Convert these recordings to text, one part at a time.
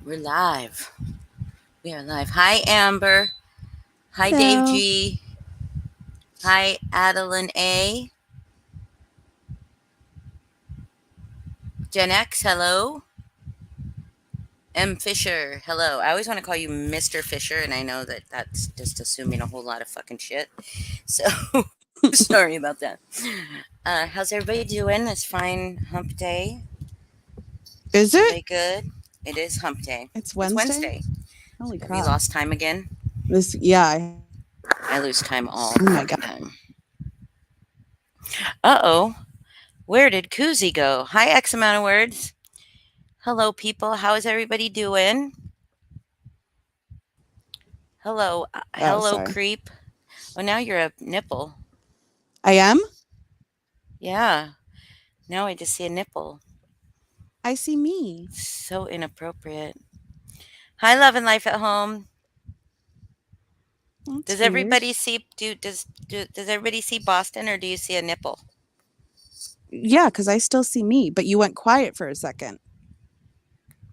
We're live. We are live. Hi, Amber. Hi, Dave Hello. G. Hi, Adeline A. Gen X, hello. M. Fisher, hello. I always want to call you Mr. Fisher, and I know that that's just assuming a whole lot of fucking shit. So sorry about that. How's everybody doing? It's fine hump day. Is it? Everybody good? It is hump day. It's It's Wednesday? Wednesday. Holy Have you crap. lost time again? This, yeah. I lose time all Oh the my God. fucking time. Uh oh. Where did Koozie go? Hi, X amount of words. Hello, people. How is everybody doing? Hello, Oh, hello, sorry. creep. Oh, now you're a nipple. I am? Yeah, now I just see a nipple. I see me. So inappropriate. Hi, love and life at home. That's Does weird. everybody see does everybody see Boston or do you see a nipple? Yeah, because I still see me, but you went quiet for a second.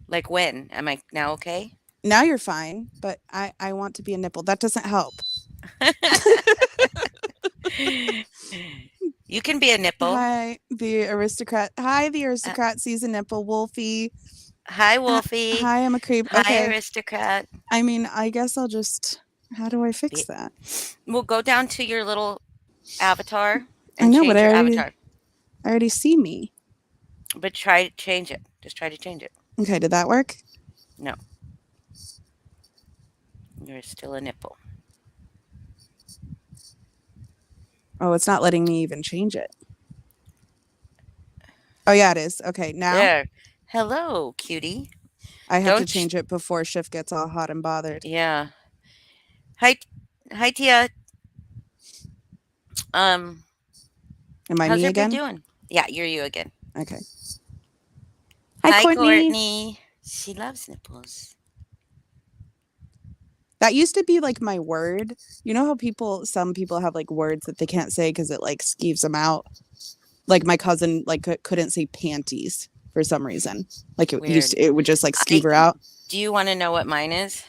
Like when? Am I now okay? Now you're fine, but I want to be a nipple. That doesn't help. You can be a nipple. Hi, the aristocrat. Hi, the Uh, aristocrat sees a nipple. Wolfie. Hi, Wolfie. Hi, I'm a creep. Hi, Okay. aristocrat. I mean, I guess I'll just. How do I fix Be- that? We'll go down to your little avatar I and know, but change your avatar. I already see me. But try to change it. Just try to change it. Okay, did that work? No, you're still a nipple. Oh, it's not letting me even change it. Oh, yeah, it is. Okay, now There. Hello, cutie. I have to Don't. change it before Shift gets all hot and bothered. Yeah. Hi, hi, Tia. Um, Am I how's me everybody again? doing? Yeah, you're you again. Okay. Hi, Hi, Courtney. Courtney. She loves nipples. That used to be like my word. You know how some people have like words that they can't say because it like skeeves them out. Like my cousin like couldn't say panties for some reason. Like Weird. it would just like skeeve I, her out. do you want to know what mine is?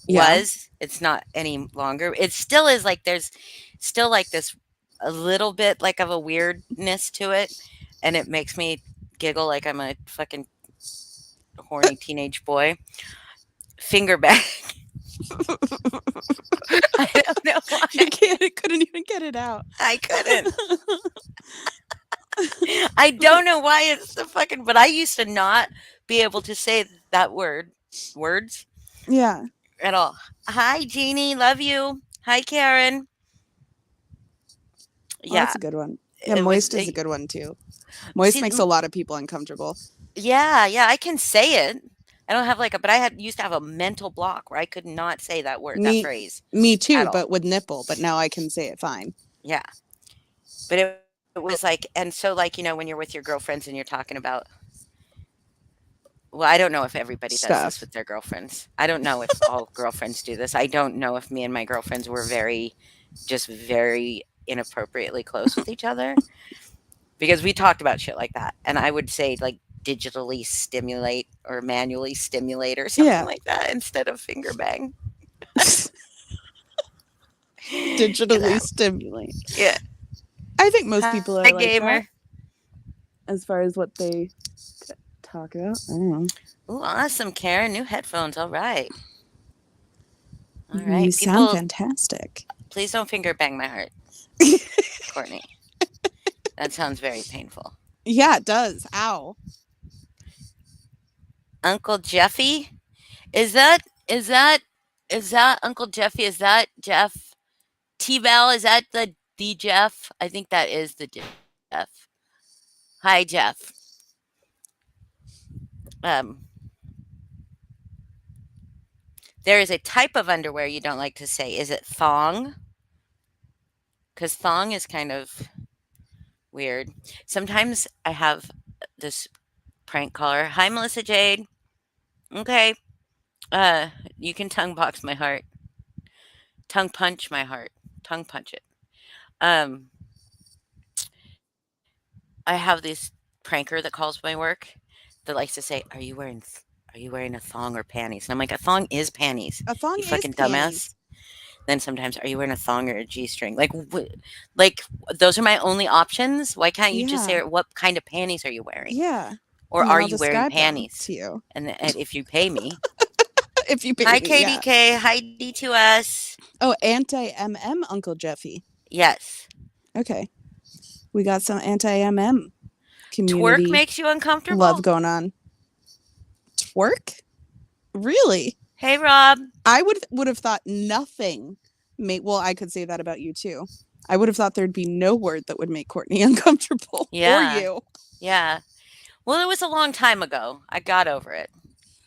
Yeah. Was. It's not any longer. It still is like there's still like this a little bit like of a weirdness to it, and it makes me giggle like I'm a fucking horny teenage boy. Finger bag. I don't know You why. can't couldn't even get it out. I couldn't. I don't know why it's the fucking, but I used to not be able to say that words Yeah. at all. Hi, Jeannie. Love you. Hi, Karen. Oh, that's Yeah, a good one. Yeah, it was. moist is a good one too. Moist See, makes a lot of people uncomfortable. yeah, yeah, I can say it. I don't have like a, but I had used to have a mental block where I could not say that word, that Me phrase me at too, all. but with nipple, but now I can say it fine. Yeah. But it was like, and so like, when you're with your girlfriends and you're talking about, well, I don't know if everybody does this Stuff. with their girlfriends. I don't know if all girlfriends do this. I don't know if me and my girlfriends were just very inappropriately close with each other because we talked about shit like that. And I would say, like, digitally stimulate or manually stimulate or something Yeah. like that instead of finger bang. You Digitally know? stimulate. Yeah. I think most Hi, people are like gamer. that as far as what they talk about. I don't know. Ooh, awesome, Karen. New headphones. All right. All You right. sound People, fantastic. please don't finger bang my heart, Courtney. That sounds very painful. Yeah, it does. Ow. Uncle Jeffy? Is that is that is that Uncle Jeffy? Is that Jeff T Bell? Is that the Jeff? I think that is the Jeff. Hi, Jeff. Um, there is a type of underwear you don't like to say. Is it thong? Because thong is kind of weird. Sometimes I have this prank caller. Hi, Melissa Jade. Okay. Uh, you can tongue box my heart. Tongue punch my heart. Tongue punch it. Um, I have this pranker that calls my work that likes to say, "Are you wearing "Are you wearing a thong or panties?" And I'm like, "A thong is panties, A thong you is fucking dumbass." panties. Then sometimes, "Are you wearing a thong or a G-string?" Like, those are my only options? Why can't you just Yeah. say, "What kind of panties are you wearing?" Yeah. Or, And then "Are I'll you wearing describe them panties?" to you And if you pay me. if you pay Hi, me. Yeah. KDK. Hi, D2S. Oh, anti MM, Uncle Jeffy. Yes. Okay. We got some anti MM Twerk community makes you love uncomfortable? going on. Twerk? Really? Hey, Rob. I would have thought nothing. Well, I could say that about you too. I would have thought there'd be no word that would make Courtney uncomfortable or Yeah. you. Yeah. Well, it was a long time ago. I got over it.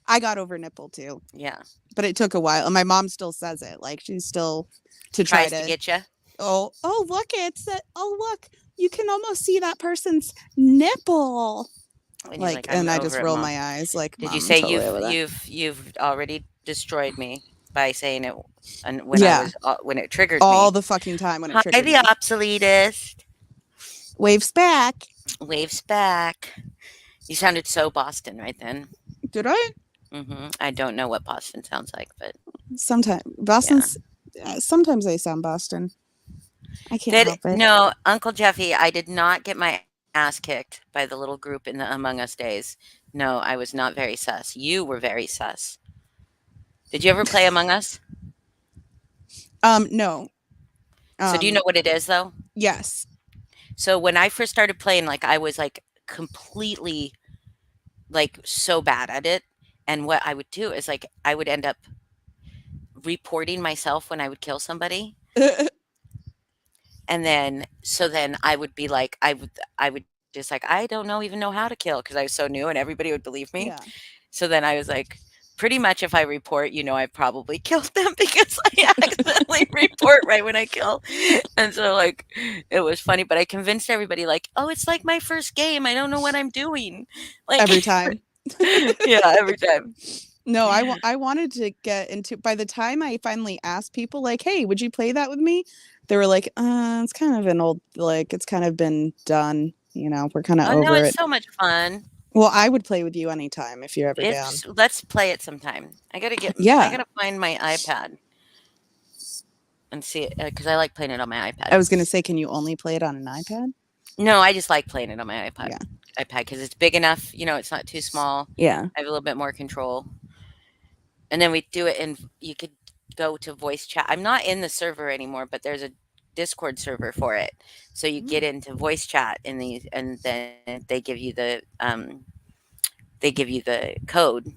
I got over nipple too, Yeah. but it took a while. And my mom still says it. Like she's still to try Tries to to, get you. oh, look, it's that, oh, look, you can almost see that person's nipple. And you're Like, like, "I'm and I just over it, roll Mom." my eyes, like, Did you Mom, I'm say totally you've over that. you've you've already destroyed me by saying it, and Yeah, when it triggered all me? the fucking time when it Hi, triggered the me. obsoletist. Waves back. Waves back. You sounded so Boston right then. Did I? I don't know what Boston sounds like, but Sometimes yeah. Boston's. Sometimes they sound Boston. I can't Did help it. no, Uncle Jeffy, I did not get my ass kicked by the little group in the Among Us days. No, I was not very sus. You were very sus. Did you ever play Among Us? No. So do you know Um, what it is though? yes. So when I first started playing, like I was like completely like so bad at it. And what I would do is like I would end up reporting myself when I would kill somebody. And then so then I would be like I would just like I don't know even know how to kill because I was so new and everybody would believe me. Yeah. So then I was like, pretty much if I report, I probably killed them because I accidentally report right when I kill. And so like it was funny, but I convinced everybody like, "Oh, it's like my first game. I don't know what I'm doing." Like Every time. yeah, every time. No, I wanted to get into. By the time I finally asked people, like, "Hey, would you play that with me?" They were like, it's kind of an old, like, it's kind of been done. We're kind of Oh no, over it's it." so much fun. Well, I would play with you anytime if you're ever If down. let's play it sometime. I Yeah, gotta find my iPad and see it because I like playing it on my I iPad. was gonna say, can you only play it on an iPad? No, I just like playing it on my Yeah, iPad because it's big enough. It's not too small. yeah, I have a little bit more control. And then we do it and you could go to voice chat. I'm not in the server anymore, but there's a Discord server for it. So you mm, get into voice chat in these and then they give you the code,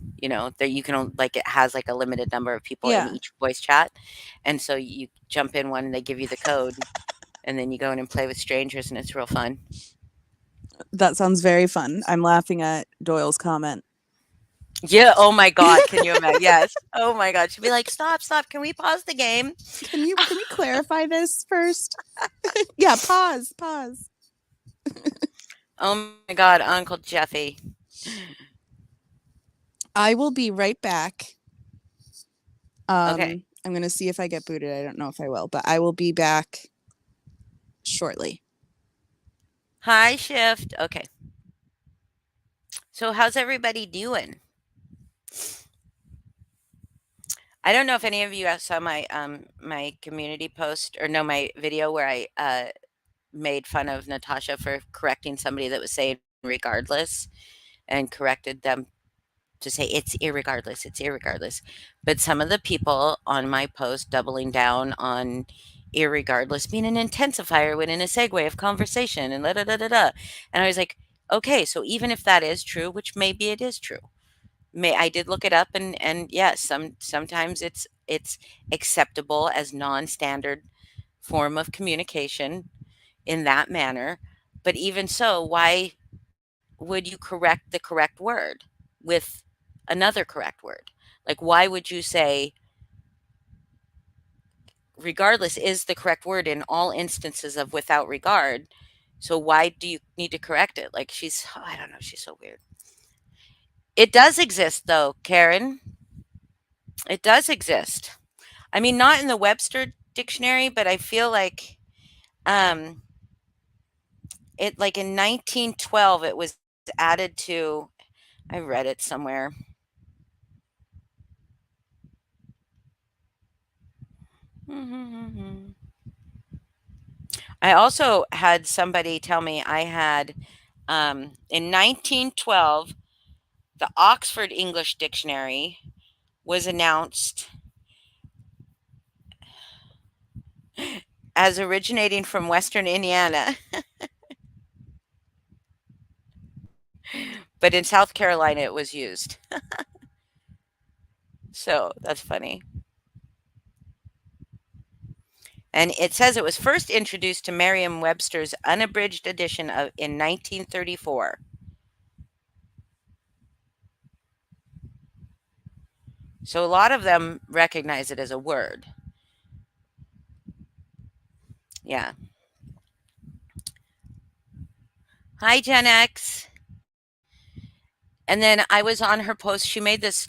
that you can like it has like a limited number of people in yeah. each voice chat. And so you jump in one and they give you the code and then you go in and play with strangers and it's real fun. That sounds very fun. I'm laughing at Doyle's comment. Yeah, oh my god, can you imagine? Yes. Oh my god. She'd be like, "Stop, stop. Can we pause the game?" Can we clarify this first? Yeah, pause. Oh my god, Uncle Jeffy. I will be right back. Okay. I'm gonna see if I get booted. I don't know if I will, but I will be back shortly. Hi, Shift. Okay. So how's everybody doing? I don't know if any of you saw my community post or no my video where I made fun of Natasha for correcting somebody that was saying regardless and corrected them to say it's irregardless. But some of the people on my post doubling down on irregardless being an intensifier when in a segue of conversation and da da da da da. And I was like, okay, so even if that is true, which maybe it is true, may I did look it up and yes, sometimes it's acceptable as non-standard form of communication in that manner. But even so, why would you correct the correct word with another correct word? Like, why would you say regardless is the correct word in all instances of without regard? So why do you need to correct it? Like, I don't know, she's so weird. It does exist, though, Karen. It does exist. I mean, not in the Webster dictionary, but I feel like um, it, like in 1912, it was added to, I read it somewhere. Mhm. I also had somebody tell me I had, in 1912, the Oxford English Dictionary was announced as originating from Western Indiana, but in South Carolina it was used. So that's funny. And it says it was first introduced to Merriam Webster's unabridged edition in 1934. So a lot of them recognize it as a word. Yeah. Hi, Gen X. And then I was on her post. She made this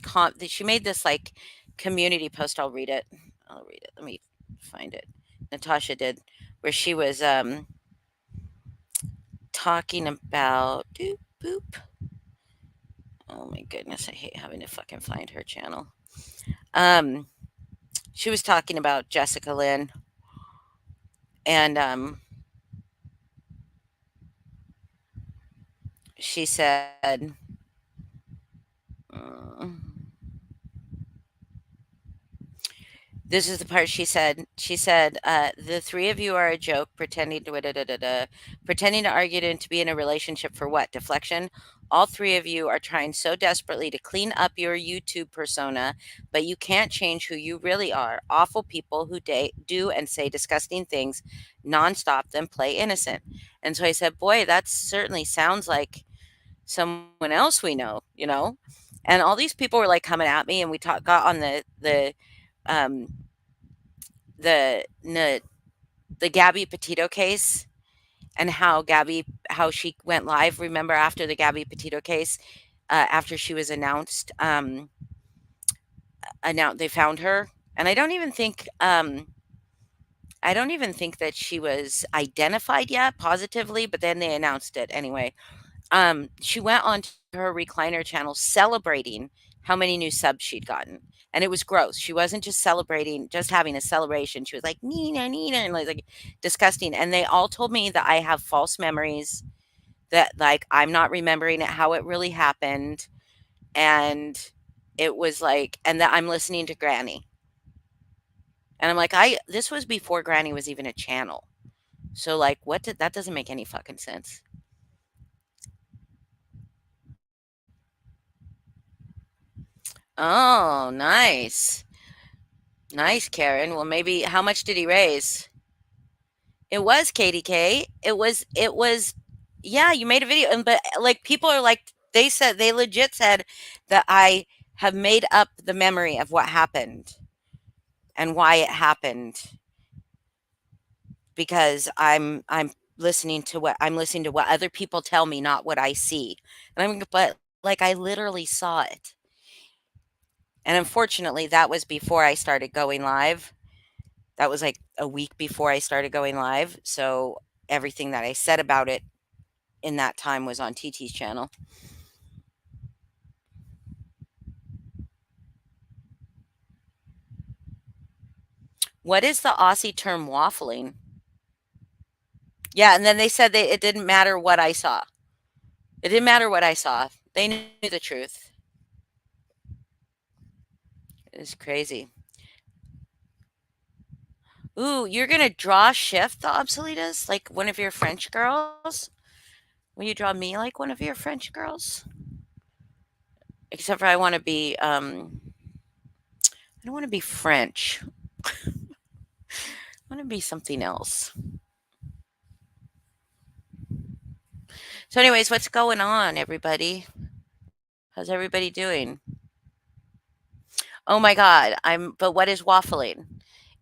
like community post. I'll read it. I'll read it. Let me find it. Natasha did, where she was talking about doop boop. Oh my goodness, I hate having to fucking find her channel. Um, she was talking about Jessica Lynn, and she said, uh, this is the part she said. She said, "The three of you are a joke, pretending to argue and to be in a relationship for what? Deflection. All three of you are trying so desperately to clean up your YouTube persona, but you can't change who you really are. Awful people who do and say disgusting things nonstop, then play innocent." And so I said, "Boy, that certainly sounds like someone else we know, you know." And all these people were like coming at me, and we got on um the the the Gabby Petito case, and how she went live. Remember, after the Gabby Petito case, after she was announced they found her, and I don't even think that she was identified yet positively, but then they announced it anyway. She went onto her recliner channel celebrating how many new subs she'd gotten. And it was gross. She wasn't just celebrating, just having a celebration. She was like, Nina, Nina, and like disgusting. And they all told me that I have false memories, that like I'm not remembering it how it really happened. And it was like, and that I'm listening to Granny. And I'm like, this was before Granny was even a channel. So like, that doesn't make any fucking sense. Oh, nice. Nice, Karen. Well, maybe how much did he raise? It was KDK. It was yeah, you made a video, and but like people are like they legit said that I have made up the memory of what happened and why it happened, because I'm listening to what other people tell me, not what I see. And but like I literally saw it. And unfortunately, that was before I started going live. That was like a week before I started going live. So everything that I said about it in that time was on TT's channel. What is the Aussie term waffling? Yeah, and then they said it didn't matter what I saw. It didn't matter what I saw. They knew the truth. It's crazy. Ooh, you're gonna draw shift the obsoletas like one of your French girls? Will you draw me like one of your French girls? Except for I don't want to be French. I want to be something else. So, anyways, what's going on, everybody? How's everybody doing? Oh my God, but what is waffling?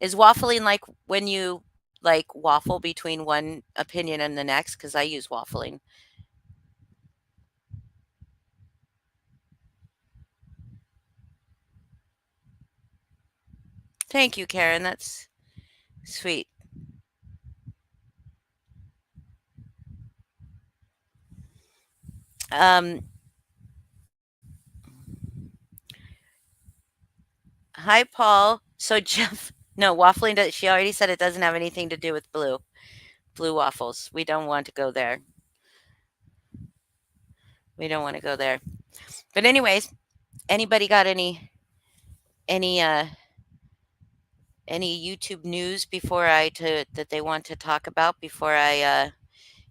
Is waffling like when you like waffle between one opinion and the next? Because I use waffling. Thank you, Karen. That's sweet. Um, Hi, Paul. So Jeff, No, waffling does she already said it doesn't have anything to do with blue waffles. We don't want to go there. We don't wanna go there. But anyways, anybody got any, uh any YouTube news before I to that they want to talk about before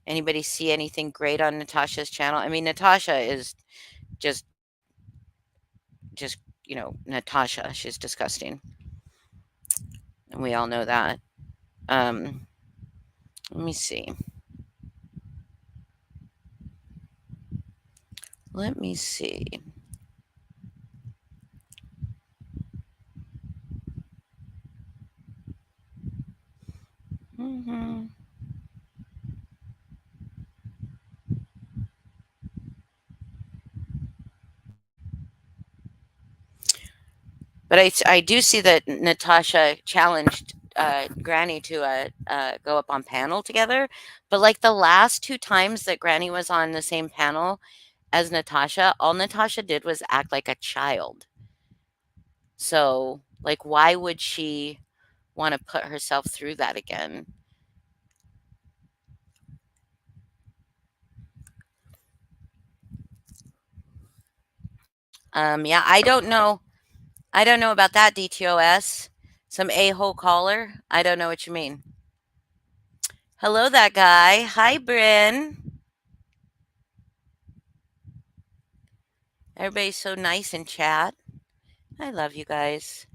anybody see anything great on Natasha's channel? I mean, Natasha is just just, Natasha. She's disgusting, and we all know that. Um, Let me see. Let me see. Mhm. But I do see that Natasha challenged Granny to go up on panel together. But like the last two times that Granny was on the same panel as Natasha, all Natasha did was act like a child. So, like, why would she want to put herself through that again? Yeah, I don't know. I don't know about that, DTOS. Some a-hole caller. I don't know what you mean. Hello, that guy. Hi, Bryn. Everybody's so nice in chat. I love you guys.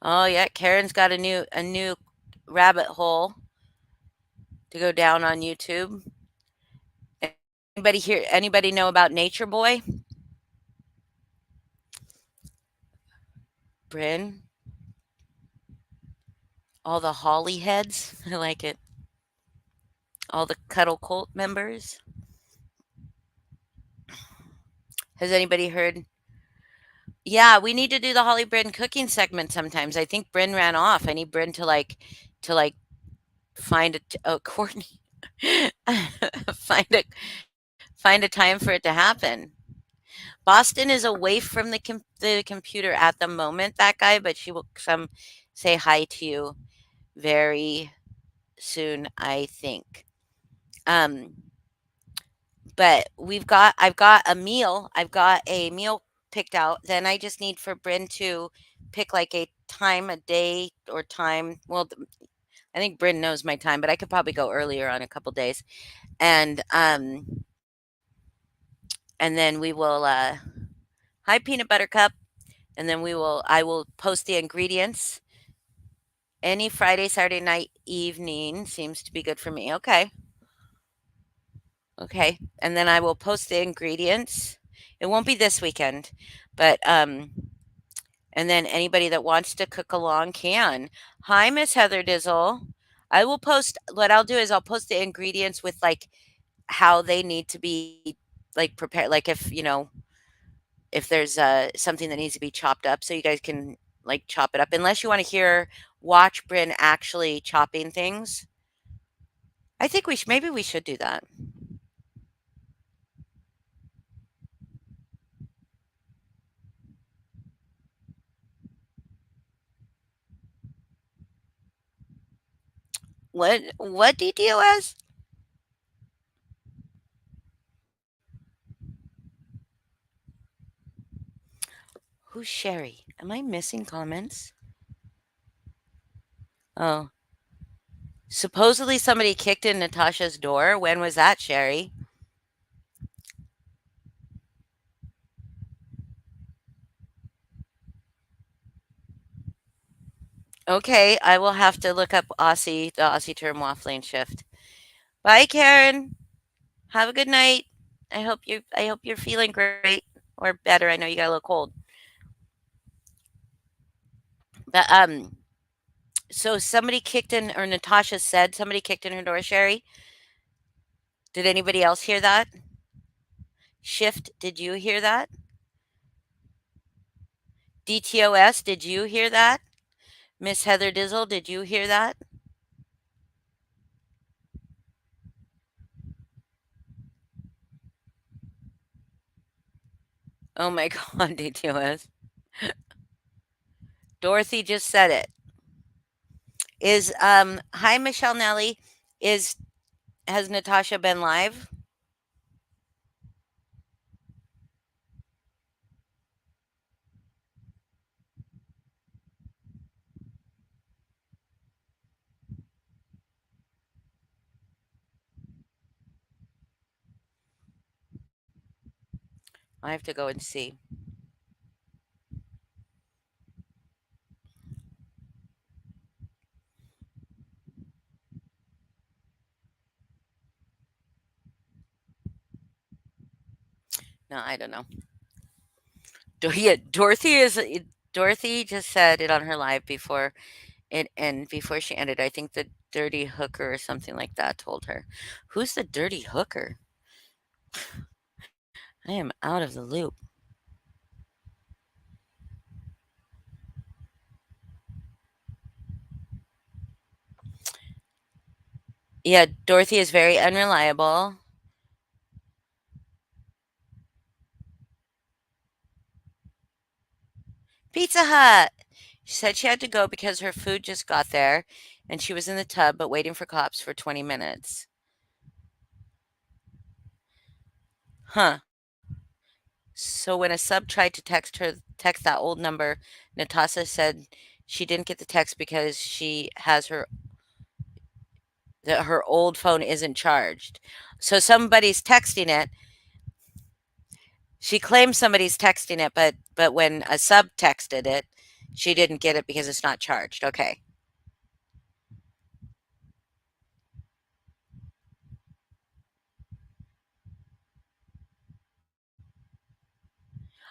Oh yeah, Karen's got a new rabbit hole to go down on YouTube. Anybody here? Anybody know about Nature Boy? Bryn, all the Holly heads. I like it. All the Cuddle Cult members. Has anybody heard? Yeah, we need to do the Holly Bryn cooking segment sometimes. I think Bryn ran off. I need Bryn to find a coordinate find a find a time for it to happen. Boston is away from the computer at the moment, that guy, but she will come say hi to you very soon, I think. Um, but I've got a meal picked out. Then I just need for Bryn to pick like a time, a day or time. Well, I think Bryn knows my time, but I could probably go earlier on a couple days. And and then we will hi peanut butter cup, and then I will post the ingredients. Any Friday, Saturday night, evening seems to be good for me. Okay. Okay. And then I will post the ingredients. It won't be this weekend, but and then anybody that wants to cook along can. Hi, Miss Heather Dizzle. I will post what I'll do is I'll post the ingredients with like how they need to be like prepared. Like if there's something that needs to be chopped up, so you guys can like chop it up. Unless you want to watch Bryn actually chopping things. I think maybe we should do that. What DTOS? Who's Sherry? Am I missing comments? Oh, supposedly somebody kicked in Natasha's door. When was that, Sherry? Okay, I will have to look up the Aussie term waffling shift. Bye, Karen. Have a good night. I hope you're feeling great or better. I know you got a little cold. But so somebody kicked in, or Natasha said somebody kicked in her door, Sherry. Did anybody else hear that? Shift, did you hear that? DTOS, did you hear that? Miss Heather Dizzle, did you hear that? Oh my God, DTOS. Dorothy just said it. Is hi Michelle Nelly. Is has Natasha been live? I have to go and see. No, I don't know. Yeah, Dorothy just said it on her live before it and before she ended. I think the dirty hooker or something like that told her. Who's the dirty hooker? I am out of the loop. Yeah, Dorothy is very unreliable. Pizza Hut. She said she had to go because her food just got there and she was in the tub but waiting for cops for 20 minutes. Huh. So when a sub tried to text that old number, Natasha said she didn't get the text because she has her old phone isn't charged. So somebody's texting it. She claims somebody's texting it, but when a sub texted it, she didn't get it because it's not charged. Okay.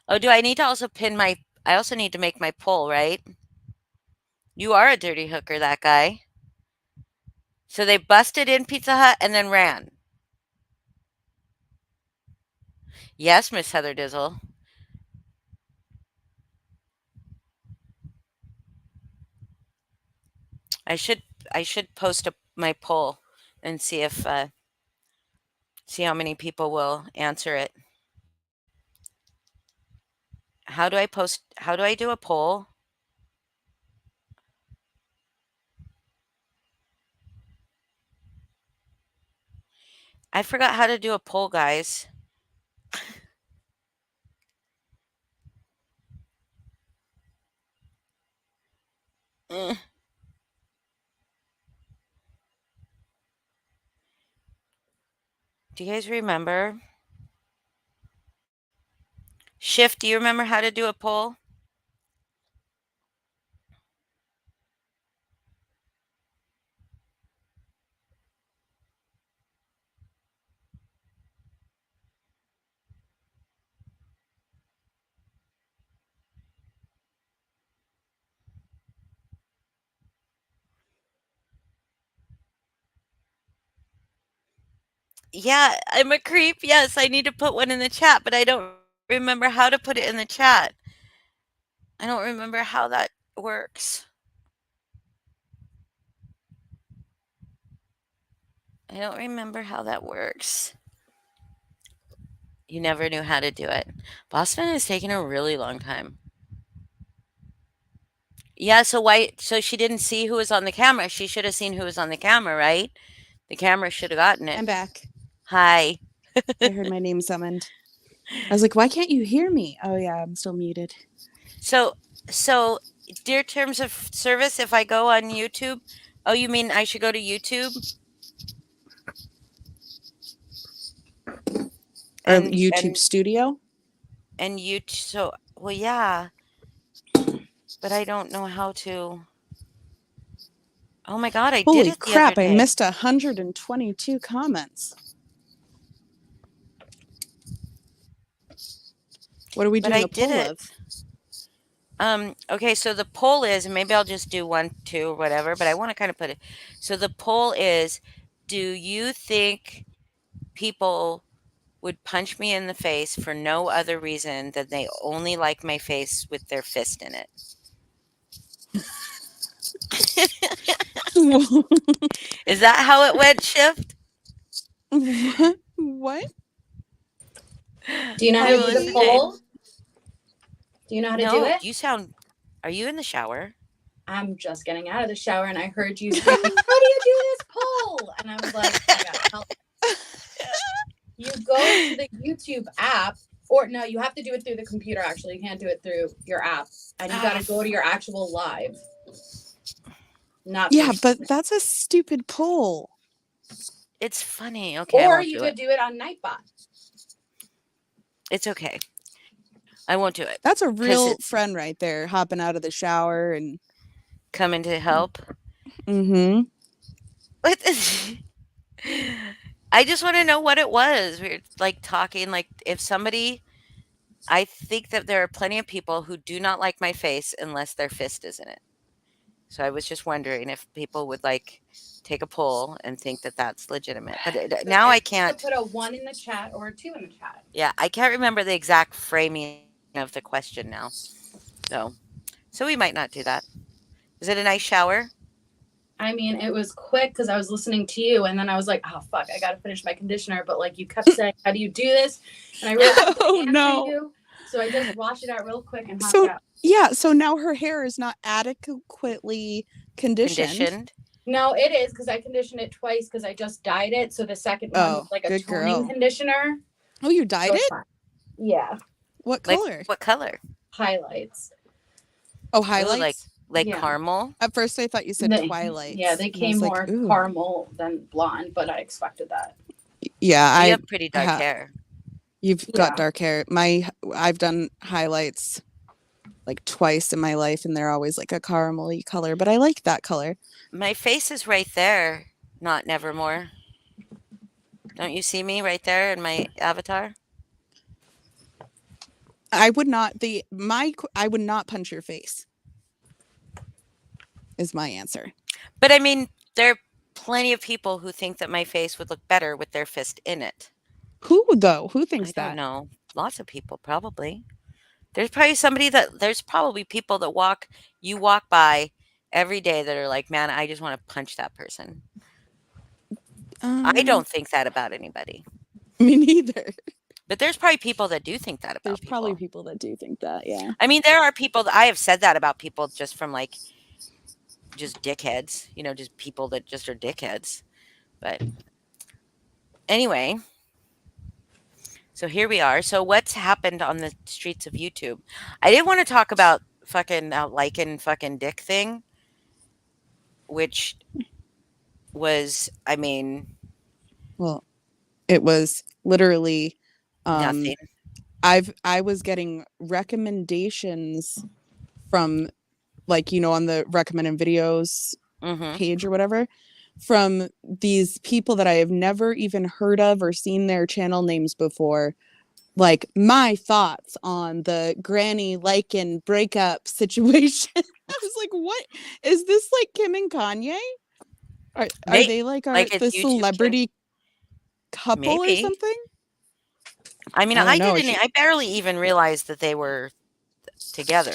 Oh, do I need to also pin my I also need to make my poll, right? You are a dirty hooker, that guy. So they busted in Pizza Hut and then ran. Yes, Miss Heather Dizzle. I should I should post my poll and see how many people will answer it. How do I do a poll? I forgot how to do a poll, guys. Mm. Do you guys remember? Shift, do you remember how to do a poll? Yeah, I'm a creep. Yes, I need to put one in the chat, but I don't remember how to put it in the chat. I don't remember how that works. I don't remember how that works. You never knew how to do it. Boston has taken a really long time. Yeah, so why so she didn't see who was on the camera. She should have seen who was on the camera, right? The camera should have gotten it. I'm back. Hi. I heard my name summoned. I was like, why can't you hear me? Oh yeah, I'm still muted. So so dear terms of service, if I go on YouTube, oh, you mean I should go to YouTube Or and YouTube Studio. you so well yeah, but I don't know how to. Oh my god, I did Holy it the other crap, I day. missed 122 comments. What are we But doing I a did poll it. of? Okay, so the poll is, and maybe I'll just do one, two, or whatever, but I want to kind of put it. So the poll is, do you think people would punch me in the face for no other reason than they only like my face with their fist in it? Is that how it went, Shift? What? What? Do you know how I'm to do the Wait. listening. poll? Do you know how to do No, it? you sound Are you in the shower? I'm just getting out of the shower and I heard you screaming, "How do you do this poll?" And I was like, I gotta help. You go to the YouTube app, or no, you have to do it through the computer. Actually, you can't do it through your app, and you got Ah, to go to your actual live, not through. Yeah, but that's a stupid poll. it's funny. Okay, I Or won't you do it. could do it on Nightbot. It's okay. I won't do it That's a because real it's friend right there, hopping out of the shower and coming to help. mm-hmm. What I just want to know what it was. We are like talking like if somebody I think that there are plenty of people who do not like my face unless their fist is in it. So I was just wondering if people would like take a poll and think that that's legitimate. But So now I everyone could can't. put a 1 in the chat or a 2 in the chat. Yeah, I can't remember the exact framing of the question now. So, so we might not do that. Is it a nice shower? I mean, it was quick because I was listening to you, and then I was like, "Oh fuck, I gotta finish my conditioner." But like, you kept saying, "How do you do this?" And I really wanted to Oh answer no. you, so I just washed it out real quick and hopped So out. yeah, so now her hair is not adequately conditioned. Conditioned? No, it is because I conditioned it twice because I just dyed it. So the second one was Oh, like a good toning girl. conditioner. Oh, you dyed So it's it? fine. Yeah, What Like color? what color? highlights. Oh, Ooh, highlights? like Yeah, caramel. At first I thought you said yeah, twilights. they And I came was like, more ooh. caramel than blonde, but I expected that. Yeah, Well, you have pretty dark ha hair. you've got Yeah, dark hair. I've done highlights like twice in my life and they're always like a caramely color, but I like that color. My face is right there, not Nevermore. Don't you see me right there in my avatar? I would not I would not punch your face is my answer. But I mean, there are plenty of people who think that my face would look better with their fist in it. Who though? Who I thinks don't that? know. Lots of people probably. There's probably people that you walk by every day that are like, "Man, I just want to punch that person." I Um, don't think that about anybody. Me neither. But there's probably people that do think that There's about probably people. people that do think that, yeah. I mean, there are people that I have said that about people just from like just dickheads, just people that just are dickheads. But anyway, so here we are. So what's happened on the streets of YouTube? I didn't want to talk about fucking liking fucking dick thing, which was, I mean, Well, it was literally um nothing. I was getting recommendations from like on the recommended videos Mhm. page or whatever from these people that I have never even heard of or seen their channel names before. Like my thoughts on the Granny Lycan breakup situation. I was like, what is this like Kim and Kanye? Are May they like like the it's YouTube channel. celebrity couple or Maybe. something? I mean, I don't know. I barely even realized that they were together.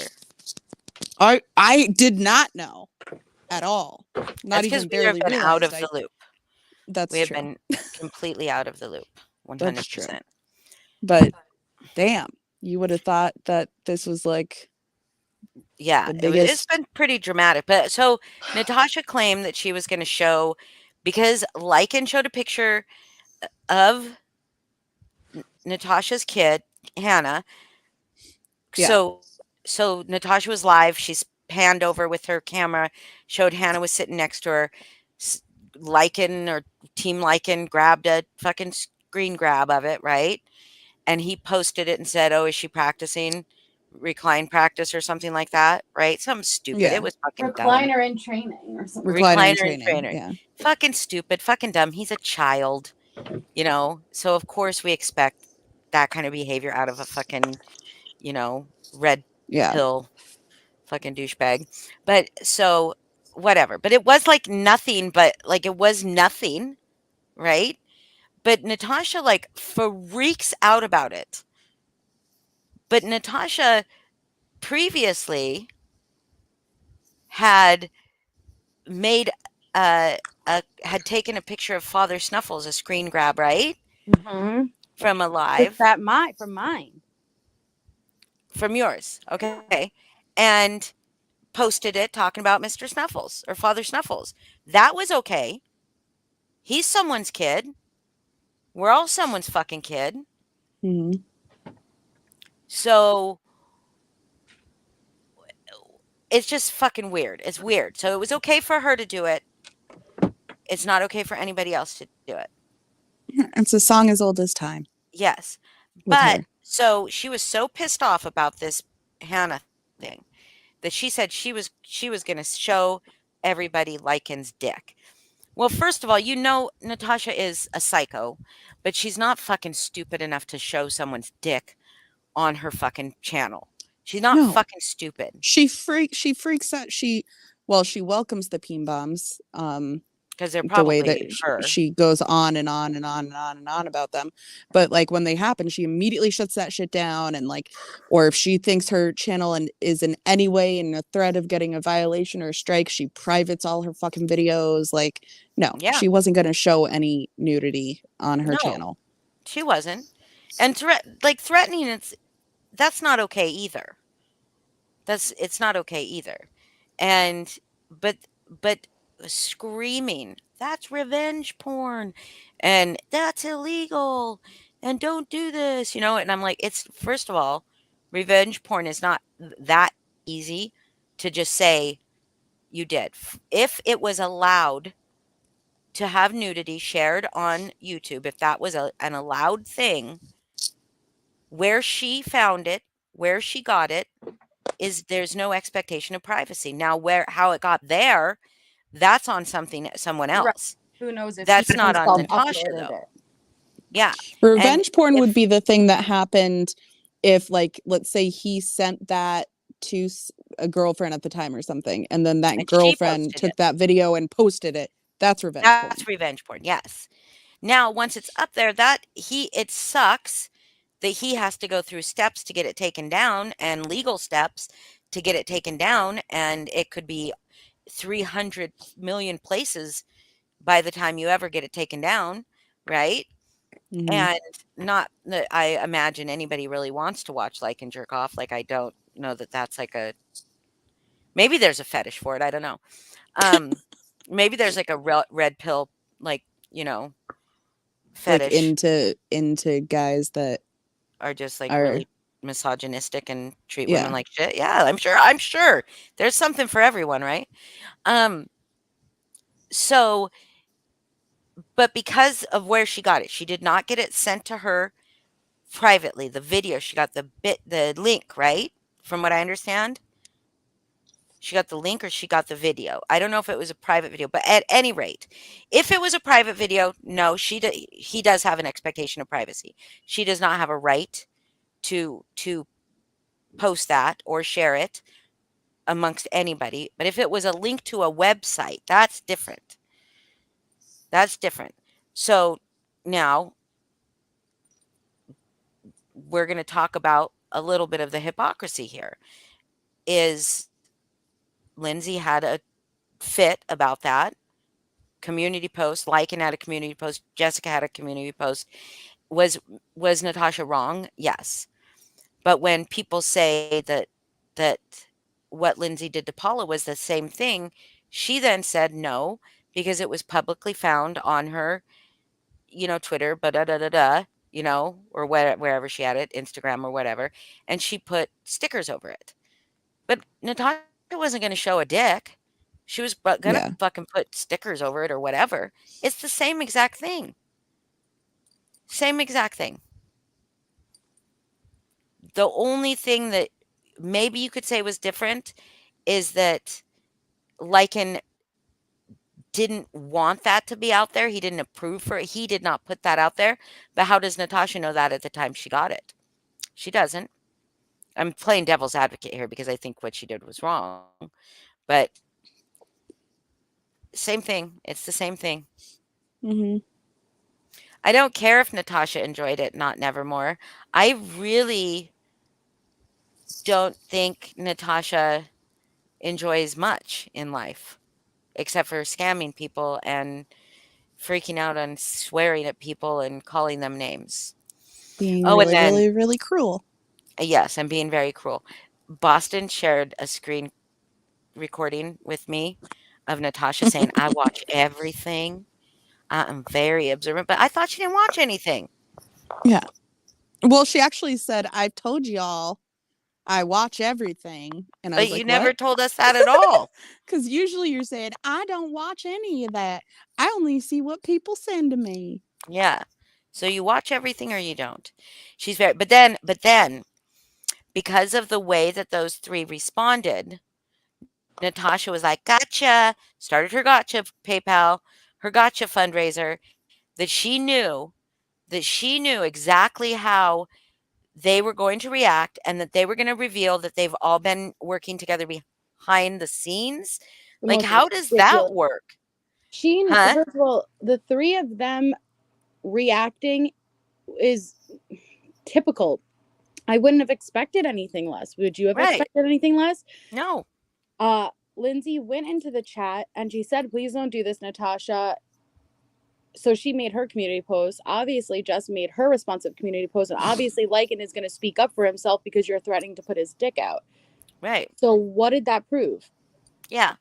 I did not know at all. Not That's because even we have barely been out realized. of I the loop. We That's have true. been completely out of the loop, That's true. 100%. But damn, you would have thought that this was like Yeah, the it's biggest. been pretty dramatic. But so Natasha claimed that she was gonna show because Lycan showed a picture of Natasha's kid, Hannah. Yeah, So Natasha was live. She's panned over with her camera, showed Hannah was sitting next to her. S- Lycan or Team Lycan grabbed a fucking screen grab of it, right? And he posted it and said, "Oh, is she practicing recline practice or something like that?" Right? Something stupid. It yeah. was fucking dumb. recliner in training or something. Recliner and Recliner and training. trainer. Yeah, Fucking stupid, fucking dumb. He's a child, So of course we expect that kind of behavior out of a fucking, red yeah, pill fucking douchebag. But so whatever. But it was like nothing, but like it was nothing, right? But Natasha like freaks out about it. But Natasha previously had made had taken a picture of Father Snuffles, a screen grab, right? Mm-hmm. From It's alive, that from mine. from yours. Okay. And posted it talking about Mr. Snuffles or Father Snuffles. That was okay. He's someone's kid. We're all someone's fucking kid. Mhm. So it's just fucking weird. It's weird. So it was okay for her to do it. It's not okay for anybody else to do it. It's a song as old as time Yes. with But her. so she was so pissed off about this Hannah thing that she said she was going to show everybody Lycan's dick. Well, first of all, you know Natasha is a psycho, but she's not fucking stupid enough to show someone's dick on her fucking channel. She's not No, fucking stupid she freaks out. She welcomes the peen bombs. because they're The way probably that her. she goes on and on and on and on and on about them, but like when they happen, she immediately shuts that shit down. And like, or if she thinks her channel and is in any way in a threat of getting a violation or a strike, she privates all her fucking videos. Like, no, Yeah. she wasn't going to show any nudity on her No, channel. she wasn't. And threatening that's not okay either. It's not okay either. And but but screaming, "That's revenge porn," and "That's illegal," and "Don't do this," and I'm like, it's first of all, revenge porn is not that easy to just say you did. If it was allowed to have nudity shared on YouTube, if that was an allowed thing, where she found it, where she got it, is there's no expectation of privacy. Now, where how it got there, that's on someone Right. else. Who knows if he That's not on himself Natasha uploaded though. it? Yeah. And Revenge porn would if be the thing that happened if, like, let's say he sent that to a girlfriend at the time or something, and then that and she girlfriend posted took it, that video and posted it. That's revenge that's porn. revenge porn. Yes. Now, once it's up there, it sucks that he has to go through steps to get it taken down and legal steps to get it taken down, and it could be 300 million places by the time you ever get it taken down, right? Hmm. And not that I imagine anybody really wants to watch like and jerk off. Like I don't know that that's like a maybe there's a fetish for it. I don't know. Um, maybe there's like a red pill like you know Like fetish into guys that are just like are, really misogynistic and treat women yeah. like shit. Yeah, I'm sure there's something for everyone, right? Um, so but because of where she got it, she did not get it sent to her privately. The video, she got the link, right? From what I understand, she got the link or she got the video. I don't know if it was a private video, but at any rate, if it was a private video, no, he does have an expectation of privacy. She does not have a right to post that or share it amongst anybody. But if it was a link to a website, that's different. That's different. So now we're going to talk about a little bit of the hypocrisy here. Is Lindsay had a fit about that community post, Lycan had a community post, Jessica had a community post. Was was Natasha wrong? Yes. But when people say that what Lindsay did to Paula was the same thing, she then said no because it was publicly found on her, Twitter, but da da da da, or wherever she had it, Instagram or whatever, and she put stickers over it. But Natasha wasn't going to show a dick. She was gonna Yeah. fucking put stickers over it or whatever. It's the same exact thing. Same exact thing. The only thing that maybe you could say was different is that Lycan didn't want that to be out there. He didn't approve for it. He did not put that out there. But how does Natasha know that at the time she got it? She doesn't. I'm playing devil's advocate here because I think what she did was wrong. But same thing. It's the same thing. Hmm. I don't care if Natasha enjoyed it, not Nevermore. I really don't think Natasha enjoys much in life except for scamming people and freaking out and swearing at people and calling them names. Being Oh, and really, then, really cruel. yes, I'm being very cruel. Boston shared a recording with me of Natasha saying, "I watch everything. I am very observant," but I thought she didn't watch anything. Yeah. Well, she actually said, "I've told y'all I watch everything." And I But was you like, never "What?" told us that at all. Because usually you're saying, "I don't watch any of that. I only see what people send to me." Yeah. So you watch everything or you don't. She's very but then because of the way that those 3 responded, Natasha was like, "Gotcha." Started her gotcha PayPal, her gotcha fundraiser that she knew exactly how they were going to react and that they were gonna reveal that they've all been working together behind the scenes. The Like, most how does that ridiculous. work? She, Huh? first of all, the three of them reacting is typical. I wouldn't have expected anything less. Would you have Right. expected anything less? No. Lindsay went into the chat and she said, "Please don't do this, Natasha." So she made her community post. Obviously, Jess made her responsive community post. And obviously, Lycan is going to speak up for himself because you're threatening to put his dick out. Right. So, what did that prove? Yeah.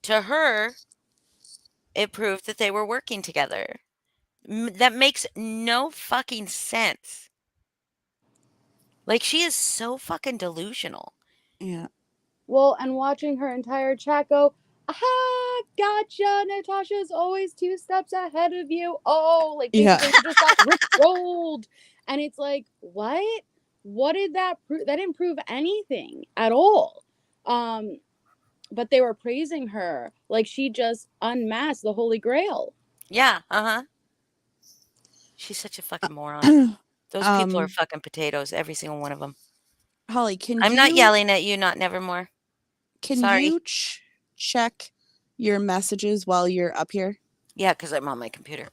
To her, it proved that they were working together. That makes no fucking sense. Like, she is so fucking delusional. Yeah. Well, and watching her entire chat go, aha, gotcha. Natasha's always 2 steps ahead of you. Oh, like Yeah. basically, we just got rickrolled. And it's like, what? What did that prove? That didn't prove anything at all. But they were praising her like she just unmasked the Holy Grail. Yeah, uh-huh. She's such a fucking moron. Those people are um, fucking potatoes, every single one of them. Holly, can I'm not you yelling at you, not nevermore. can Sorry. you check your messages while you're up here? Yeah, because I'm on my computer.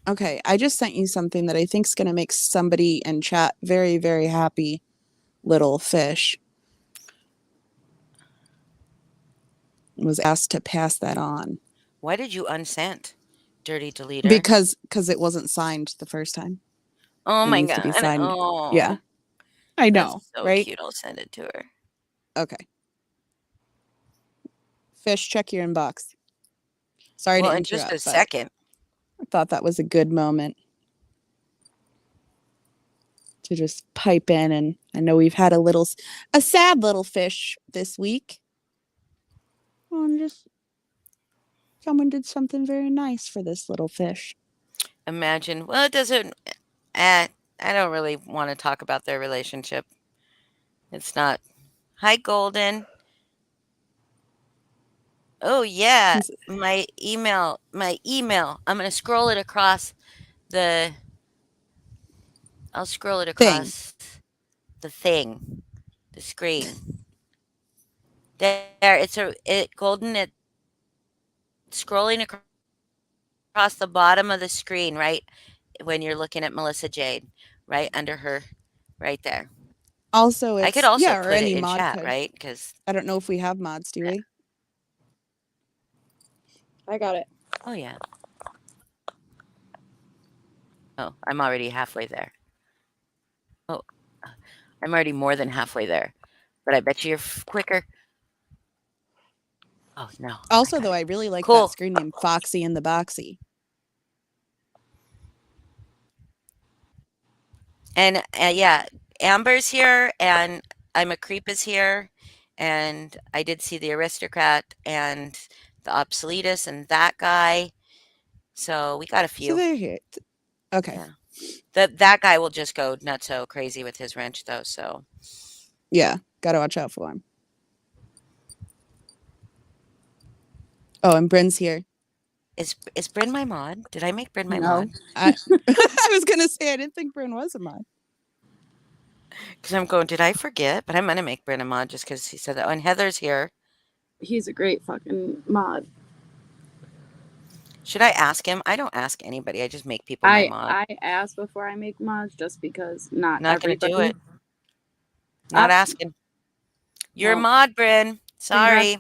Okay, I just sent you something that I think's gonna make somebody in chat very, very happy. Little fish was asked to pass that on Why did you unsent, dirty deleter? because it wasn't signed the first time. Oh It my needs to be god. signed. Yeah, Oh, I know, that's so right? cute. I'll send it to her. Okay. Fish, check your inbox. Sorry to Well, in just a interrupt, but second. I thought that was a good moment to just pipe in. And I know we've had a sad little fish this week. Oh, and just someone did something very nice for this little fish. Imagine. Well, it doesn't. Eh, I don't really want to talk about their relationship. It's not. Hi, Golden. Oh, yeah. He's My email. My email. I'm going to scroll it across the. I'll scroll it thing. across the thing, the screen. There. Golden. It's scrolling across the bottom of the screen, right? When you're looking at Melissa Jade, right under her, right there. Also, I could it's also yeah, or put it any in mod chat, code. right? Because I don't know if we have mods, do we? I got it. oh yeah. Oh, I'm already halfway there. Oh, I'm already more than halfway there. But I bet you're quicker. Oh no, I Also, got though, it. I really like that Cool. screen name, Foxy and the Boxy. And yeah, Amber's here, and I'm a creep is here, and I did see the aristocrat and the obsoletus and that guy. So we got a So few. they're here. Okay. Yeah. That guy will just go nutso crazy with his wrench though, so Yeah, gotta watch out for him. Oh, and Bryn's here. is Bryn my mod? Did I make Bryn my No. mod? I was gonna say I didn't think Bryn was a mod. Because I'm going, did I forget? But I'm gonna make Bryn a mod just because he said that. Oh, and Heather's here. He's a great fucking mod. Should I ask him? I don't ask anybody. I just make people my mod. I ask before I make mods just because not Not gonna do everybody. it. Not Ah, asking. You're a well, mod, Bryn. congrats.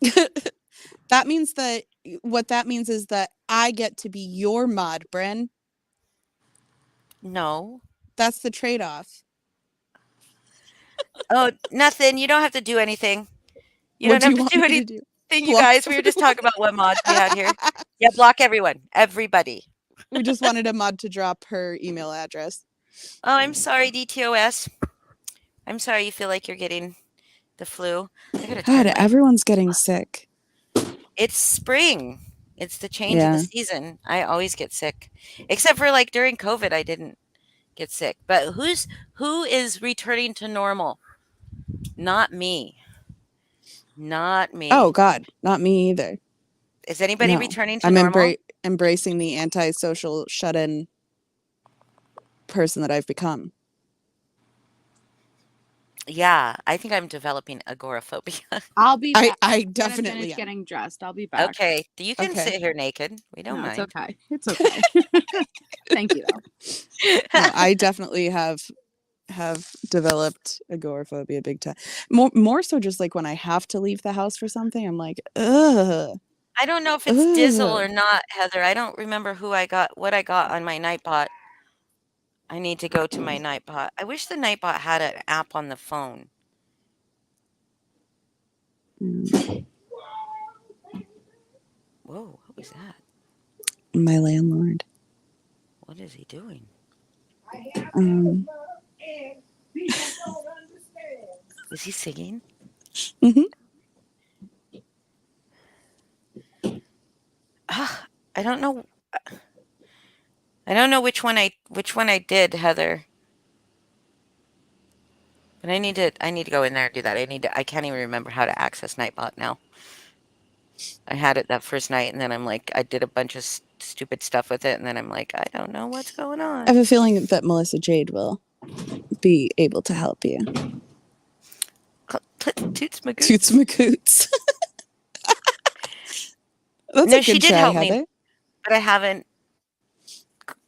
Sorry. That means that what that means is that I get to be your mod, Bryn. No. That's the trade-off. Oh, nothing. You don't have to do anything. You What don't do have you to want do me to anything, do? you Block guys. We were just talking about what mods we had here. Yeah, block everyone. Everybody. We just wanted a mod to drop her email address. Oh, I'm sorry, DTOS. I'm sorry you feel like you're getting the flu. I gotta God, turn my. everyone's getting sick. It's spring. It's the change of the Yeah. season. I always get sick, except for like during COVID. I didn't get sick. But who is returning to normal? Not me. Not Oh me. God, not me either. Is anybody No, returning to I'm normal? embracing the antisocial, shut-in person that I've become. Yeah, I think I'm developing agoraphobia. I'll be I back. I I'm gonna definitely finish am. getting dressed. I'll be back. Okay, you can Okay. sit here naked. We don't No, it's mind. okay. It's okay. Thank you though. No, I definitely have developed agoraphobia big time. More so just like when I have to leave the house for something, I'm like, ugh, I don't know if it's Dizzle ugh. or not, Heather. I don't remember what I got on my Nightbot. I need to go to my Nightbot. I wish the Nightbot had an app on the phone. Whoa, what was that? My landlord. What is he doing? Um, Is he singing? mhm. Ah, I don't know. I don't know which one I did, Heather. But I need to go in there and do that. I can't even remember how to access Nightbot now. I had it that first night and then I'm like I did a bunch of stupid stuff with it and then I'm like I don't know what's going I have on. a feeling that Melissa Jade will be able to help you. Toots my Toots goots. my coots. That's a No, she good did try, help me, Heather. but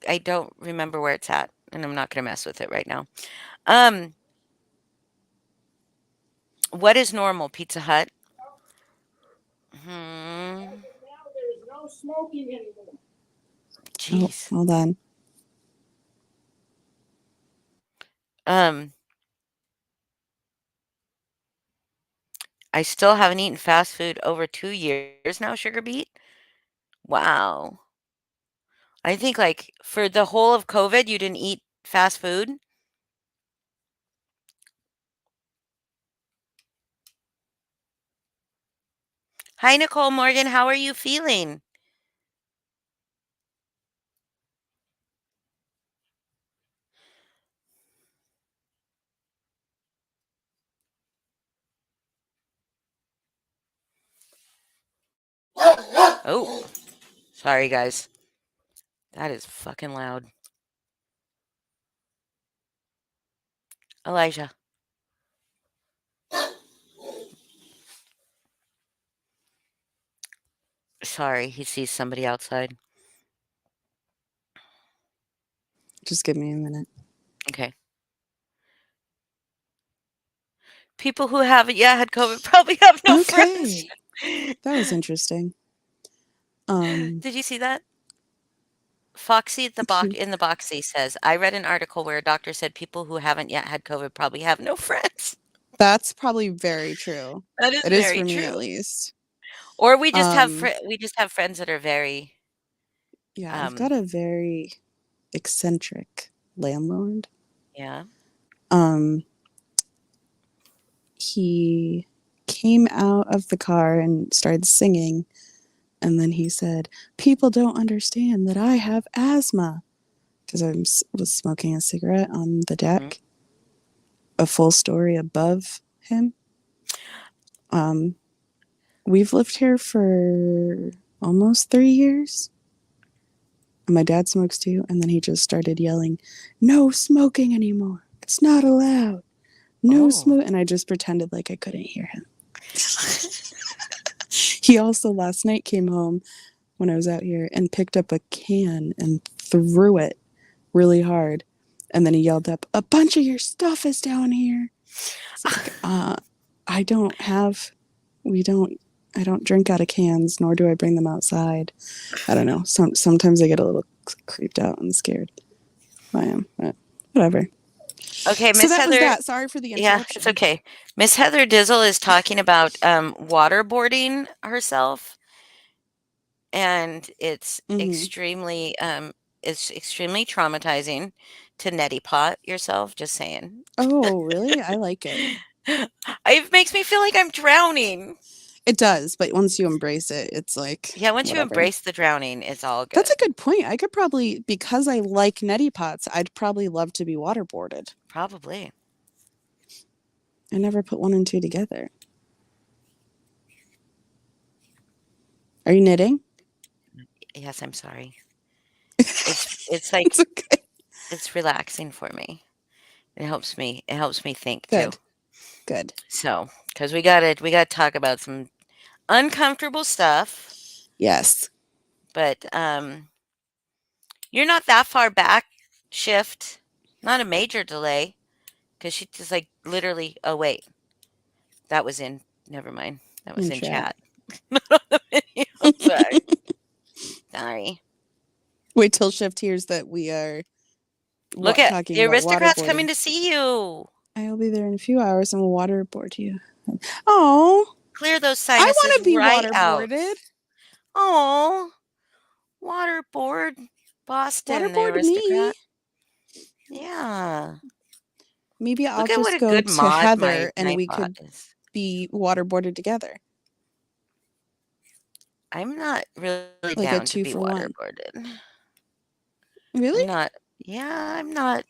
I don't remember where it's at and I'm not going to mess with it right now. Um what is normal, Pizza Hut? Hmm. Oh, Jeez. hold on. Um I still haven't eaten fast food over 2 years now, Sugar Beet. Wow. I think like for the whole of COVID you didn't eat fast food? Hi Nicole Morgan, how are you feeling? Oh, sorry guys. That is fucking loud. Elijah. Sorry, he sees somebody outside. Just give me a minute. Okay. People who haven't yet had COVID probably have no friends. Okay. That was interesting. Did you see that? Foxy at the box Cute. in the boxy says, I read an article where a doctor said people who haven't yet had COVID probably have no friends. That's probably very true. That is It is very for me true. at least. Or Um, we just have friends that are very yeah, I've got um a very eccentric landlord. yeah. Um, he came out of the car and started singing, and then he said, "People don't understand that I have asthma," because was smoking a cigarette on the Mhm. deck, a full story above him. Um, we've lived here for almost 3 years. My dad smokes too, and then he just started yelling, "No smoking anymore. It's not allowed. No Oh. smoke." And I just pretended like I couldn't hear him. He also last night came home when I was out here and picked up a can and threw it really hard. And then he yelled up, "A bunch of your stuff is down here." It's like, I don't have, we don't, I don't drink out of cans, nor do I bring them outside. I don't know. Sometimes I get a little creeped out and scared. I am, but whatever. Okay, So Miss that was Heather. that. Sorry for the Yeah, it's interruption. okay. Miss Heather Dizzle is talking about waterboarding herself, and Hmm. it's extremely traumatizing to neti pot yourself. Just saying. Oh, really? I like it. It makes me feel like I'm drowning. It does, but once you embrace it, it's like Yeah, once you whatever. embrace the drowning, it's all That's a good. good point. I could probably, because I like neti pots, I'd probably love to be waterboarded. Probably. I never put one and two together. Are you knitting? Yes, I'm sorry. It's like It's okay. it's relaxing for me. It helps me think too. Good. Good. So, because we gotta talk about some uncomfortable stuff, Yes. but you're not that far back shift. Not a major delay, because she just like literally. Oh wait, that was in. Never mind. That was In in chat. chat. Not on the video. Sorry. Sorry. Wait till Shift hears that we are Look at talking the about aristocrats coming waterboarding. to see you. I will be there in a few hours and will waterboard you. Oh, Clear those I want sinuses to be right out. waterboarded. Oh, waterboard Boston, the Waterboard me. aristocrat. Yeah. Maybe I'll Look at what just a go good to mod my Heather and we Nightbot could is. be waterboarded together, I'm not really like a down to two be for one. waterboarded. Really? I'm not. Yeah, I'm not.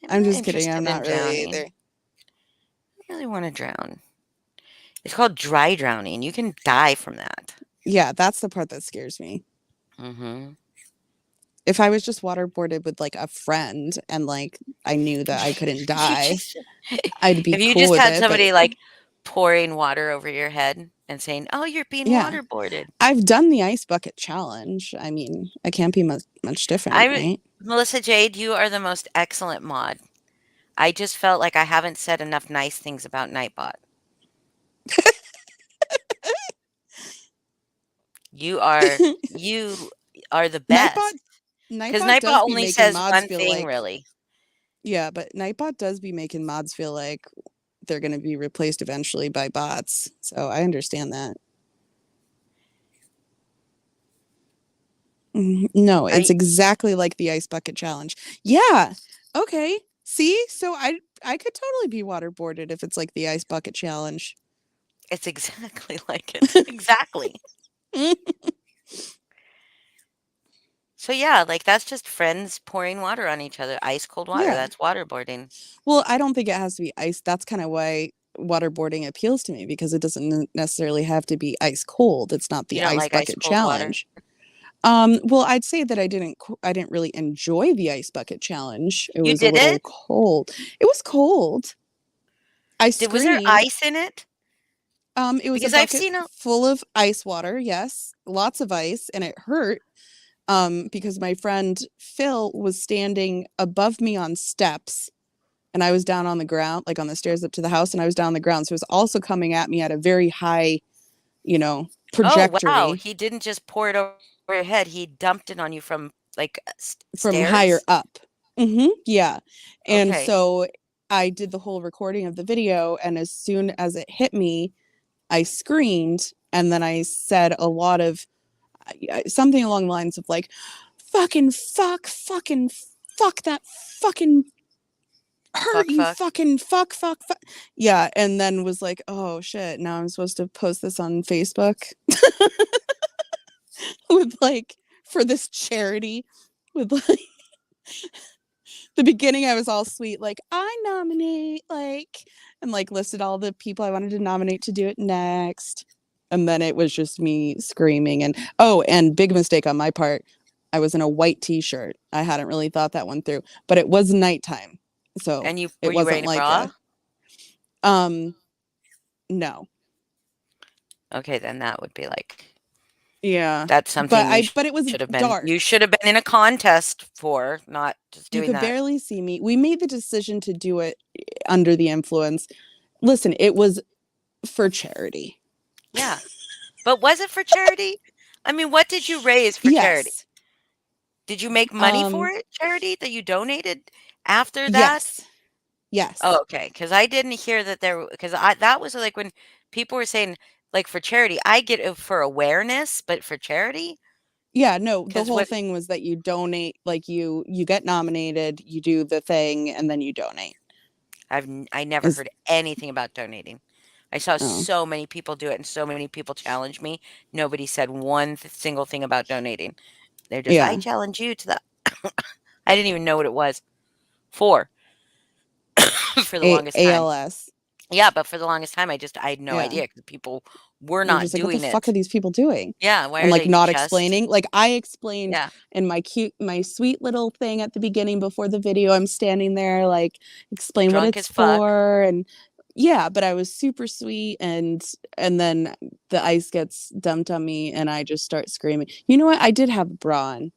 I'm I'm not just kidding. I'm interested in not really drowning. either. I really want to drown. It's called dry drowning. You can die from that. Yeah, that's the part that scares me. Mm-hmm. If I was just waterboarded with like a friend and like I knew that I couldn't You die, just, I'd be if you cool just with had it. But somebody like pouring water over your head and saying, "Oh, you're being yeah, waterboarded," I've done the ice bucket challenge. I mean, I can't be much different, I, right? Melissa Jade, you are the most excellent mod. I just felt like I haven't said enough nice things about Nightbot. You are you are the Nightbot best. Because Nightbot Nightbot does be only making says mods one feel thing, like really. yeah, but Nightbot does be making mods feel like they're going to be replaced eventually by bots. So I understand that. No, it's I exactly like the ice bucket challenge. Yeah. Okay. See? So I could totally be waterboarded if it's like the ice bucket challenge. It's exactly like it. Exactly. So yeah, like that's just friends pouring water on each other, ice cold water. Yeah. That's waterboarding. Well, I don't think it has to be ice. That's kind of why waterboarding appeals to me because it doesn't necessarily have to be ice cold. It's not You the don't ice like ice bucket cold water? challenge. Well, I'd say that I didn't really enjoy the ice bucket challenge. It You was a did little it? cold. It was cold. I Was there screamed. ice in it? It was a Because I've bucket seen a full of ice water, yes, lots of ice, and it hurt. Because my friend Phil was standing above me on steps and I was down on the ground, like on the stairs up to the house, and I was down on the ground. So it was also coming at me at a very high, Oh, wow, trajectory he didn't just pour it over your head, he dumped it on you from, like, from higher stairs? up. Yeah. And Okay. so I did the whole recording of the video. And as soon as it hit me, I screamed. And then I said a lot of something along the lines of like, fucking fuck that fucking hurt Fuck, you fuck. fucking fuck. Yeah. And then was like, oh shit, now I'm supposed to post this on Facebook with like for this charity with like the beginning I was all sweet, like I nominate like and like listed all the people I wanted to nominate to do it next. And then it was just me screaming and oh, and big mistake on my part. I was in a white t-shirt. I hadn't really thought that one through, but it was nighttime. So And it were you wasn't wearing a like bra? a um no. Okay, then that would be like Yeah. that's something But it was dark. you should have been in a contest for, not just You doing could that. barely see me. We made the decision to do it under the influence. Listen, it was for charity. Yeah. But was it for charity? I mean, what did you raise for charity? Yes. Did you make money for Um, it, charity, that you donated after that? yes. Oh, Yes. okay. Because I didn't hear that there because I that was, like, when people were saying, like, for charity, I get it for awareness, but for charity? Yeah, no, the Because whole what thing was that you donate, like you get nominated, you do the thing, and then you donate. I never Is heard anything about donating. I saw oh, so many people do it and so many people challenge me. Nobody said one single thing about donating. They're just, "I yeah, challenge you to that." I didn't even know what it was for for the longest time. ALS. Yeah, but for the longest time, I had no Yeah. idea because people were You're not just like, what the doing fuck are it. these people doing? Yeah, why And are like they not just explaining. Like I explained yeah, in my sweet little thing at the beginning before the video. I'm standing there like explain what drunk it's as fuck. for and yeah, but I was super sweet and then the ice gets dumped on me and I just start screaming. You know what? I did have a bra on.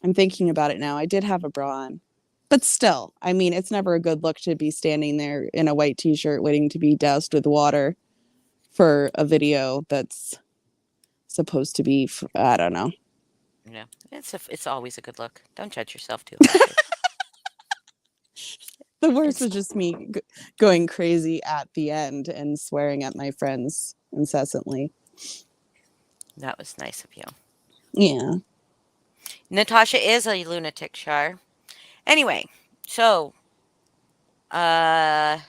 I'm thinking about it now. I did have a bra on. But still, I mean, it's never a good look to be standing there in a white t-shirt waiting to be doused with water for a video that's supposed to be I don't know. Yeah, it's always a good look. Don't judge yourself too harshly. The worst It's was just me going crazy at the end and swearing at my friends incessantly. that was nice of you. Yeah. Natasha is a lunatic, Shar. Anyway, so uh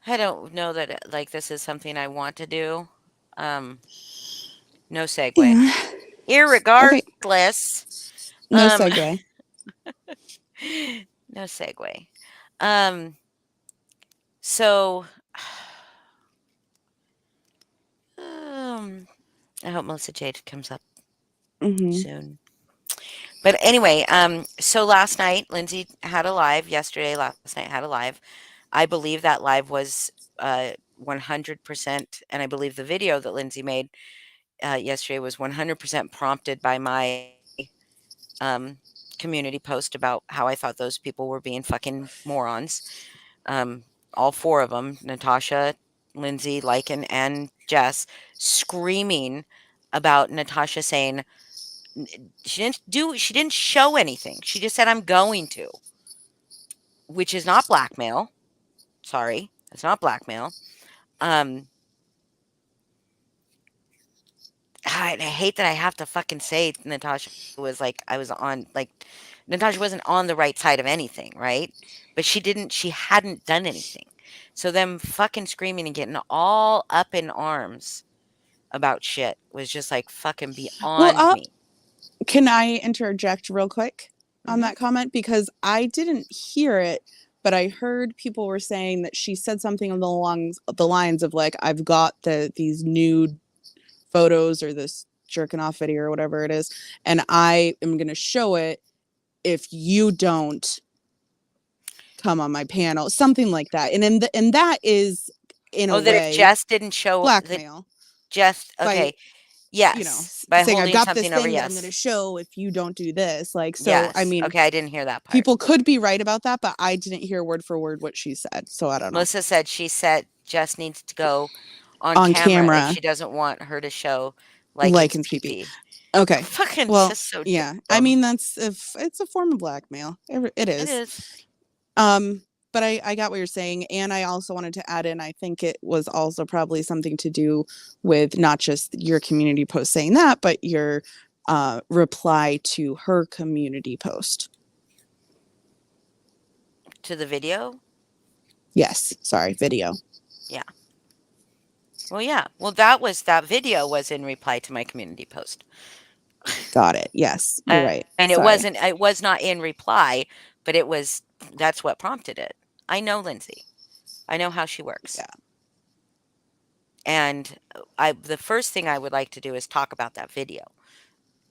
I don't know that like this is something I want to do. Um no segue. Yeah. Okay. Irregardless, No um segue. no segue. Um so um I hope Melissa Jade comes up Hmm. soon. But anyway, so last night Lindsay had a live. Yesterday, last night had a live. I believe that live was 100%, and I believe the video that Lindsay made yesterday was 100% prompted by my um, community post about how I thought those people were being fucking morons. Um, all four of them, Natasha, Lindsay, Lycan, and Jess, screaming about Natasha saying she didn't show anything. She just said I'm going to, which is not blackmail. Sorry, it's not blackmail. Um, I hate that I have to fucking say Natasha was like I was on like Natasha wasn't on the right side of anything, right? But she hadn't done anything. So them fucking screaming and getting all up in arms about shit was just like fucking Well, beyond me. can I interject real quick on Hmm. that comment because I didn't hear it, but I heard people were saying that she said something along the lines of like, "I've got these nude photos or this jerking off video or whatever it is, and I am gonna show it if you don't come on my panel," something like that. And that is in a Oh, that if way Jess didn't show that blackmail Jess by okay, yes, by saying I've holding got this something over thing that I'm going to yes. show if you don't do this. Like, so I Yes. mean, Okay, I didn't hear that part. people could be right about that, but I didn't hear word for word what she said, so I don't know. Melissa said she said Jess needs to go on On camera if camera, she doesn't want her to show Lycan's Likens PP. PP. Okay, Fucking well, just so yeah. I dumb. mean, that's if it's a form of blackmail. It It is. is. Um, but I got what you're saying, and I also wanted to add in. I think it was also probably something to do with not just your community post saying that, but your reply to her community post. To the video? Yes, sorry, video. Yeah. Well, yeah. Well, that video was in reply to my community post. Got it. Yes, you're And right. it Sorry. was not in reply, but it was that's what prompted it. I know Lindsay. I know how she works. Yeah. And I the first thing I would like to do is talk about that video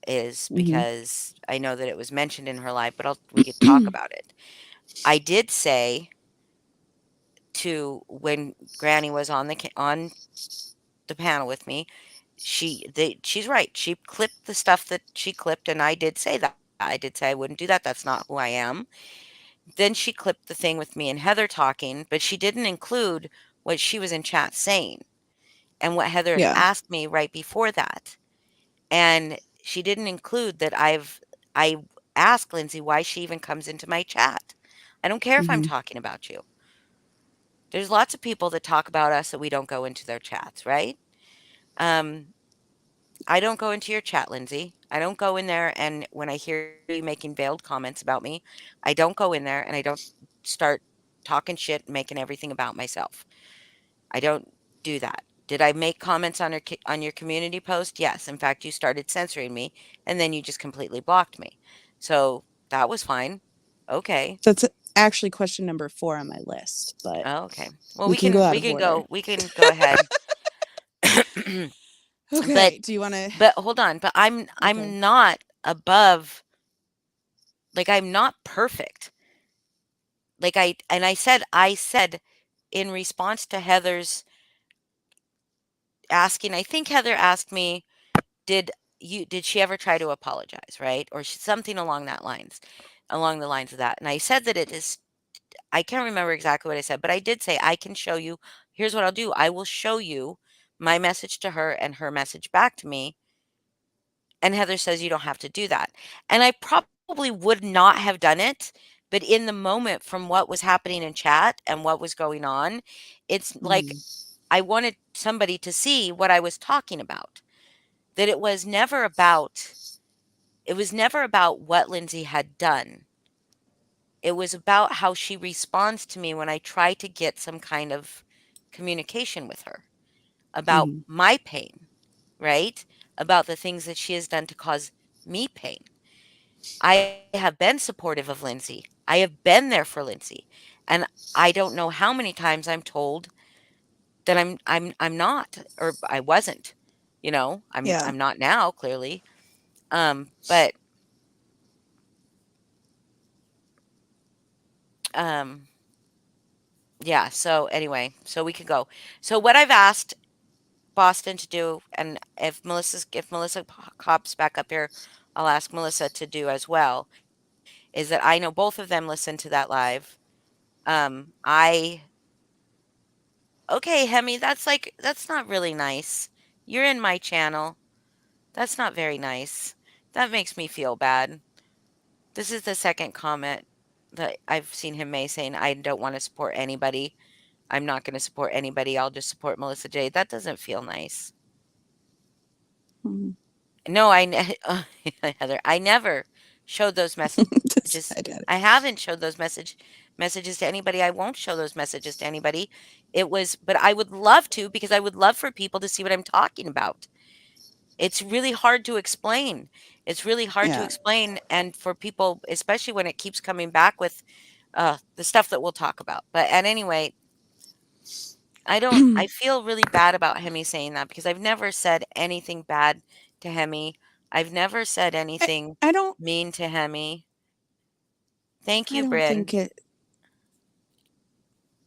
is Hmm. because I know that it was mentioned in her life, but we could talk about it. I did say to when Granny was on the panel with me, she's right. She clipped the stuff that she clipped, and I did say that. I did say I wouldn't do that. That's not who I am. Then she clipped the thing with me and Heather talking, but she didn't include what she was in chat saying and what Heather Yeah. asked me right before that. And she didn't include that I ask Lindsay why she even comes into my chat. I don't care if I'm Mhm. talking about you. There's lots of people that talk about us that we don't go into their chats, right? Um, I don't go into your chat, Lindsay. I don't go in there, and when I hear you making veiled comments about me, I don't go in there and I don't start talking shit and making everything about myself. I don't do that. Did I make comments on your community post? Yes. In fact, you started censoring me, and then you just completely blocked me. So that was fine. Okay. That's actually question number 4 on my list, but Oh, okay. Well, we can go out we of can order. go ahead. but Okay. Do you want to? but hold on. But Okay. I'm not above, like, I'm not perfect. Like, I said in response to Heather's asking, I think Heather asked me, did did she ever try to apologize, right? Or something along the lines of that. And I said that it is, I can't remember exactly what I said, but I did say, I can show you, here's what I'll do. I will show you my message to her and her message back to me. And Heather says, you don't have to do that. And I probably would not have done it. But in the moment, from what was happening in chat and what was going on, it's like Mhm. I wanted somebody to see what I was talking about. That it was never about what Lindsay had done. It was about how she responds to me when I try to get some kind of communication with her about Mhm. my pain, right? About the things that she has done to cause me pain. I have been supportive of Lindsay. I have been there for Lindsay. And I don't know how many times I'm told that I'm not, or I wasn't. Yeah. I'm not now, clearly. But um yeah, so anyway, so we could go. So what I've asked Boston to do, and if Melissa hops back up here, I'll ask Melissa to do as well, is that I know both of them listened to that live. I Okay, Hemi, that's not really nice. You're in my channel. That's not very nice. That makes me feel bad. This is the second comment that I've seen him make saying, I don't want to support anybody. I'm not going to support anybody. I'll just support Melissa J. That doesn't feel nice. Mhm. No, Heather, I never showed those messages. Just I I did it. haven't showed those messages to anybody. I won't show those messages to anybody. But I would love to, because I would love for people to see what I'm talking about. It's really hard to explain. It's really hard to Yeah. explain, and for people, especially when it keeps coming back with the stuff that we'll talk about. But at anyway, I feel really bad about Hemi saying that, because I've never said anything bad to Hemi. I've never said I anything I don't mean to Hemi. Thank you, I don't Bryn. think it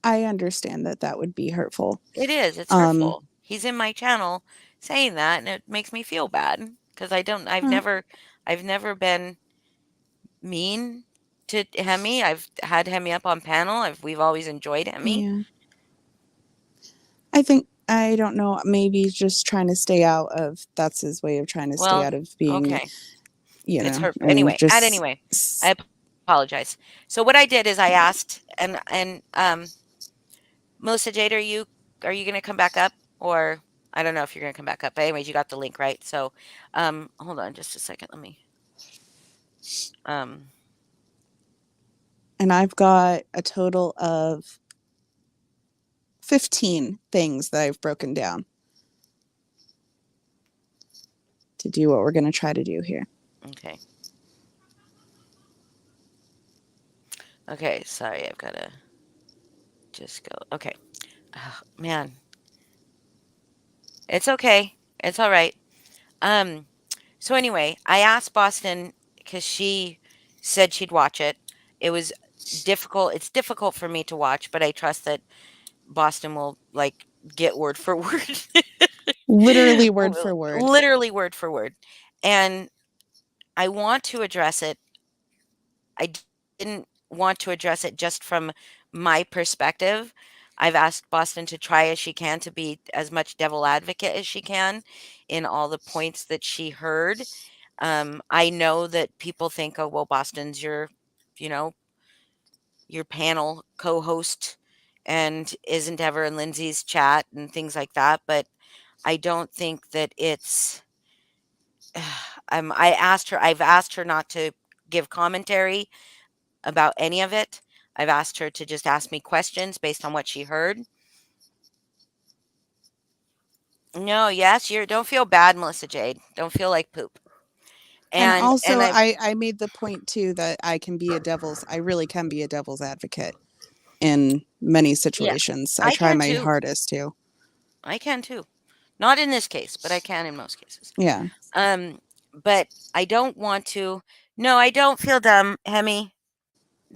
I understand that that would be hurtful. It is. It's Um hurtful. He's in my channel saying that, and it makes me feel bad, because uh, I've never been mean to Hemi. I've had Hemi up on panel. We've always enjoyed Hemi. yeah. I think I don't know, maybe he's just trying to stay out of that's his way of trying to stay Well, out of being, okay. It's hurtful. Anyway, at just anyway, I apologize. So what I did is I asked, and Melissa Jade, are you going to come back up, or I don't know if you're going to come back up. But anyways, you got the link, right? So, hold on just a second. Let me. Um, and I've got a total of 15 things that I've broken down to do what we're going to try to do here. okay. Okay. Sorry, I've got to just go. Okay. Man, it's okay. It's all right. Um, so anyway, I asked Boston, because she said she'd watch it. It was difficult. It's difficult for me to watch, but I trust that Boston will, like, get word for word. Literally word for word. Literally word for word. And I want to address it. I didn't want to address it just from my perspective. I've asked Boston to try as she can to be as much devil advocate as she can in all the points that she heard. I know that people think, "Oh, well, Boston's you know, your panel co-host and isn't ever in Lindsay's chat and things like that," but I don't think that it's I've asked her not to give commentary about any of it. I've asked her to just ask me questions based on what she heard. No, yes, you don't feel bad, Melissa Jade. Don't feel like poop. And And also, I I made the point too that I really can be a devil's advocate in many yeah, situations. I I try can my too. hardest to. I can too. Not in this case, but I can in most cases. Yeah. Um, but I don't want to. No, I don't feel dumb, Hemi.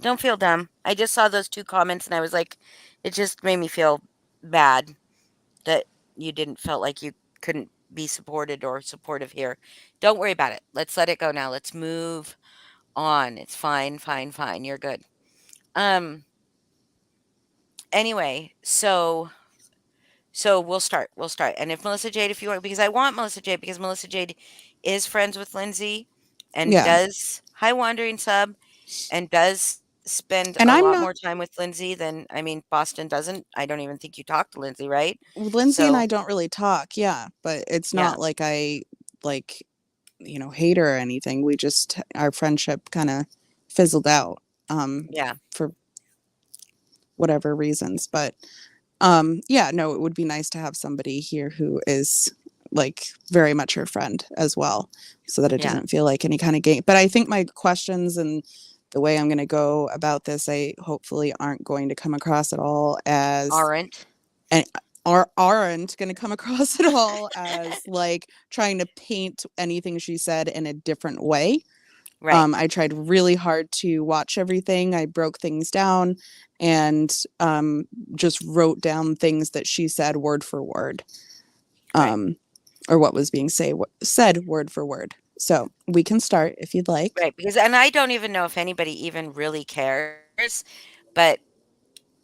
Don't feel dumb. I just saw those two comments and I was like, it just made me feel bad that you didn't felt like you couldn't be supported or supportive here. Don't worry about it. Let's let it go now. Let's move on. It's fine, fine, fine. You're good. Um anyway, so we'll start. We'll start. And if Melissa Jade, if you want, because I want Melissa Jade, because Melissa Jade is friends with Lindsay and Yeah. does hi wandering sub and does spend And a I'm lot not more time with Lindsay than I mean Boston doesn't. I don't even think you talk to Lindsay, right? Lindsay and So I don't really talk. Yeah, but it's yeah, not like I like, hate her or anything. We just our friendship kind of fizzled out yeah, for whatever reasons, but yeah, no, it would be nice to have somebody here who is like very much her friend as well, so that it yeah. doesn't feel like any kind of game. But I think my questions and the way I'm going to go about this, I hopefully aren't going to come across at all as Aren't and aren't going to come across at all as like trying to paint anything she said in a different way. right, I tried really hard to watch everything. I broke things down and just wrote down things that she said word for word, right, um, or what was being said word for word. So we can start if you'd like. right. Because and I don't even know if anybody even really cares, but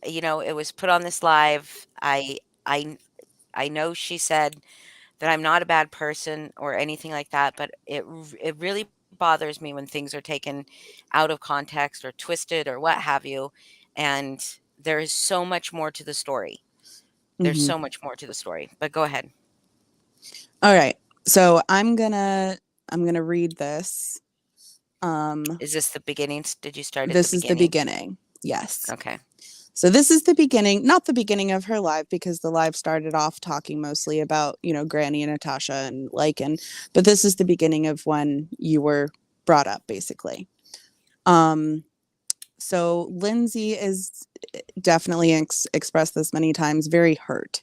it was put on this live. I I know she said that I'm not a bad person or anything like that, but it really bothers me when things are taken out of context or twisted or what have you. And there is so much more to the story. There's Hmm. so much more to the story. But go ahead. All right. So I'm gonna read this. Um, Is this the beginnings? Did you start at the this is the beginning? beginning. Yes. Okay. So this is the beginning, not the beginning of her live, because the live started off talking mostly about, Granny and Natasha and Lycan, but this is the beginning of when you were brought up, basically. Um, so Lindsay is definitely expressed this many times, very hurt,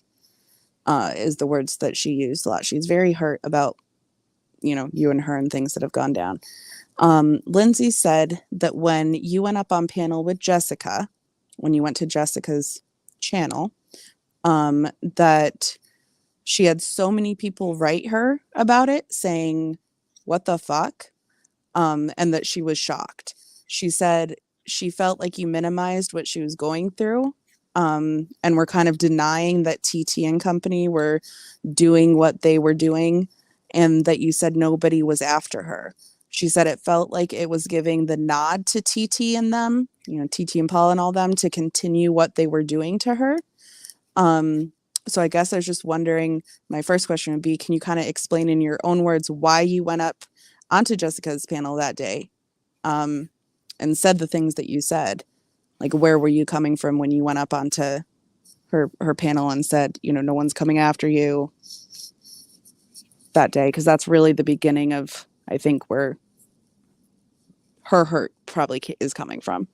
is the words that she used a lot. She's very hurt about, you and her and things that have gone down. Lindsay said that when you went up on panel with Jessica, when you went to Jessica's channel, that she had so many people write her about it saying, "What the fuck?" And that she was shocked. She said she felt like you minimized what she was going through, and were kind of denying that TT and company were doing what they were doing, and that you said nobody was after her. She said it felt like it was giving the nod to TT and them, TT and Paul and all them, to continue what they were doing to her. Um, so I guess I was just wondering, my first question would be, can you kind of explain in your own words why you went up onto Jessica's panel that day, um, and said the things that you said? Like, where were you coming from when you went up onto her panel and said, no one's coming after you that day? Because that's really the beginning of, I think, where her hurt probably is coming from.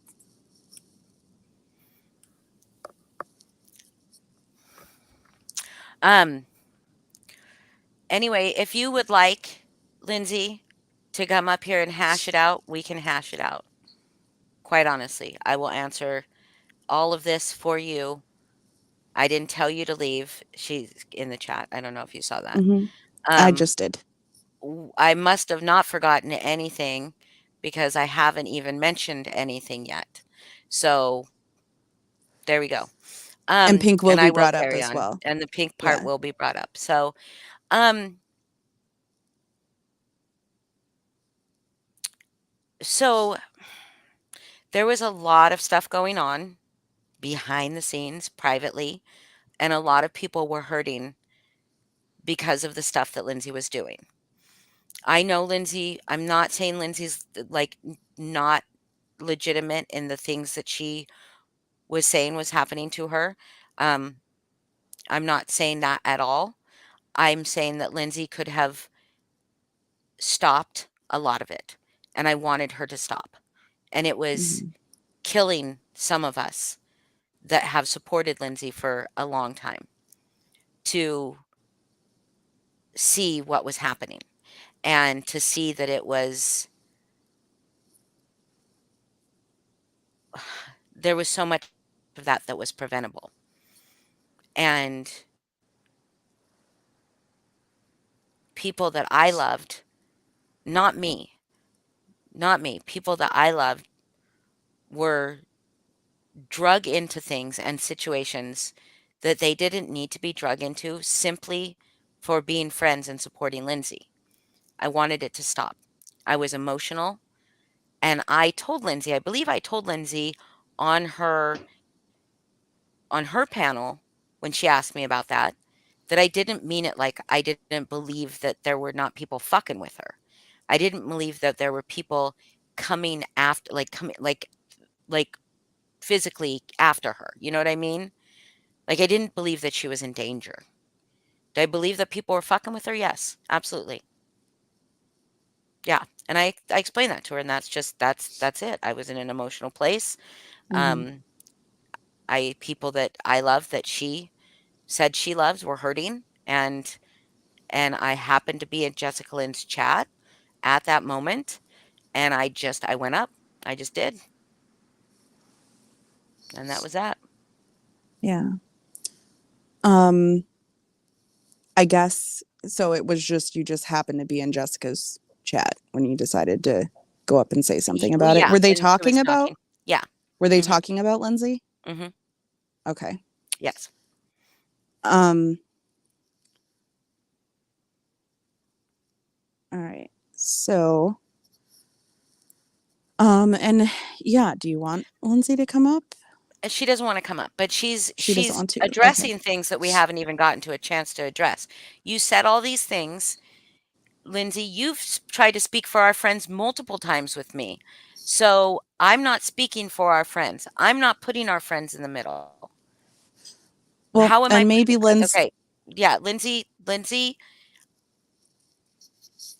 Um anyway, if you would like Lindsay to come up here and hash it out, we can hash it out. Quite honestly, I will answer all of this for you. I didn't tell you to leave. She's in the chat. I don't know if you saw that. Mm-hmm. I Um, just did. I must have not forgotten anything because I haven't even mentioned anything yet. So there we go. And Pink will And be I will brought up carry as on, well. and the pink part Yeah. will be brought up. So, um, So there was a lot of stuff going on behind the scenes privately, and a lot of people were hurting because of the stuff that Lindsay was doing. I know Lindsay, I'm not saying Lindsay's like not legitimate in the things that she was saying was happening to her. Um, I'm not saying that at all. I'm saying that Lindsay could have stopped a lot of it, and I wanted her to stop. And it was Mhm. killing some of us that have supported Lindsay for a long time to see what was happening and to see that it was there was so much of that that was preventable. And people that I loved, not me, not me, people that I loved were drug into things and situations that they didn't need to be drug into simply for being friends and supporting Lindsay. I wanted it to stop. I was emotional, and I told Lindsay, I believe I told Lindsay on her on her panel when she asked me about that, that I didn't mean it like I didn't believe that there were not people fucking with her. I didn't believe that there were people coming after like physically after her. You know what I mean? Like I didn't believe that she was in danger. Do I believe that people were fucking with her? Yes, absolutely. Yeah. And I explained that to her, and that's it. I was in an emotional place. Mhm. Um I people that I love that she said she loves were hurting, and I happened to be in Jessica Lynn's chat at that moment, and I went up. I just did, and that was that. Yeah. Um, I guess so it was just you just happened to be in Jessica's chat when you decided to go up and say something Well, about it. yeah, Were they and she was talking about talking. Yeah. were they Mhm. talking about Lindsay? Mhm. Okay. Yes. Um, all right. So, and yeah, do you want Lindsay to come up? She doesn't want to come up, but she's She doesn't she's want to. Okay. addressing things that we haven't even gotten to a chance to address. You said all these things, Lindsay. You've tried to speak for our friends multiple times with me. So I'm not speaking for our friends. I'm not putting our friends in the middle. How Well, am I and putting maybe okay. Yeah, Lindsay,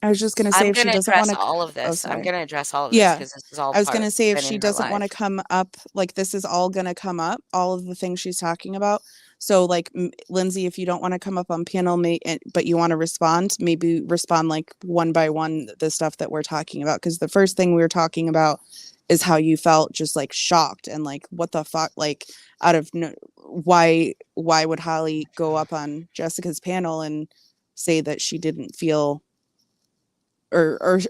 I was just gonna say I'm if she gonna doesn't want address to all of oh this. I'm sorry. gonna address all of this Yeah. because this is all I was part gonna say if been she in her doesn't want to life. come up, like this is all gonna come up, all of the things she's talking about. So like Lindsay, if you don't want to come up on panel, but you want to respond, maybe respond like one by one the stuff that we're talking about. Because the first thing we were talking about is how you felt just like shocked and like what the fuck, like out of no, why would Holly go up on Jessica's panel and say that she didn't feel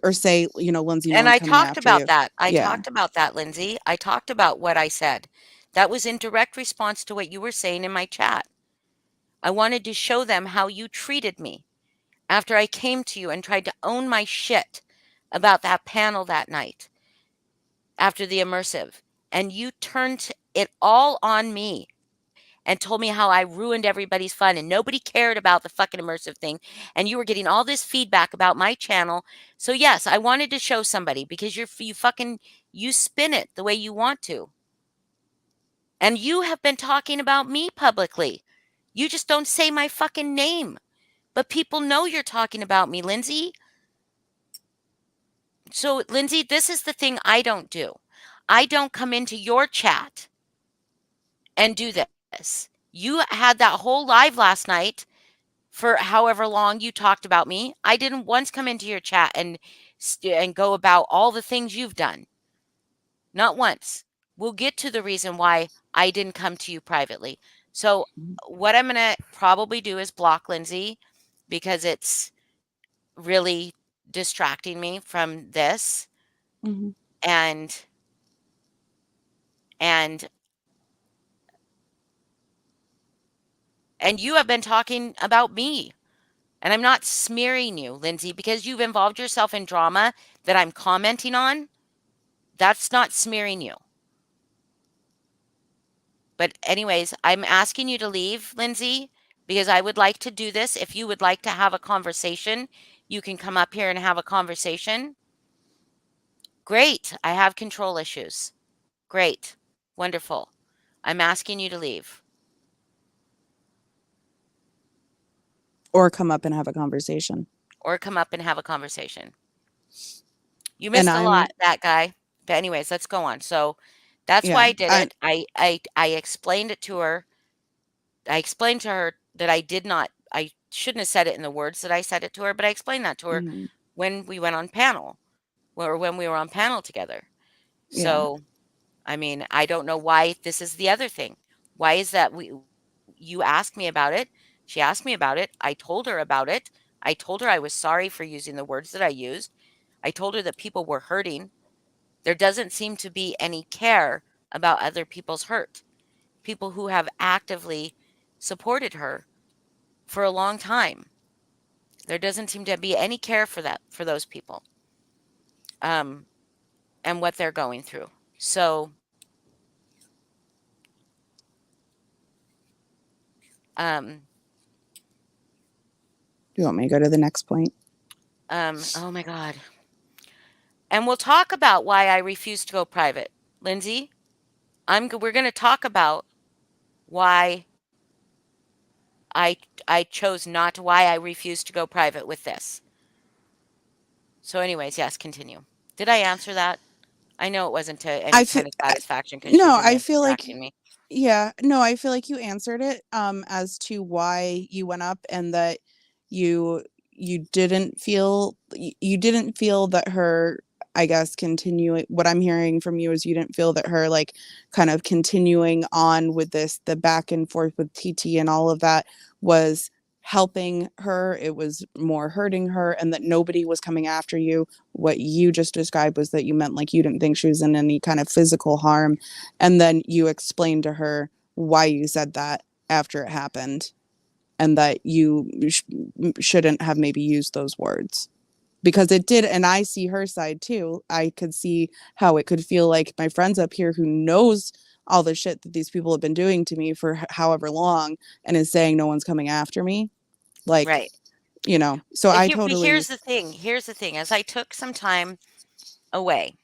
or say, you know, Lindsay, no And one's I coming talked after about you. that. I Yeah. talked about that, Lindsay. I talked about what I said. That was in direct response to what you were saying in my chat. I wanted to show them how you treated me after I came to you and tried to own my shit about that panel that night after the immersive. And you turned it all on me and told me how I ruined everybody's fun and nobody cared about the fucking immersive thing. And you were getting all this feedback about my channel. So, yes, I wanted to show somebody because you spin it the way you want to. And you have been talking about me publicly. You just don't say my fucking name. But people know you're talking about me, Lindsay. So, Lindsay, this is the thing I don't do. I don't come into your chat and do this. You had that whole live last night for however long you talked about me. I didn't once come into your chat and go about all the things you've done. Not once. We'll get to the reason why I didn't come to you privately. So what I'm going to probably do is block Lindsay because it's really distracting me from this Mm-hmm. and and and you have been talking about me. And I'm not smearing you, Lindsay, because you've involved yourself in drama that I'm commenting on. That's not smearing you. But anyways, I'm asking you to leave, Lindsay, because I would like to do this. If you would like to have a conversation, you can come up here and have a conversation. Great. I have control issues. Great. Wonderful. I'm asking you to leave Or come up and have a conversation. or come up and have a conversation. You And missed a I'm lot, that guy. But anyways, let's go on. So that's why yeah, I did it. I explained it to her. I explained to her that I did not I shouldn't have said it in the words that I said it to her, but I explained that to her mhm, when we went on panel, or when we were on panel together. yeah. So, I mean, I don't know why this is the other thing. Why is that you asked me about it. She asked me about it. I told her about it. I told her I was sorry for using the words that I used. I told her that people were hurting. There doesn't seem to be any care about other people's hurt. People who have actively supported her for a long time. There doesn't seem to be any care for that for those people, um, and what they're going through. So, um, Do you want me to go to the next point? oh my God. And we'll talk about why I refuse to go private. Lindsay, we're going to talk about why I I chose not to, why I refuse to go private with this. So anyways, yes, continue. Did I answer that? I know it wasn't to any I feel kind of satisfaction because she no, was in I there feel like distracting me. yeah, no, I feel like you answered it as to why you went up and that you you didn't feel that her I guess continuing what I'm hearing from you is you didn't feel that her like kind of continuing on with this the back and forth with TT and all of that was helping her, it was more hurting her, and that nobody was coming after you. What you just described was that you meant like you didn't think she was in any kind of physical harm, and then you explained to her why you said that after it happened, and that you shouldn't have maybe used those words because it did. And I see her side too. I could see how it could feel like my friends up here who knows all the shit that these people have been doing to me for however long and is saying no one's coming after me, like, Right. so I But totally. here's the thing. Here's the thing. As I took some time away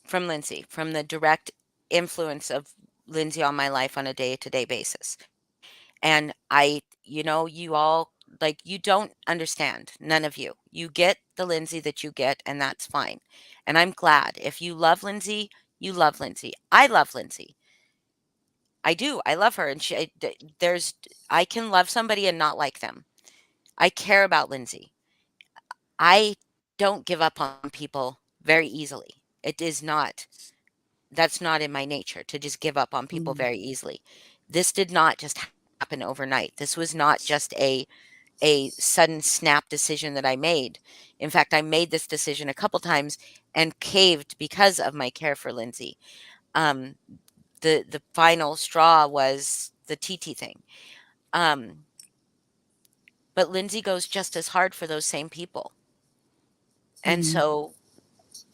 from Lindsay, from the direct influence of Lindsay on my life on a day-to-day basis. And you all, like, you don't understand. None of you. You get the Lindsay that you get, and that's fine. And I'm glad. If you love Lindsay, you love Lindsay. I love Lindsay. I do. I love her. And I can love somebody and not like them. I care about Lindsay. I don't give up on people very easily. It is not That's not in my nature to just give up on people Mhm, very easily. This did not just happen overnight. This was not just a sudden snap decision that I made. In fact, I made this decision a couple times and caved because of my care for Lindsay. Um, the final straw was the TT thing. Um, but Lindsay goes just as hard for those same people. And mhm, so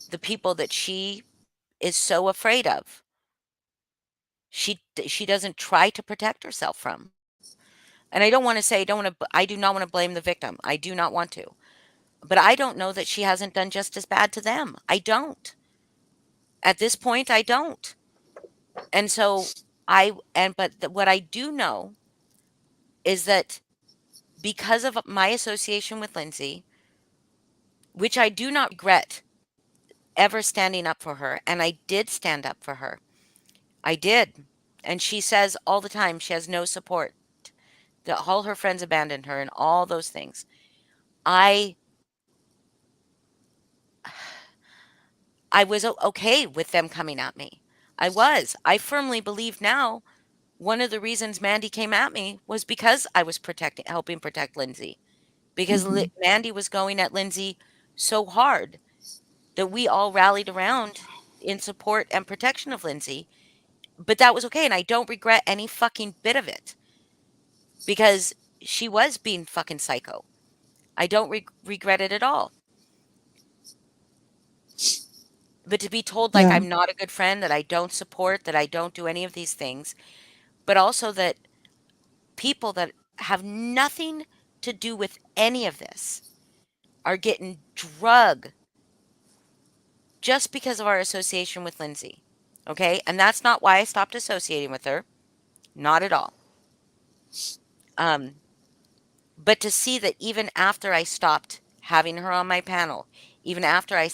the people that she is so afraid of, she doesn't try to protect herself from. And I do not want to blame the victim. I do not want to. But I don't know that she hasn't done just as bad to them. I don't. At this point, I don't. And so what I do know is that because of my association with Lindsay, which I do not regret ever standing up for her, and I did stand up for her. I did. And she says all the time she has no support, that all her friends abandoned her and all those things. I I was okay with them coming at me. I was. I firmly believe now one of the reasons Mandy came at me was because I was helping protect Lindsay. Because mhm. Mandy was going at Lindsay so hard that we all rallied around in support and protection of Lindsay. But that was okay, and I don't regret any fucking bit of it because she was being fucking psycho. I don't regret it at all. But to be told like Yeah. I'm not a good friend, that I don't support, that I don't do any of these things, but also that people that have nothing to do with any of this are getting drug just because of our association with Lindsay. Okay? And that's not why I stopped associating with her. Not at all. Um, but to see that even after I stopped having her on my panel, even after I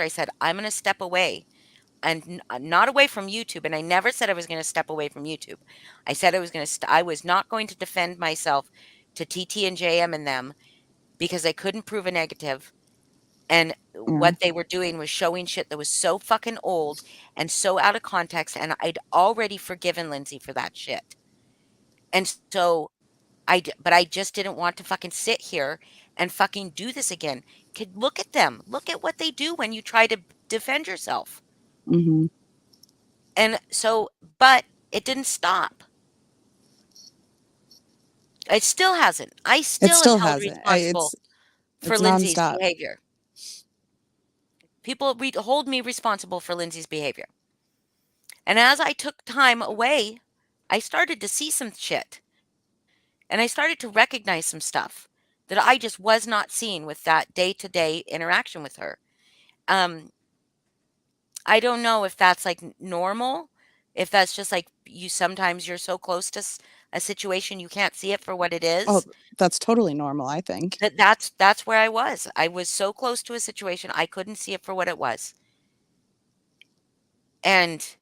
said, I'm going to step away and not away from YouTube. And I never said I was going to step away from YouTube. I said I was going to, I was not going to defend myself to TT and JM and them because I couldn't prove a negative. And Yeah. what they were doing was showing shit that was so fucking old and so out of context. And I'd already forgiven Lindsay for that shit. And so but I just didn't want to fucking sit here and fucking do this again. Could look at them. Look at what they do when you try to defend yourself. Hmm. And so, but it didn't stop. It still hasn't. I It still am still held hasn't. responsible for It's Lindsay's nonstop. behavior. People hold me responsible for Lindsay's behavior. And as I took time away, I started to see some shit. And I started to recognize some stuff that I just was not seeing with that day to day interaction with her. Um, I don't know if that's like normal, if that's just like you sometimes you're so close to a situation you can't see it for what it Oh, is. that's totally normal, I think. That's where I was. I was so close to a situation I couldn't see it for what it was. And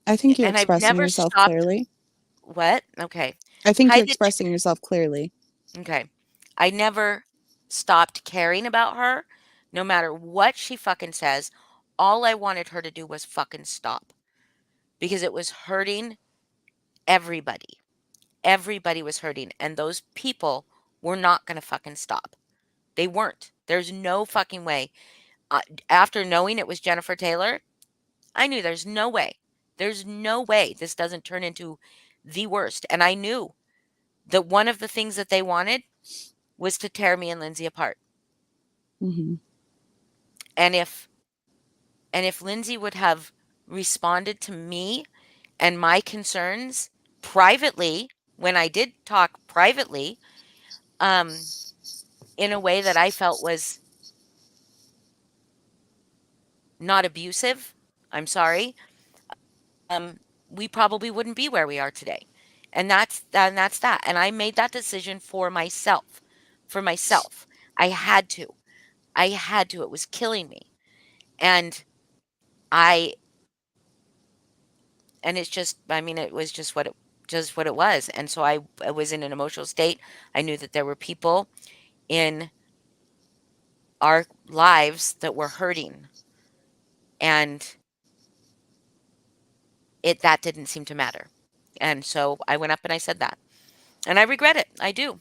I think you're I've expressing never yourself stopped. clearly. What? Okay. I think Hi you're the expressing yourself clearly. okay. I never stopped caring about her no matter what she fucking says. All I wanted her to do was fucking stop because it was hurting everybody. Everybody was hurting, and those people were not gonna fucking stop. They weren't. There's no fucking way. Uh, After knowing it was Jennifer Taylor, I knew there's no way. There's no way this doesn't turn into the worst. And I knew that one of the things that they wanted was to tear me and Lindsay apart. Hmm. And if Lindsay would have responded to me and my concerns privately when I did talk privately, um, in a way that I felt was not abusive, I'm sorry, um, we probably wouldn't be where we are today. And that's that. And I made that decision for myself. For myself. I had to. I had to. It was killing me. And I and it's just I mean it was just what it was. And so I was in an emotional state. I knew that there were people in our lives that were hurting and it that didn't seem to matter. And so I went up and I said that. And I regret it. I do.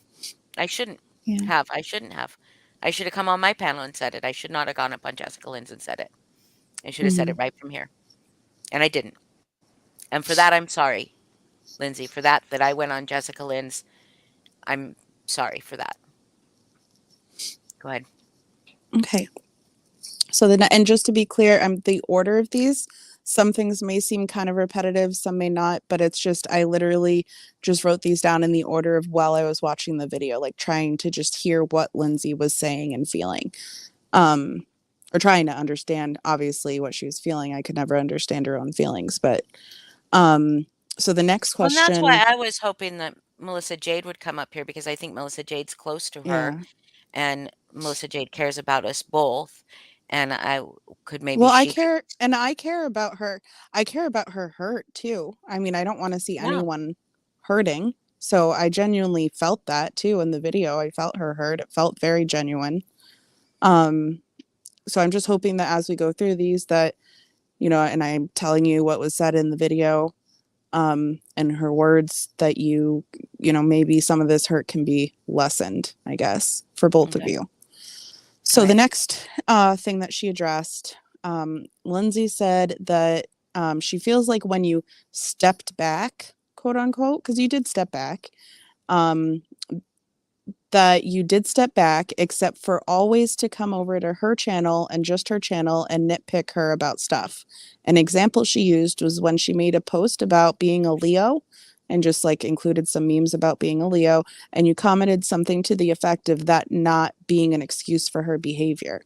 I shouldn't Yeah. have. I shouldn't have. I should have come on my panel and said it. I should not have gone up on Jessica Lynn's and said it. I should have said it Hmm. right from here. And I didn't. And for that, I'm sorry, Lindsay. For that I went on Jessica Lynn's. I'm sorry for that. Go ahead. Okay. So and just to be clear, the order of these, some things may seem kind of repetitive, some may not, but it's just I literally just wrote these down in the order of while I was watching the video, like trying to just hear what Lindsay was saying and feeling. Um, or trying to understand obviously what she was feeling. I could never understand her own feelings, but um so the next Well, and that's why question, I was hoping that Melissa Jade would come up here because I think Melissa Jade's close to her yeah. and Melissa Jade cares about us both. And could maybe Well, she could. I care about her. I care about her hurt too. I mean, I don't want to see Yeah. anyone hurting. So I genuinely felt that too in the video. I felt her hurt. It felt very genuine. Um, so I'm just hoping that as we go through these that, and I'm telling you what was said in the video, and her words that maybe some of this hurt can be lessened, I guess, for both of Okay. you. All So the right. next thing that she addressed, Lindsay said that she feels like when you stepped back, quote unquote, because you did step back, um, that you did step back, except for always to come over to her channel and just her channel and nitpick her about stuff. An example she used was when she made a post about being a Leo and just like included some memes about being a Leo, and you commented something to the effect of that not being an excuse for her behavior.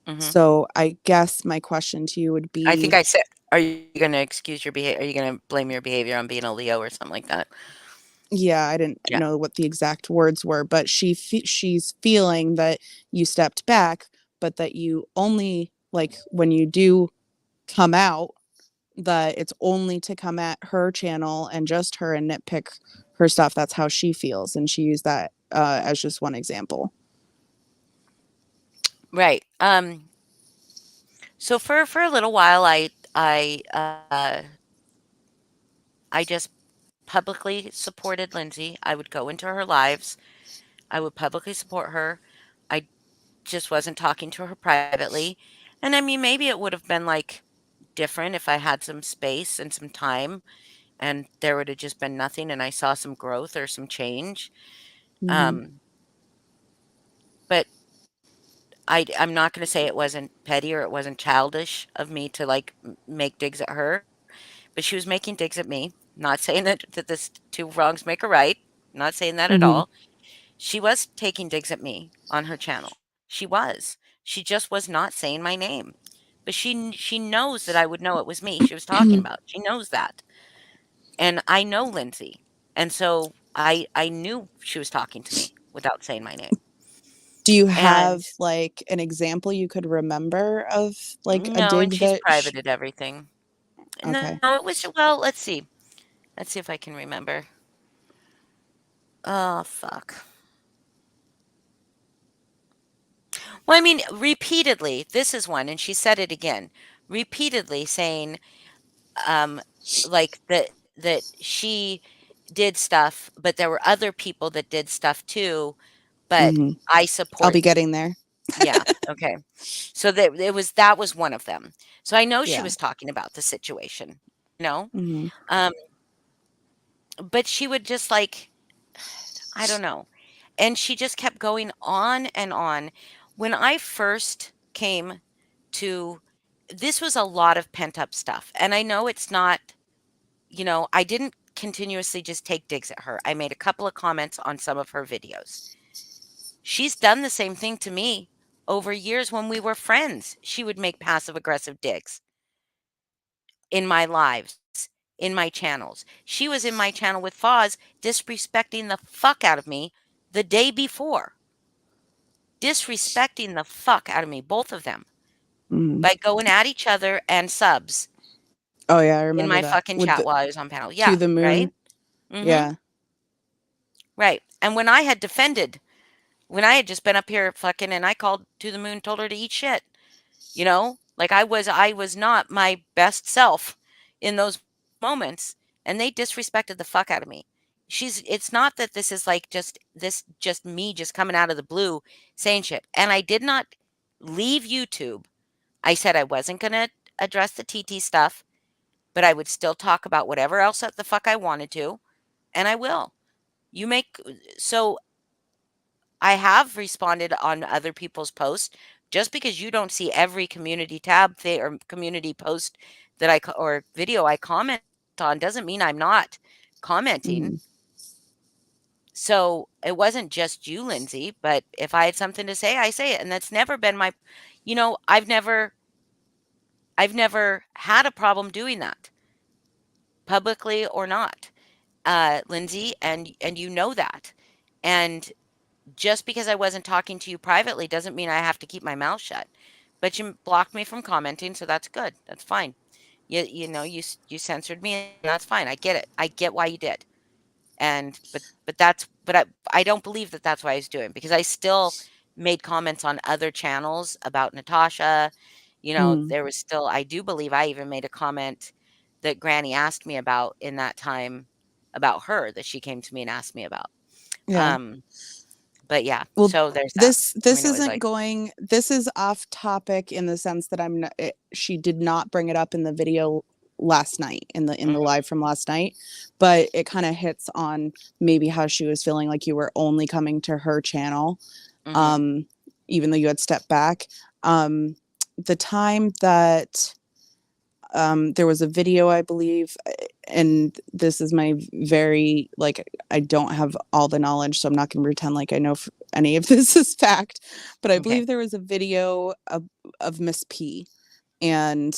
Mhm. So I guess my question to you would I think be, I said, "Are you gonna excuse your behavior? Are you gonna blame your behavior on being a Leo or something like that?" yeah, I didn't Yeah. know what the exact words were, but she's feeling that you stepped back, but that you only like when you do come out, that it's only to come at her channel and just her and nitpick her stuff. That's how she feels, and she used that as just one example. Right. So for a little while, I just publicly supported Lindsay. I would go into her lives. I would publicly support her. I just wasn't talking to her privately. And I mean, maybe it would have been like different if I had some space and some time and there would have just been nothing and I saw some growth or some change. Mm-hmm. Um, but I'm not going to say it wasn't petty or it wasn't childish of me to like make digs at her, but she was making digs at me. Not saying that this two wrongs make a right. Not saying that at Mm-hmm. all. She was taking digs at me on her channel. She was. She just was not saying my name. But she knows that I would know it was me she was talking about. She knows that. And I know Lindsay. And so I knew she was talking to me without saying my name. Do you And have like an example you could remember of like a no, and dig she's that privated everything. No, okay. it was well, let's see. Let's see if I can remember. Oh, fuck. Well, I mean, repeatedly, this is one, and she said it again, repeatedly saying, um, like that she did stuff, but there were other people that did stuff too, but Mm-hmm. I I'll support be getting there. yeah, okay. So that was one of them. So I know she Yeah. was talking about the situation, you know? Mm-hmm. Um, but she would just like I don't know. And she just kept going on and on. When I first came to this was a lot of pent up stuff. And I know it's not, I didn't continuously just take digs at her. I made a couple of comments on some of her videos. She's done the same thing to me over years when we were friends. She would make passive aggressive digs in my lives, in my channels. She was in my channel with Foz disrespecting the fuck out of me the day before. Disrespecting the fuck out of me, both of them, Mm-hmm. by going at each other and subs Oh yeah, I in remember my that fucking with chat the while I was on panel. to Yeah, the right? moon. Mhm. Yeah. Right. And when I had just been up here fucking and I called to the moon, told her to eat shit, Like I was not my best self in those moments and they disrespected the fuck out of me. It's not that this is like just me just coming out of the blue saying shit. And I did not leave YouTube. I said I wasn't going to address the TT stuff, but I would still talk about whatever else that the fuck I wanted to, and I will. You make so I have responded on other people's posts. Just because you don't see every community tab thing or community post or video I comment on doesn't mean I'm not commenting. Mm-hmm. So it wasn't just you, Lindsay, but if I had something to say, I say it. And that's never been I've never had a problem doing that, publicly or not, Lindsay, and you know that. And just because I wasn't talking to you privately doesn't mean I have to keep my mouth shut. But you blocked me from commenting, so that's good. That's fine. You censored me, and that's fine. I get it. I get why you did. And but I don't believe that that's what I was doing because I still made comments on other channels about Natasha. Mm-hmm. There was still I do believe I even made a comment that Granny asked me about in that time about her that she came to me and asked me about. Yeah. Um, but yeah, Well, so there's that. this I this mean, it was isn't like, going. This is off topic in the sense that I'm not. She did not bring it up in the video last night in the Mhm, live from last night, but it kind of hits on maybe how she was feeling like you were only coming to her channel, mhm. um, even though you had stepped back. Um, the time that there was a video, I believe, and this is my very, like, I don't have all the knowledge, so I'm not going to pretend like I know any of this is fact, but I Okay. believe there was a video of Miss P, and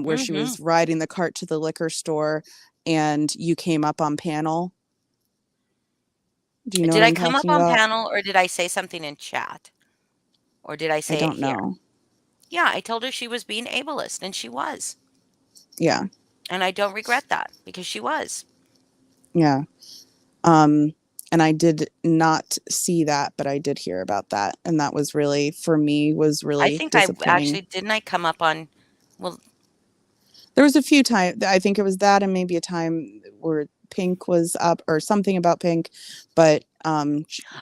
where she Mhm. was riding the cart to the liquor store, and you came up on panel. Do you know Did what I I'm come up talking on about? panel or did I say something in chat? Or did I I say it don't here? know. Yeah, I told her she was being ableist, and she was. Yeah, And I don't regret that because she was. yeah. Um, and I did not see that, but I did hear about that, and that was really, for me, was I really think I disappointing. actually didn't I come up on well, There was a few times, I think it was that, and maybe a time where Pink was up or something about Pink, but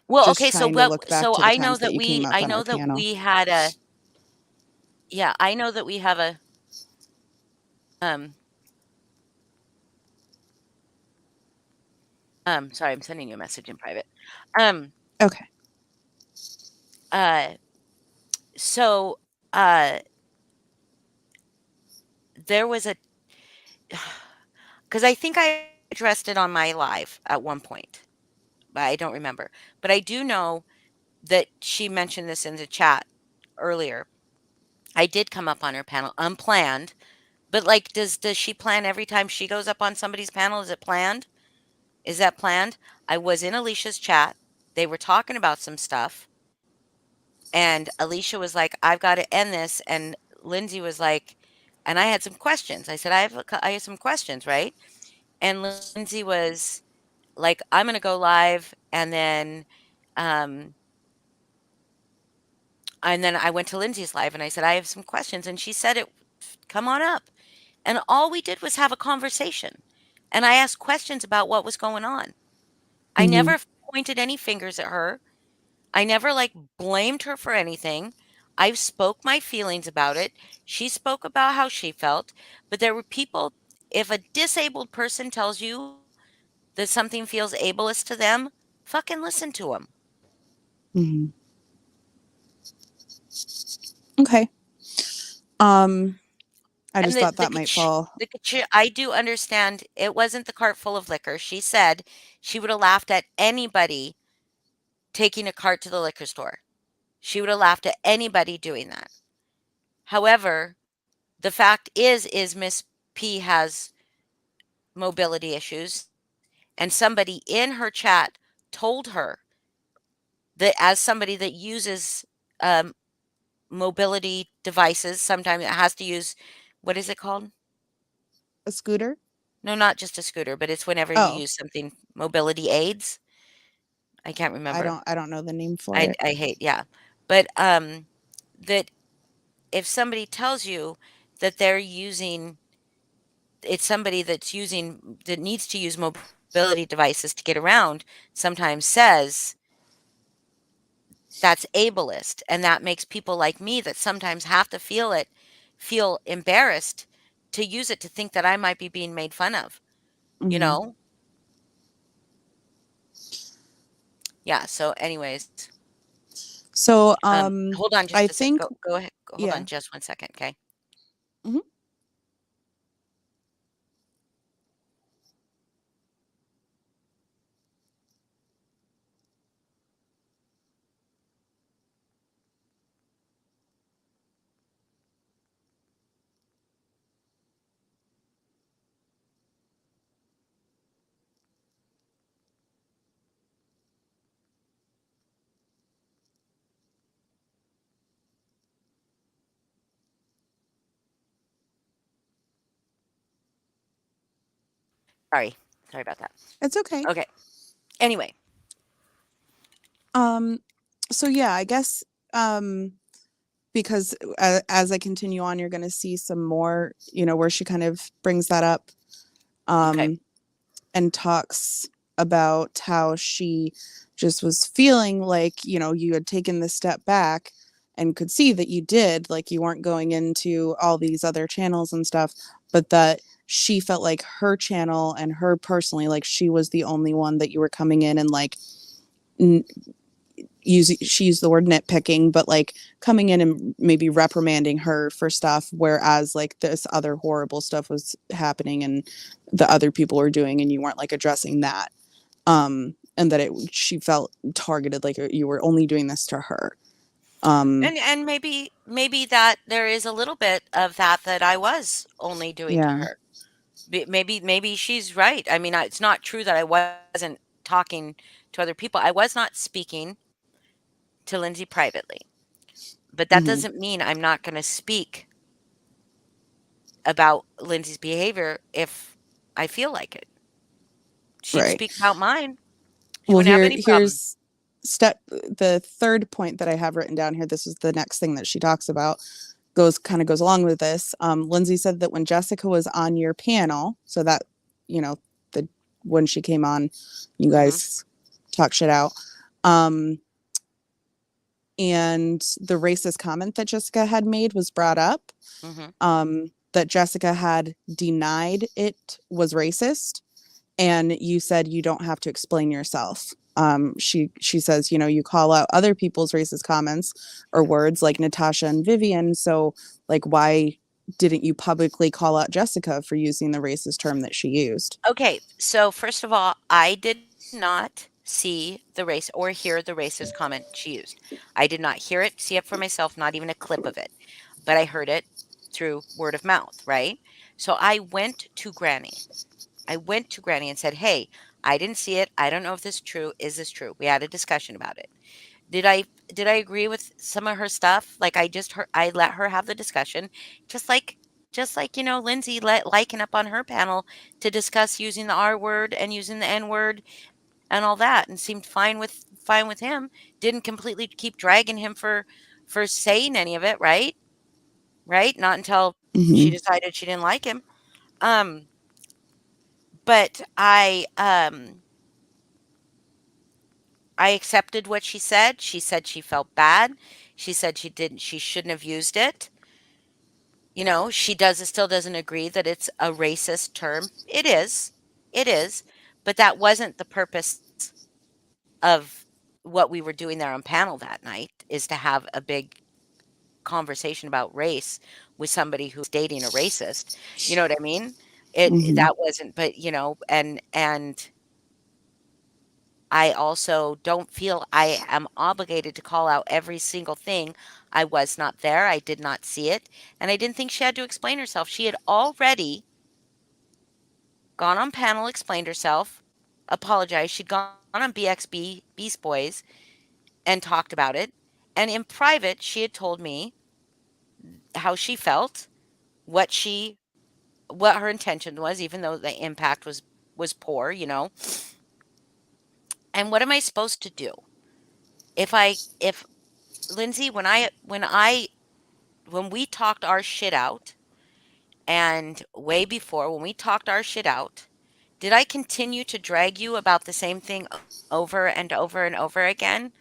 well, just okay, so trying to what look back so to the times that you came up I on our know that panel. we had a yeah, I know that we have a um sorry, I'm sending you a message in private. Um Okay. uh so uh there was a because I think I addressed it on my live at one point, but I don't remember. But I do know that she mentioned this in the chat earlier. I did come up on her panel unplanned, but like does she plan every time she goes up on somebody's panel? Is it planned? Is that planned? I was in Alicia's chat. They were talking about some stuff and Alicia was like, "I've got to end this." And Lindsay was like, and I had some questions. I said, I have some questions, right?" And Lindsay was like, "I'm going to go live." Um and then I went to Lindsay's live and I said, "I have some questions." And she said, "Come on up." And all we did was have a conversation. And I asked questions about what was going on. I Hmm. never pointed any fingers at her. I never like blamed her for anything. I spoke my feelings about it. She spoke about how she felt. But there were people, if a disabled person tells you that something feels ableist to them, fucking listen to them. Hmm. Okay. Um, I And just thought that might fall. I do understand it wasn't the cart full of liquor. She said she would have laughed at anybody taking a cart to the liquor store. She would have laughed at anybody doing that. However, the fact is Miss P has mobility issues, and somebody in her chat told her that as somebody that uses um, mobility devices, sometimes it has to use what is it called? A scooter? No, not just a scooter, but it's whenever you Oh, use something mobility aids. I can't remember. I don't know the name for it. I hate, yeah. But that if somebody tells you that they're using it's somebody that's using that needs to use mobility devices to get around sometimes says that's ableist, and that makes people like me that sometimes have to feel embarrassed to use it to think that I might be being made fun of, you Hmm. know? Yeah, so anyways, So, hold on I just a sec. think, Go ahead. Hold yeah. on just 1 second, okay? Hmm. Sorry. Sorry about that. It's okay. Okay. Anyway, Um, so yeah, I guess, um, because as I continue on, you're going to see some more, where she kind of brings that up, okay. um, and talks about how she just was feeling like, you had taken the step back and could see that you did, like you weren't going into all these other channels and stuff, but that she felt like her channel and her personally, like she was the only one that you were coming in and like she used the word nitpicking, but like coming in and maybe reprimanding her for stuff, whereas like this other horrible stuff was happening and the other people were doing and you weren't like addressing that. And that she felt targeted, like you were only doing this to her. And maybe that there is a little bit of that I was only doing to Yeah. her. Maybe she's right. I mean, it's not true that I wasn't talking to other people. I was not speaking to Lindsay privately, but that Mm-hmm. doesn't mean I'm not going to speak about Lindsay's behavior if I feel like it. She'd Right. speak about mine. She Well, wouldn't have any problem. here's the third point that I have written down here. This is the next thing that she talks about. Goes along with this. Lindsay said that when Jessica was on your panel, so that, you know, the when she came on, you Mhm. guys talk shit out. Um, and the racist comment that Jessica had made was brought up. Mhm. That Jessica had denied it was racist, and you said you don't have to explain yourself. She says, you know, you call out other people's racist comments or words like Natasha and Vivian, so like why didn't you publicly call out Jessica for using the racist term that she used? Okay, so first of all, I did not see the race or hear the racist comment she used. I did not hear it, see it for myself, not even a clip of it, but I heard it through word of mouth, right? So I went to Granny. I went to Granny and said, "Hey, I didn't see it. I don't know if this is true. Is this true?" We had a discussion about it. Did I did I agree with some of her stuff? Like I let her have the discussion, just like Lindsay let liken up on her panel to discuss using the R word and using the N word and all that, and seemed fine with him. Didn't completely keep dragging him for saying any of it, right? Right? Not until she Mm-hmm. decided she didn't like him. Um, but I accepted what she said. She said she felt bad. She said she shouldn't have used it. You know, she does still doesn't agree that it's a racist term. It is. It is. But that wasn't the purpose of what we were doing there on panel that night, is to have a big conversation about race with somebody who's dating a racist. You know what I mean? It Mm-hmm. that wasn't, but and I also don't feel I am obligated to call out every single thing. I was not there. I did not see it. And I didn't think she had to explain herself. She had already gone on panel, explained herself, apologized. She'd gone on BXB, Beast Boys, and talked about it. And in private, she had told me how she felt, what she what her intention was, even though the impact was poor, you know. And what am I supposed to do? If Lindsay, when we talked our shit out, and way before when we talked our shit out, did I continue to drag you about the same thing over and over and over again?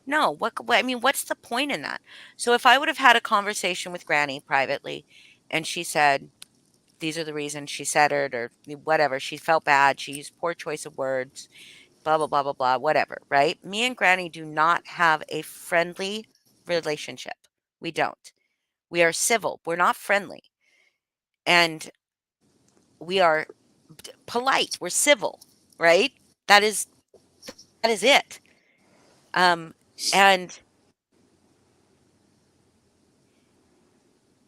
No. I mean, what's the point in that? So if I would have had a conversation with Granny privately, and she said these are the reasons she said it, or whatever, she felt bad, she used poor choice of words, blah blah blah blah blah, whatever, right? Me and Granny do not have a friendly relationship. We don't. We are civil. We're not friendly. And we are polite. We're civil, right? That is it. And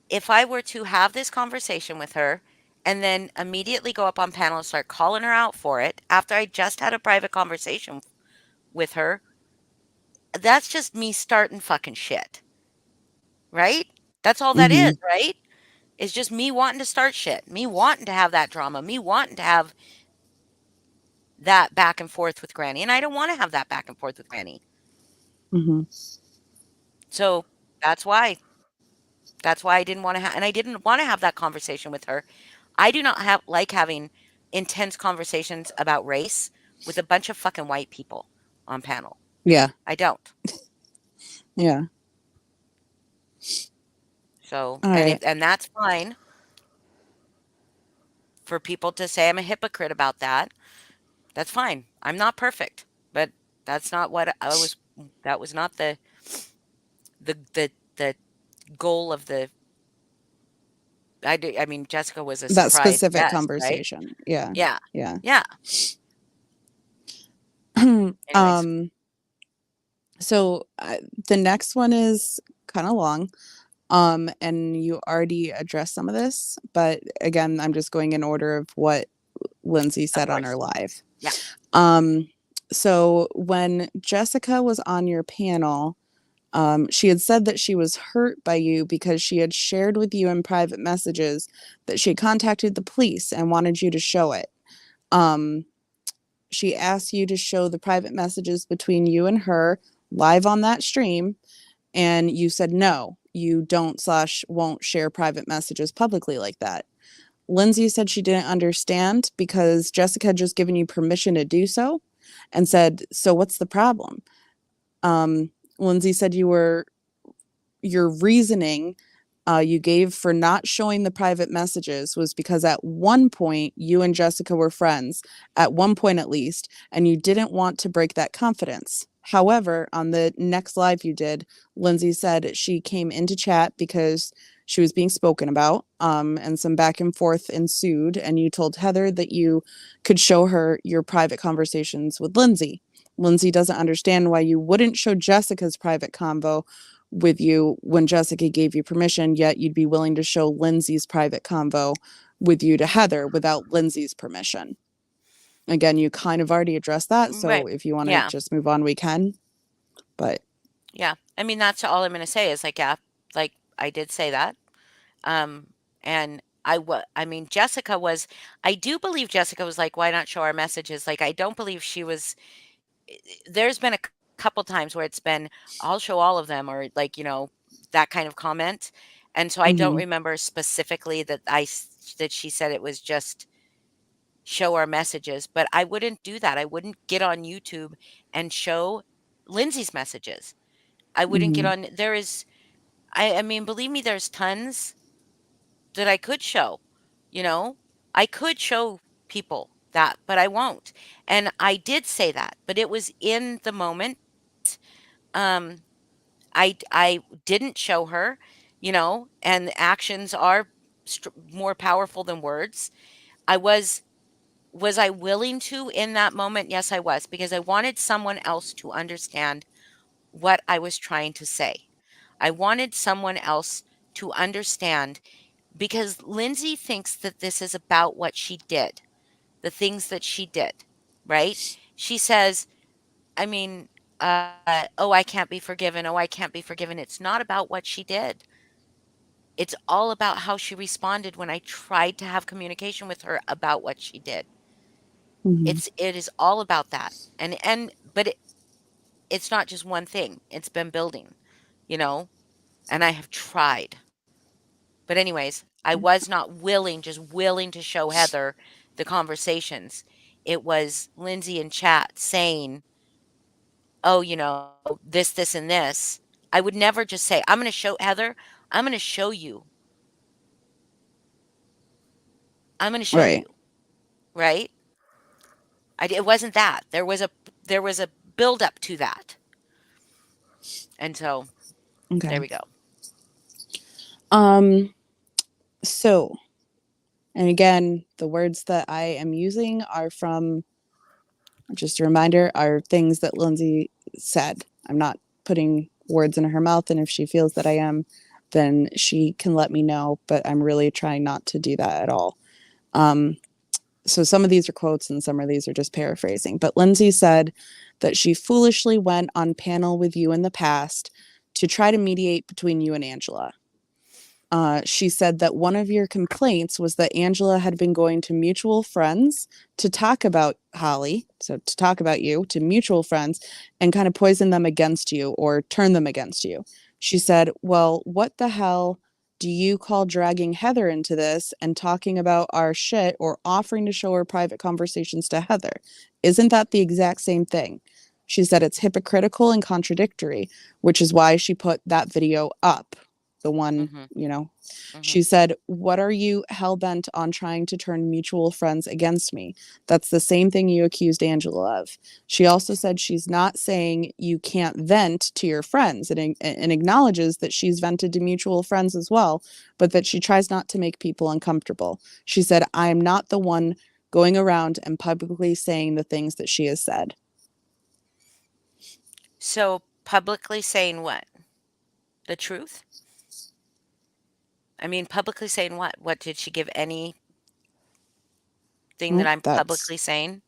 if I were to have this conversation with her and then immediately go up on panel and start calling her out for it after I just had a private conversation with her, that's just me starting fucking shit, right? That's all that is, Mm-hmm. right? It's just me wanting to start shit, me wanting to have that drama, me wanting to have that back and forth with Granny. And I don't want to have that back and forth with Granny. Mm-hmm. So that's why. That's why I didn't want to and I didn't want to have that conversation with her. I do not have like having intense conversations about race with a bunch of fucking white people on panel. Yeah. I don't. Yeah. So, All right. and that's fine for people to say I'm a hypocrite about that, that's fine. I'm not perfect, but that's not what I was. That was not the goal of the. I mean, Jessica was a That surprise specific guest, right? conversation. Yeah. Yeah, Yeah. yeah. Anyways, um so the next one is kind of long. And you already addressed some of this, but again, I'm just going in order of what Lindsay of said on her course. live. Yeah. Um, so when Jessica was on your panel, she had said that she was hurt by you because she had shared with you in private messages that she had contacted the police and wanted you to show it. Um, she asked you to show the private messages between you and her live on that stream, and you said no, you don't slash won't share private messages publicly like that. Lindsay said she didn't understand because Jessica had just given you permission to do so and said, so what's the problem? Lindsay said your reasoning you gave for not showing the private messages was because at one point you and Jessica were friends, at one point at least, and you didn't want to break that confidence. However, on the next live you did, Lindsay said she came into chat because she was being spoken about, and some back and forth ensued, and you told Heather that you could show her your private conversations with Lindsay. Lindsay doesn't understand why you wouldn't show Jessica's private convo with you when Jessica gave you permission, yet you'd be willing to show Lindsay's private convo with you to Heather without Lindsay's permission. Again, you kind of already addressed that, so Right. if you want to Yeah. just move on, we can. But Yeah. I mean, that's all I'm going to say is like, yeah, like I did say that. Um, and I mean, I do believe Jessica was like, why not show our messages? Like, I don't believe she was, there's been a couple times where it's been, I'll show all of them or like, that kind of comment. And so I don't mm-hmm, remember specifically that she said it was just show our messages, but I wouldn't do that. I wouldn't get on YouTube and show Lindsay's messages. I wouldn't get mm-hmm, on I mean, believe me, there's tons that I could show, you know? I could show people that, but I won't. And I did say that, but it was in the moment. Um, I didn't show her, and actions are more powerful than words. I was I willing to in that moment? Yes, I was, because I wanted someone else to understand what I was trying to say. I wanted someone else to understand because Lindsay thinks that this is about what she did, the things that she did, right? She says, I mean, oh, I can't be forgiven. Oh, I can't be forgiven. It's not about what she did. It's all about how she responded when I tried to have communication with her about what she did. mm-hmm. It is all about that. But it's not just one thing. It's been building, you know, and I have tried. But anyways, I was not just willing to show Heather the conversations. It was Lindsay in chat saying, "Oh, this, this, and this." I would never just say, "I'm going to show Heather. I'm going to show you. I'm going to show Right. you." Right? It wasn't that. There was a build up to that, and so there Okay. we go. Um, so, and again, the words that I am using are from, just a reminder, are things that Lindsay said. I'm not putting words in her mouth, and if she feels that I am, then she can let me know, but I'm really trying not to do that at all. Um, so some of these are quotes and some of these are just paraphrasing. But Lindsay said that she foolishly went on panel with you in the past to try to mediate between you and Angela. She said that one of your complaints was that Angela had been going to mutual friends to talk about Holly, so to talk about you to mutual friends and kind of poison them against you or turn them against you. She said, well, what the hell do you call dragging Heather into this and talking about our shit or offering to show her private conversations to Heather? Isn't that the exact same thing? She said it's hypocritical and contradictory, which is why she put that video up. the one, Mhm. you know. Mhm. She said, "What are you hell bent on trying to turn mutual friends against me? That's the same thing you accused Angela of." She also said she's not saying you can't vent to your friends, and acknowledges that she's vented to mutual friends as well, but that she tries not to make people uncomfortable. She said, "I am not the one going around and publicly saying the things that she has said." So, publicly saying what? The truth? I mean, publicly saying what? What did she give anything that Nope, I'm that's publicly saying?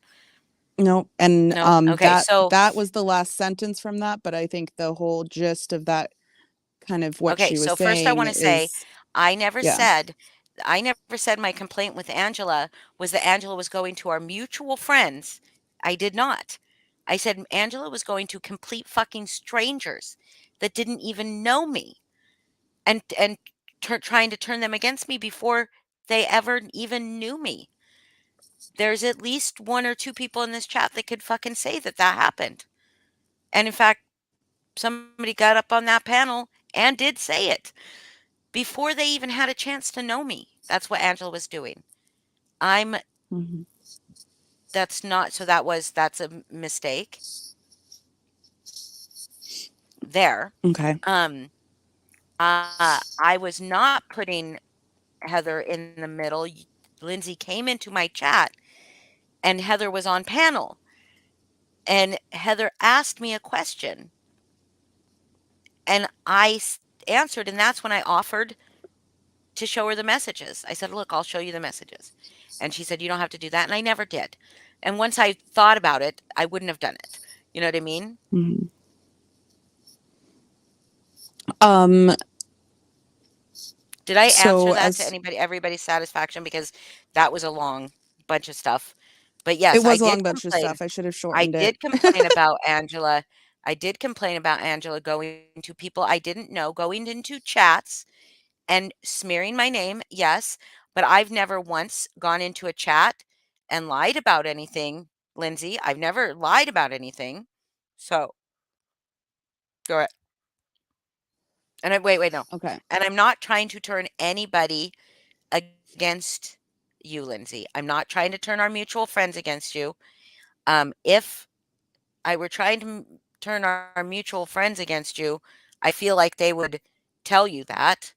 no, and No? Okay, so that was the last sentence from that, but I think the whole gist of that kind of what okay, she was so first I saying wanna say, is I never yeah. said I never said my complaint with Angela was that Angela was going to our mutual friends. I did not. I said Angela was going to complete fucking strangers that didn't even know me and trying to turn them against me before they ever even knew me. There's at least 1 or 2 people in this chat that could fucking say that that happened. And in fact, somebody got up on that panel and did say it before they even had a chance to know me. That's what Angela was doing. I'm Mhm. that's not so that was that's a mistake there. Okay. Um I was not putting Heather in the middle. Lindsay came into my chat and Heather was on panel and Heather asked me a question and answered and that's when I offered to show her the messages. I said, "Look, I'll show you the messages." And she said, "You don't have to do that." And I never did. And once I thought about it, I wouldn't have done it. You know what I mean? Mhm. Um, Did I answer so that to as everybody's satisfaction? Because that was a long bunch of stuff. But yes, it was a long bunch of stuff. I should have I shortened it. did complain about Angela. I did complain about Angela going to people I didn't know, going into chats and smearing my name, yes, but I've never once gone into a chat and lied about anything, Lindsay. I've never lied about anything. So, go ahead. And wait, no. Okay. And I'm not trying to turn anybody against you, Lindsay. I'm not trying to turn our mutual friends against you. If I were trying to turn our mutual friends against you, I feel like they would tell you that.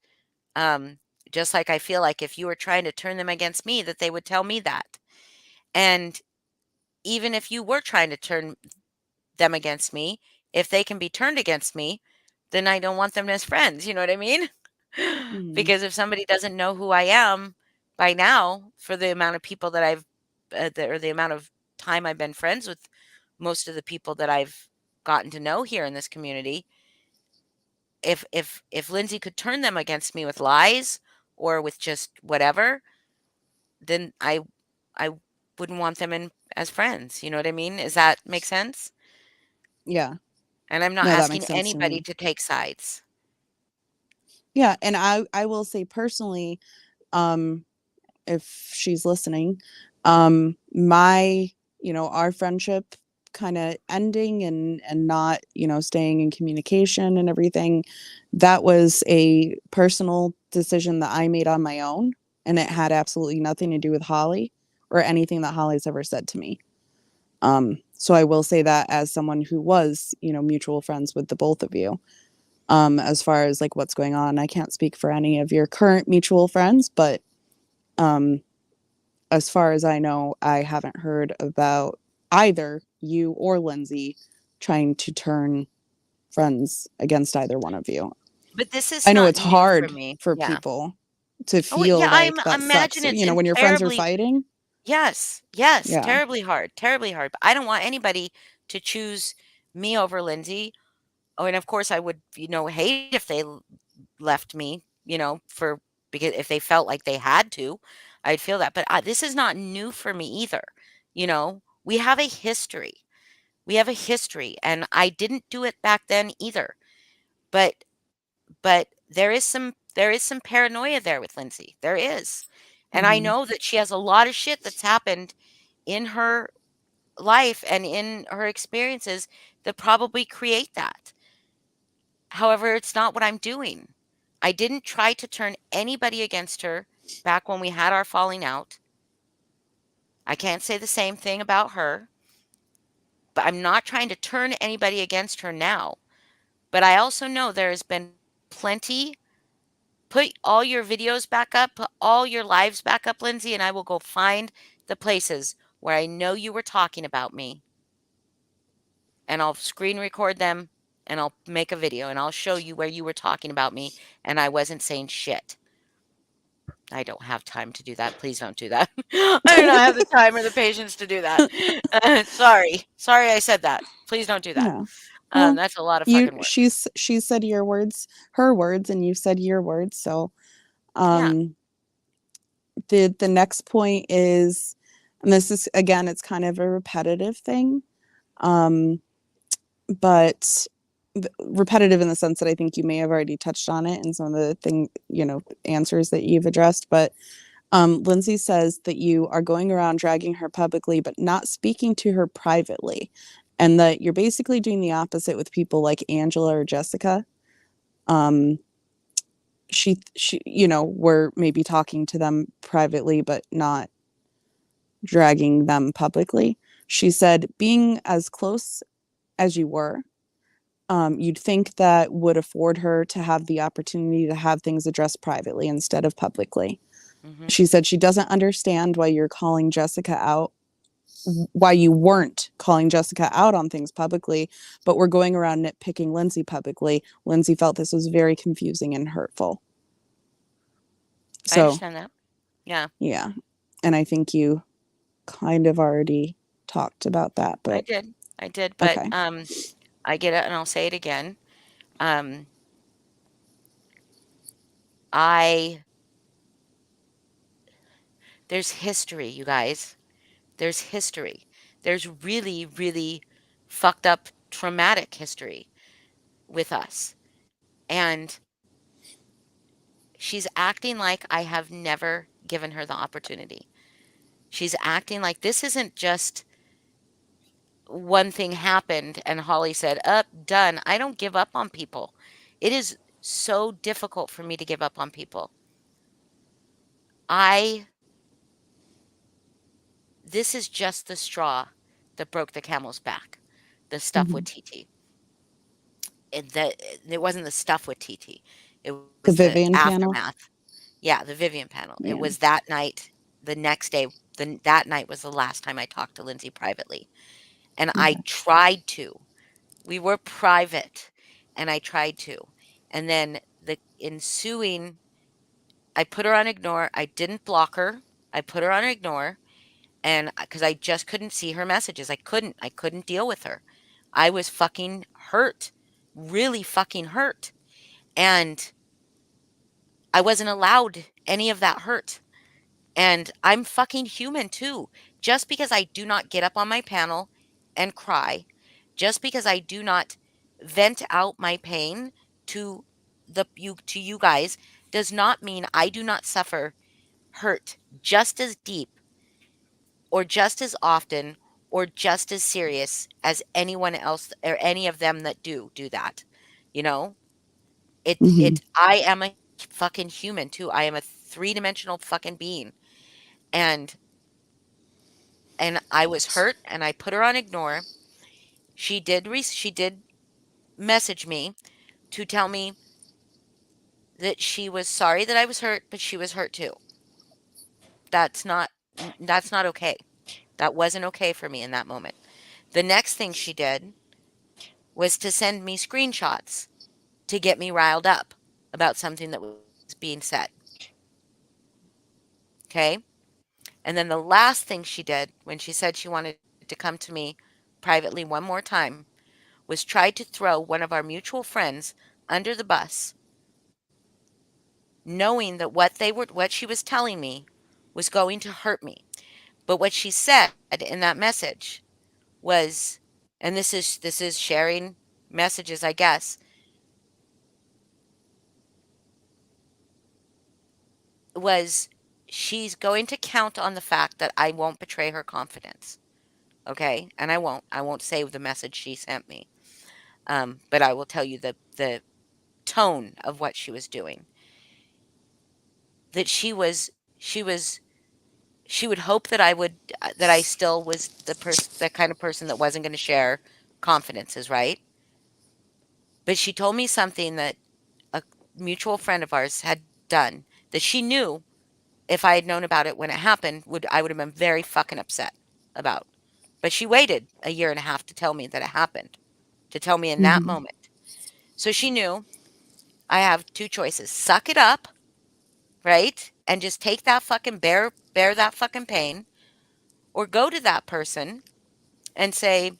Um, just like I feel like if you were trying to turn them against me, that they would tell me that. And even if you were trying to turn them against me, if they can be turned against me, then I don't want them as friends. You know what I mean? Mhm. Because if somebody doesn't know who I am by now, for the amount of people that or the amount of time I've been friends with most of the people that I've gotten to know here in this community, if Lindsay could turn them against me with lies or with just whatever, then I wouldn't want them in as friends. You know what I mean? Does that make sense? Yeah. And I'm not No, that asking makes sense to anybody me. to take sides. Yeah, and I will say personally, um, if she's listening, my, our friendship kind of ending and not, staying in communication and everything, that was a personal decision that I made on my own, and it had absolutely nothing to do with Holly or anything that Holly's ever said to me. So I will say that as someone who was, mutual friends with the both of you. As far as like what's going on, I can't speak for any of your current mutual friends, but um, as far as I know, I haven't heard about either you or Lindsay trying to turn friends against either one of you. But this is I know not it's new for hard me. for Yeah. people to Oh, yeah, feel like I that sucks. imagine it's in When your friends are terribly fighting. yes, yes, Yeah. terribly hard. But I don't want anybody to choose me over Lindsay. Oh, and of course I would, hate if they left me, for because if they felt like they had to, I'd feel that. But this is not new for me either. We have a history. We have a history, and I didn't do it back then either. But there is some paranoia there with Lindsay. There is. And I Hmm. know that she has a lot of shit that's happened in her life and in her experiences that probably create that. However, it's not what I'm doing. I didn't try to turn anybody against her back when we had our falling out. I can't say the same thing about her, but I'm not trying to turn anybody against her now. But I also know there has been plenty. Put all your videos back up, put all your lives back up, Lindsay, and I will go find the places where I know you were talking about me, and I'll screen record them, and I'll make a video, and I'll show you where you were talking about me and I wasn't saying shit. I don't have time to do that. Please don't do that. I do not have the time or the patience to do that. Sorry. Sorry I said that. Please don't do that. Yeah. Well, That's a lot of you fucking work. she said your words, her words, and you said your words. So Yeah. um the next point is, and this is again, it's kind of a repetitive thing. Um but repetitive in the sense that I think you may have already touched on it in some of the thing, answers that you've addressed. But Lindsay says that you are going around dragging her publicly, but not speaking to her privately, and that you're basically doing the opposite with people like Angela or Jessica. Um, she, we're maybe talking to them privately, but not dragging them publicly. She said, being as close as you were, you'd think that would afford her to have the opportunity to have things addressed privately instead of publicly. Mhm. She said she doesn't understand why you weren't calling Jessica out on things publicly, but were going around nitpicking Lindsay publicly. Lindsay felt this was very confusing and hurtful. I So, understand that. Yeah, yeah. And I think you kind of already talked about that, I but did. I did, but, okay. I get it, and I'll say it again. Um, I there's history, you guys. There's history. There's really, really fucked up traumatic history with us, and she's acting like I have never given her the opportunity. She's acting like this isn't just one thing happened and Holly said, "Up, done." I don't give up on people. It is so difficult for me to give up on people. I This is just the straw that broke the camel's back. The stuff with Mhm. TT. It wasn't the stuff with TT. It was The the Vivian panel. aftermath. Yeah, the Vivian panel. It Yeah. was that night, the next day, that night was the last time I talked to Lindsay privately. And I Okay. tried to. We were private, and I tried to. And then the ensuing, I put her on ignore. I didn't block her. I put her on ignore, and because I just couldn't see her messages. I couldn't deal with her. I was fucking hurt, really fucking hurt. And I wasn't allowed any of that hurt. And I'm fucking human too. Just because I do not get up on my panel and cry, just because I do not vent out my pain to to you guys does not mean I do not suffer hurt just as deep or just as often or just as serious as anyone else or any of them that do that. You know? Hmm. I am a fucking human too. I am a three-dimensional fucking being. And I was hurt and I put her on ignore. She did message me to tell me that she was sorry that I was hurt, but she was hurt too. That's not that's not okay. That wasn't okay for me in that moment. The next thing she did was to send me screenshots to get me riled up about something that was being said. Okay? And then the last thing she did when she said she wanted to come to me privately one more time was try to throw one of our mutual friends under the bus, knowing that what she was telling me was going to hurt me. But what she said in that message was, and this is sharing messages, I guess, was she's going to count on the fact that I won't betray her confidence. Okay? And I won't say the message she sent me. But I will tell you the tone of what she was doing, that she was she would hope that I would that I still was the kind of person that wasn't going to share confidences, right? But she told me something that a mutual friend of ours had done that she knew if I had known about it when it happened, I would have been very fucking upset about. But she waited a year and a half to tell me that it happened, to tell me in that Mhm. moment. So she knew I have two choices: suck it up, right, and just take that fucking bear that fucking pain, or go to that person and say,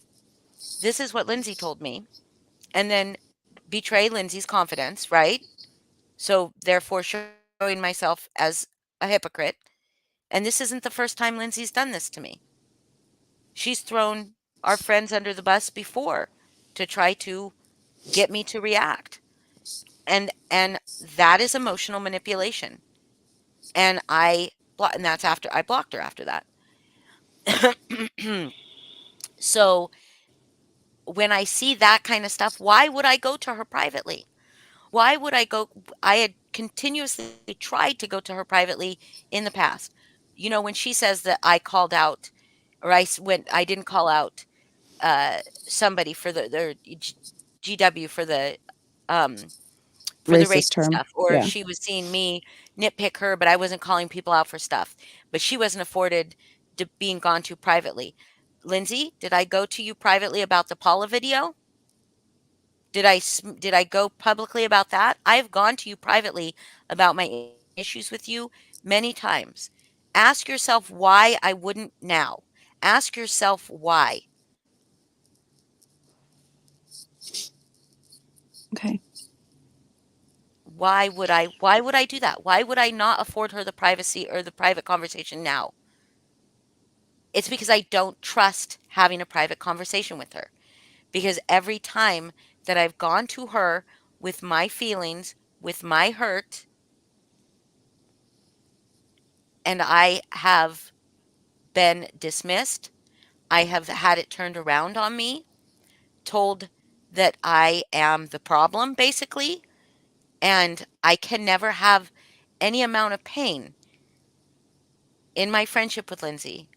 "This is what Lindsay told me," and then betray Lindsay's confidence, right? So therefore, showing myself as a hypocrite. And this isn't the first time Lindsay's done this to me. She's thrown our friends under the bus before to try to get me to react. And that is emotional manipulation. And and that's after I blocked her after that. So when I see that kind of stuff, why would I go to her privately? Why would I go? I had continuously tried to go to her privately in the past. You know, when she says that I called out, or when I didn't call out somebody for the GW um for the Racist racist term. stuff, or Yeah. she was seeing me nitpick her, but I wasn't calling people out for stuff. But she wasn't afforded to being gone to privately. Lindsay, did I go to you privately about the Paula video? Did I go publicly about that? I've gone to you privately about my issues with you many times. Ask yourself why I wouldn't now. Ask yourself why. Okay. Why would I do that? Why would I not afford her the privacy or the private conversation now? It's because I don't trust having a private conversation with her. Because every time that I've gone to her with my feelings, with my hurt, and I have been dismissed, I have had it turned around on me, told that I am the problem, basically, and I can never have any amount of pain in my friendship with Lindsay,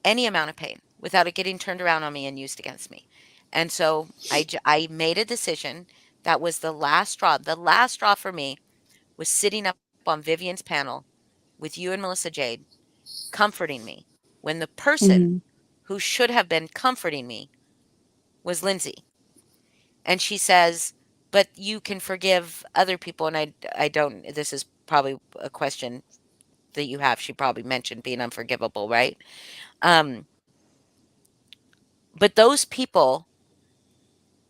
any amount of pain, without it getting turned around on me and used against me. And so I made a decision that was the last straw. The last straw for me was sitting up on Vivian's panel with you and Melissa Jade, comforting me, when the person Mhm. who should have been comforting me was Lindsay. And she says, "But you can forgive other people." And I don't, this is probably a question that you have. She probably mentioned being unforgivable, right? Um, but those people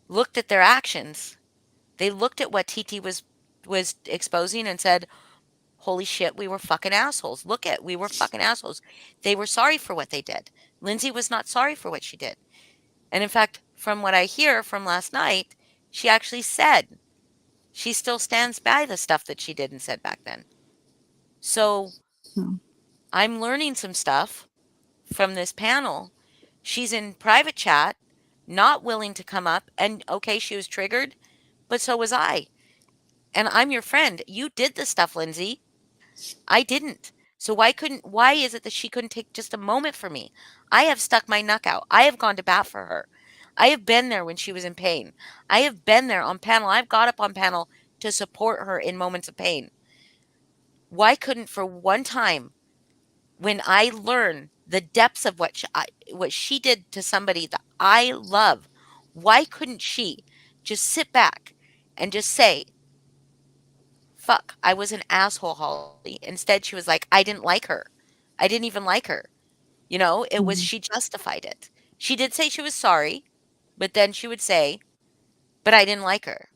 looked at their actions. They looked at what TT was exposing and said, "Holy shit, we were fucking assholes. Look at, we were fucking assholes." They were sorry for what they did. Lindsay was not sorry for what she did. And in fact, from what I hear from last night, she actually said she still stands by the stuff that she did and said back then. So Oh. I'm learning some stuff from this panel. She's in private chat, not willing to come up. And okay, she was triggered, but so was I. And I'm your friend. You did the stuff, Lindsay. I didn't. So why is it that she couldn't take just a moment for me? I have stuck my neck out. I have gone to bat for her. I have been there when she was in pain. I have been there on panel. I've got up on panel to support her in moments of pain. Why couldn't for one time, when I learn the depths of what she did to somebody that I love, why couldn't she just sit back and just say, "Fuck, I was an asshole, Holly." Instead, she was like, "I didn't like her. I didn't even like her." You know, it was, Mhm. she justified it. She did say she was sorry, but then she would say, "But I didn't like her."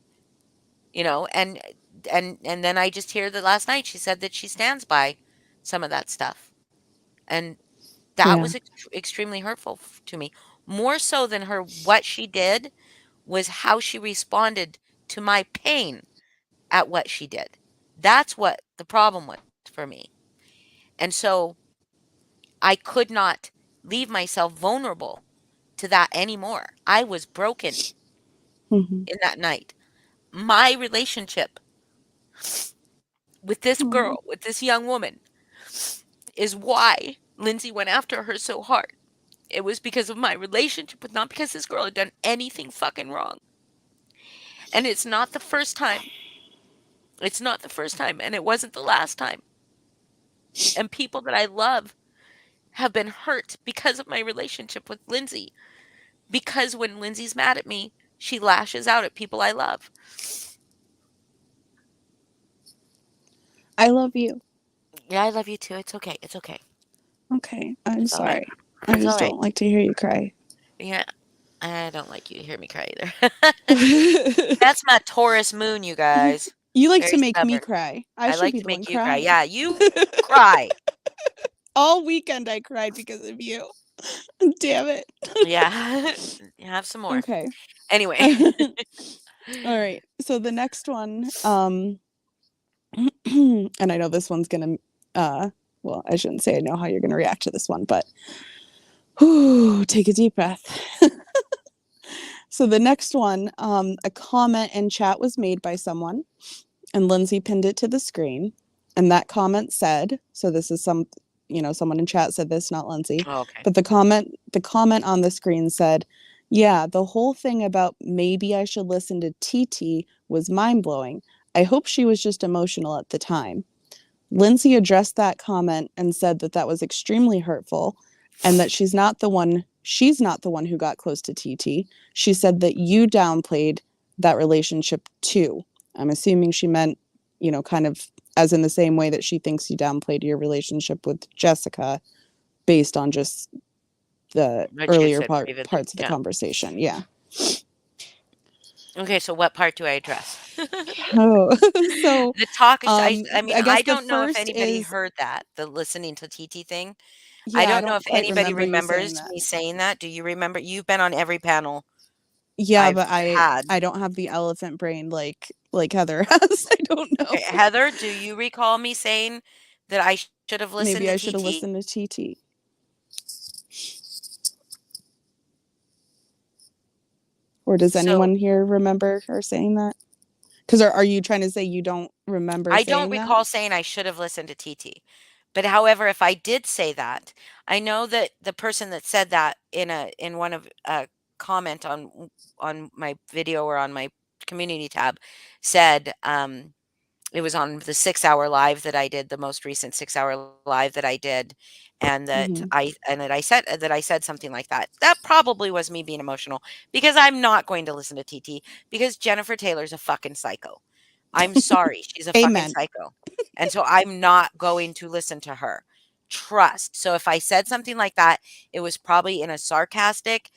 You know, and then I just hear that last night she said that she stands by some of that stuff. And that Yeah. was extremely hurtful to me. More so than her what she did was how she responded to my pain at what she did. That's what the problem was for me. And so I could not leave myself vulnerable to that anymore. I was broken Mhm. in that night. my relationship with this Oh, girl, with this young woman, is why Lindsay went after her so hard. It was because of my relationship with, not because this girl had done anything fucking wrong. And it's not the first time. It's not the first time, and it wasn't the last time. And people that I love have been hurt because of my relationship with Lindsay. Because when Lindsay's mad at me, she lashes out at people I love. I love you. Yeah, I love you too. It's okay. It's okay. Okay, I'm It's all right. sorry. I It's all just right. don't like to hear you cry. Yeah, I don't like you to hear me cry either. That's my Taurus moon, you guys. You like to Very make me stubborn. cry. I I should like be to the one make you cry. crying. Yeah, you cry. All weekend I cried because of you. Damn it. Yeah. Have some more. Okay. Anyway. All right. So the next one, and I know this one's gonna, well, I shouldn't say I know how you're gonna react to this one, but whew, take a deep breath. So the next one, a comment in chat was made by someone, and Lindsay pinned it to the screen. And that comment said, so this is someone in chat said this, not Lindsay, Oh, okay. but the comment on the screen said, yeah, the whole thing about maybe I should listen to TT was mind blowing. I hope she was just emotional at the time. Lindsay addressed that comment and said that that was extremely hurtful and that she's not the one who got close to TT. She said that you downplayed that relationship too. I'm assuming she meant, kind of as in the same way that she thinks you downplayed your relationship with Jessica based on just the What you earlier said previously. parts of the Yeah. conversation. Yeah. Okay, so what part do I address? Oh, so The talk is I mean, I I guess the don't know if first anybody is, heard that, the listening to TT thing. I yeah, I don't know don't if quite anybody remember you saying remembers that. me saying that. Do you remember? You've been on every panel Yeah, I've but I had. I don't have the elephant brain like Heather has. I don't know. Okay, Heather, do you recall me saying that I should have listened to Maybe I should have TT? listened to TT. Or does So anyone here remember her saying that? Because are you trying to say you don't remember I don't saying that? recall saying I should have listened to TT. But however, if I did say that, I know that the person that said that in one of a comment on my video or on my community tab said it was on the 6-hour live that I did, the most recent 6-hour live that I did, and Hmm. that I said something like that. That probably was me being emotional because I'm not going to listen to TT because Jennifer Taylor's a fucking psycho. I'm sorry, she's a fucking Amen. psycho. And so I'm not going to listen to her. Trust. So if I said something like that, it was probably in a sarcastic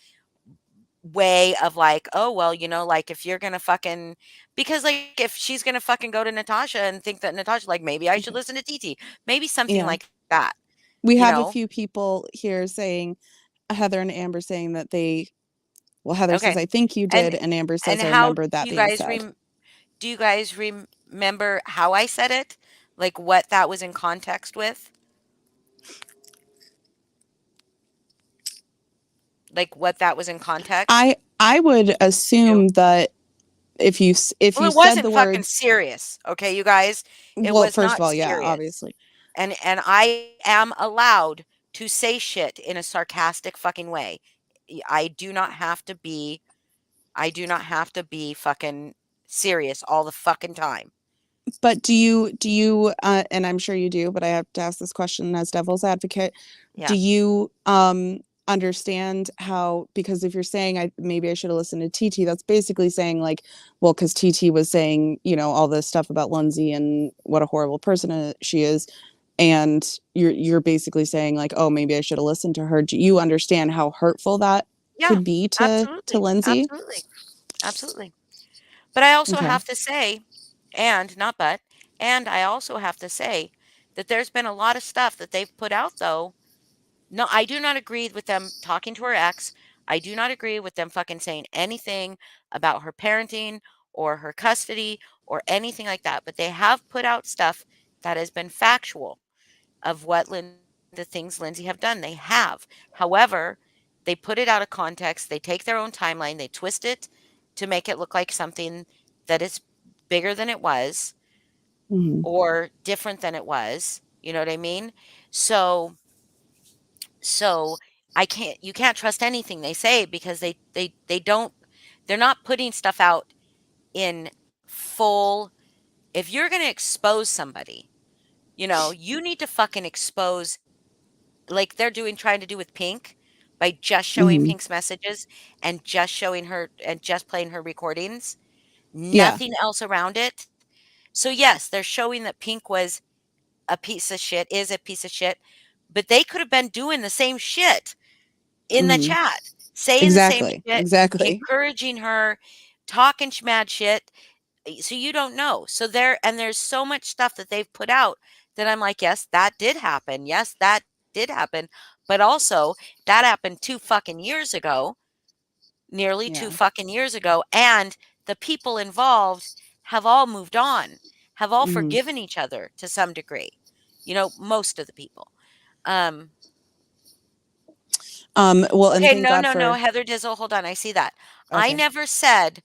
way of like, "Oh, well, like if you're gonna fucking," because like if she's gonna fucking go to Natasha and think that Natasha, like, maybe I should Okay. listen to TT, maybe something Yeah. like that, We you have a know? few people here saying, Heather and Amber saying that well, Heather says, Okay. I think you And did. And Amber and says, I how remember that you being guys said. do you guys remember how I said it? Like what that was in context with? Like what that was in context I would to? assume that if Well, you it said wasn't the fucking words, serious, okay, you guys? It well, was first of not all, yeah, serious. obviously. And I am allowed to say shit in a sarcastic fucking way. I do not have to be fucking serious all the fucking time. But do you and I'm sure you do, but I have to ask this question as devil's advocate. Do Yeah. you understand how, because if you're saying maybe I should have listened to TT, that's basically saying like, well, because TT was saying, all this stuff about Lindsay and what a horrible person she is. And you're basically saying like, oh, maybe I should have listened to her. Do you understand how hurtful that Yeah. could be to Absolutely. Lindsay? Absolutely. Absolutely. But I also Okay. have to say, and not but, and I also have to say that there's been a lot of stuff that they've put out though. No, I do not agree with them talking to her ex. I do not agree with them fucking saying anything about her parenting or her custody or anything like that. But they have put out stuff that has been factual of the things Lindsay have done. They have. However, they put it out of context. They take their own timeline, they twist it to make it look like something that is bigger than it was Mhm. or different than it was. You know what I mean? So so I can't you can't trust anything they say because they don't they're not putting stuff out in full. If you're going to expose somebody, you need to fucking expose like they're doing trying to do with Pink by just showing Mhm. Pink's messages and just showing her and just playing her recordings, Yeah. nothing else around it. So yes, they're showing that Pink was a piece of shit, is a piece of shit, but they could have been doing the same shit in the Mhm. chat, saying the same Exactly. shit, Exactly. encouraging her, talking mad shit. So you don't know. So there's so much stuff that they've put out that I'm like, yes, that did happen. Yes, that did happen. But also that happened 2 fucking years ago, nearly two Yeah. fucking years ago. And the people involved have all moved on, have all Mhm. forgiven each other to some degree. Most of the people. Um, Well, and Okay, thank no, God no, no, for. Heather Dizzle, hold on, I see that. I Okay. never said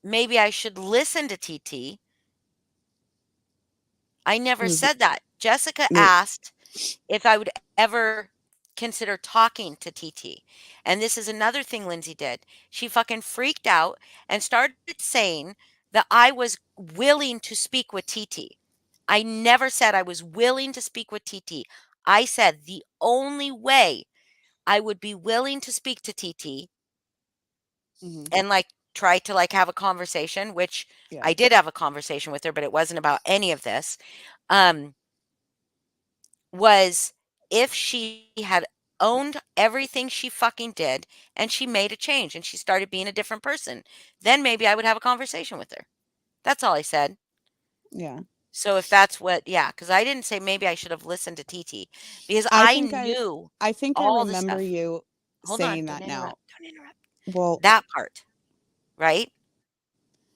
maybe I should listen to TT. I It never was. said that. Jessica May, asked if I would ever consider talking to TT. And this is another thing Lindsay did. She fucking freaked out and started saying that I was willing to speak with TT. I never said I was willing to speak with TT. I said the only way I would be willing to speak to TT mhm. and like try to like have a conversation, which Yeah. I did have a conversation with her, but it wasn't about any of this. Um, was if she had owned everything she fucking did and she made a change and she started being a different person, then maybe I would have a conversation with her. That's all I said. Yeah. So if that's what, yeah, because I didn't say maybe I should have listened to TT because I I think I. knew I think I all the remember stuff. you Hold on, saying don't that now. interrupt, don't interrupt. Well, That part, right?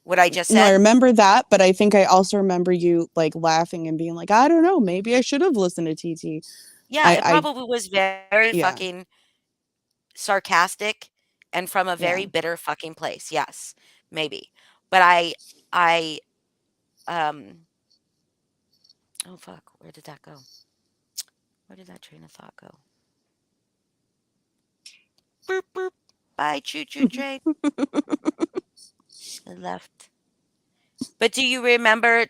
What I just no, I said? remember that, but I think I also remember you like laughing and being like, I don't know, maybe I should have listened to TT. Yeah, I. it I. probably was very Yeah. fucking sarcastic and from a very Yeah. bitter fucking place. Yes, maybe. But I, um, oh fuck, where did that go? Where did that train of thought go? Boop, boop. Bye, choo choo train. It left. But do you remember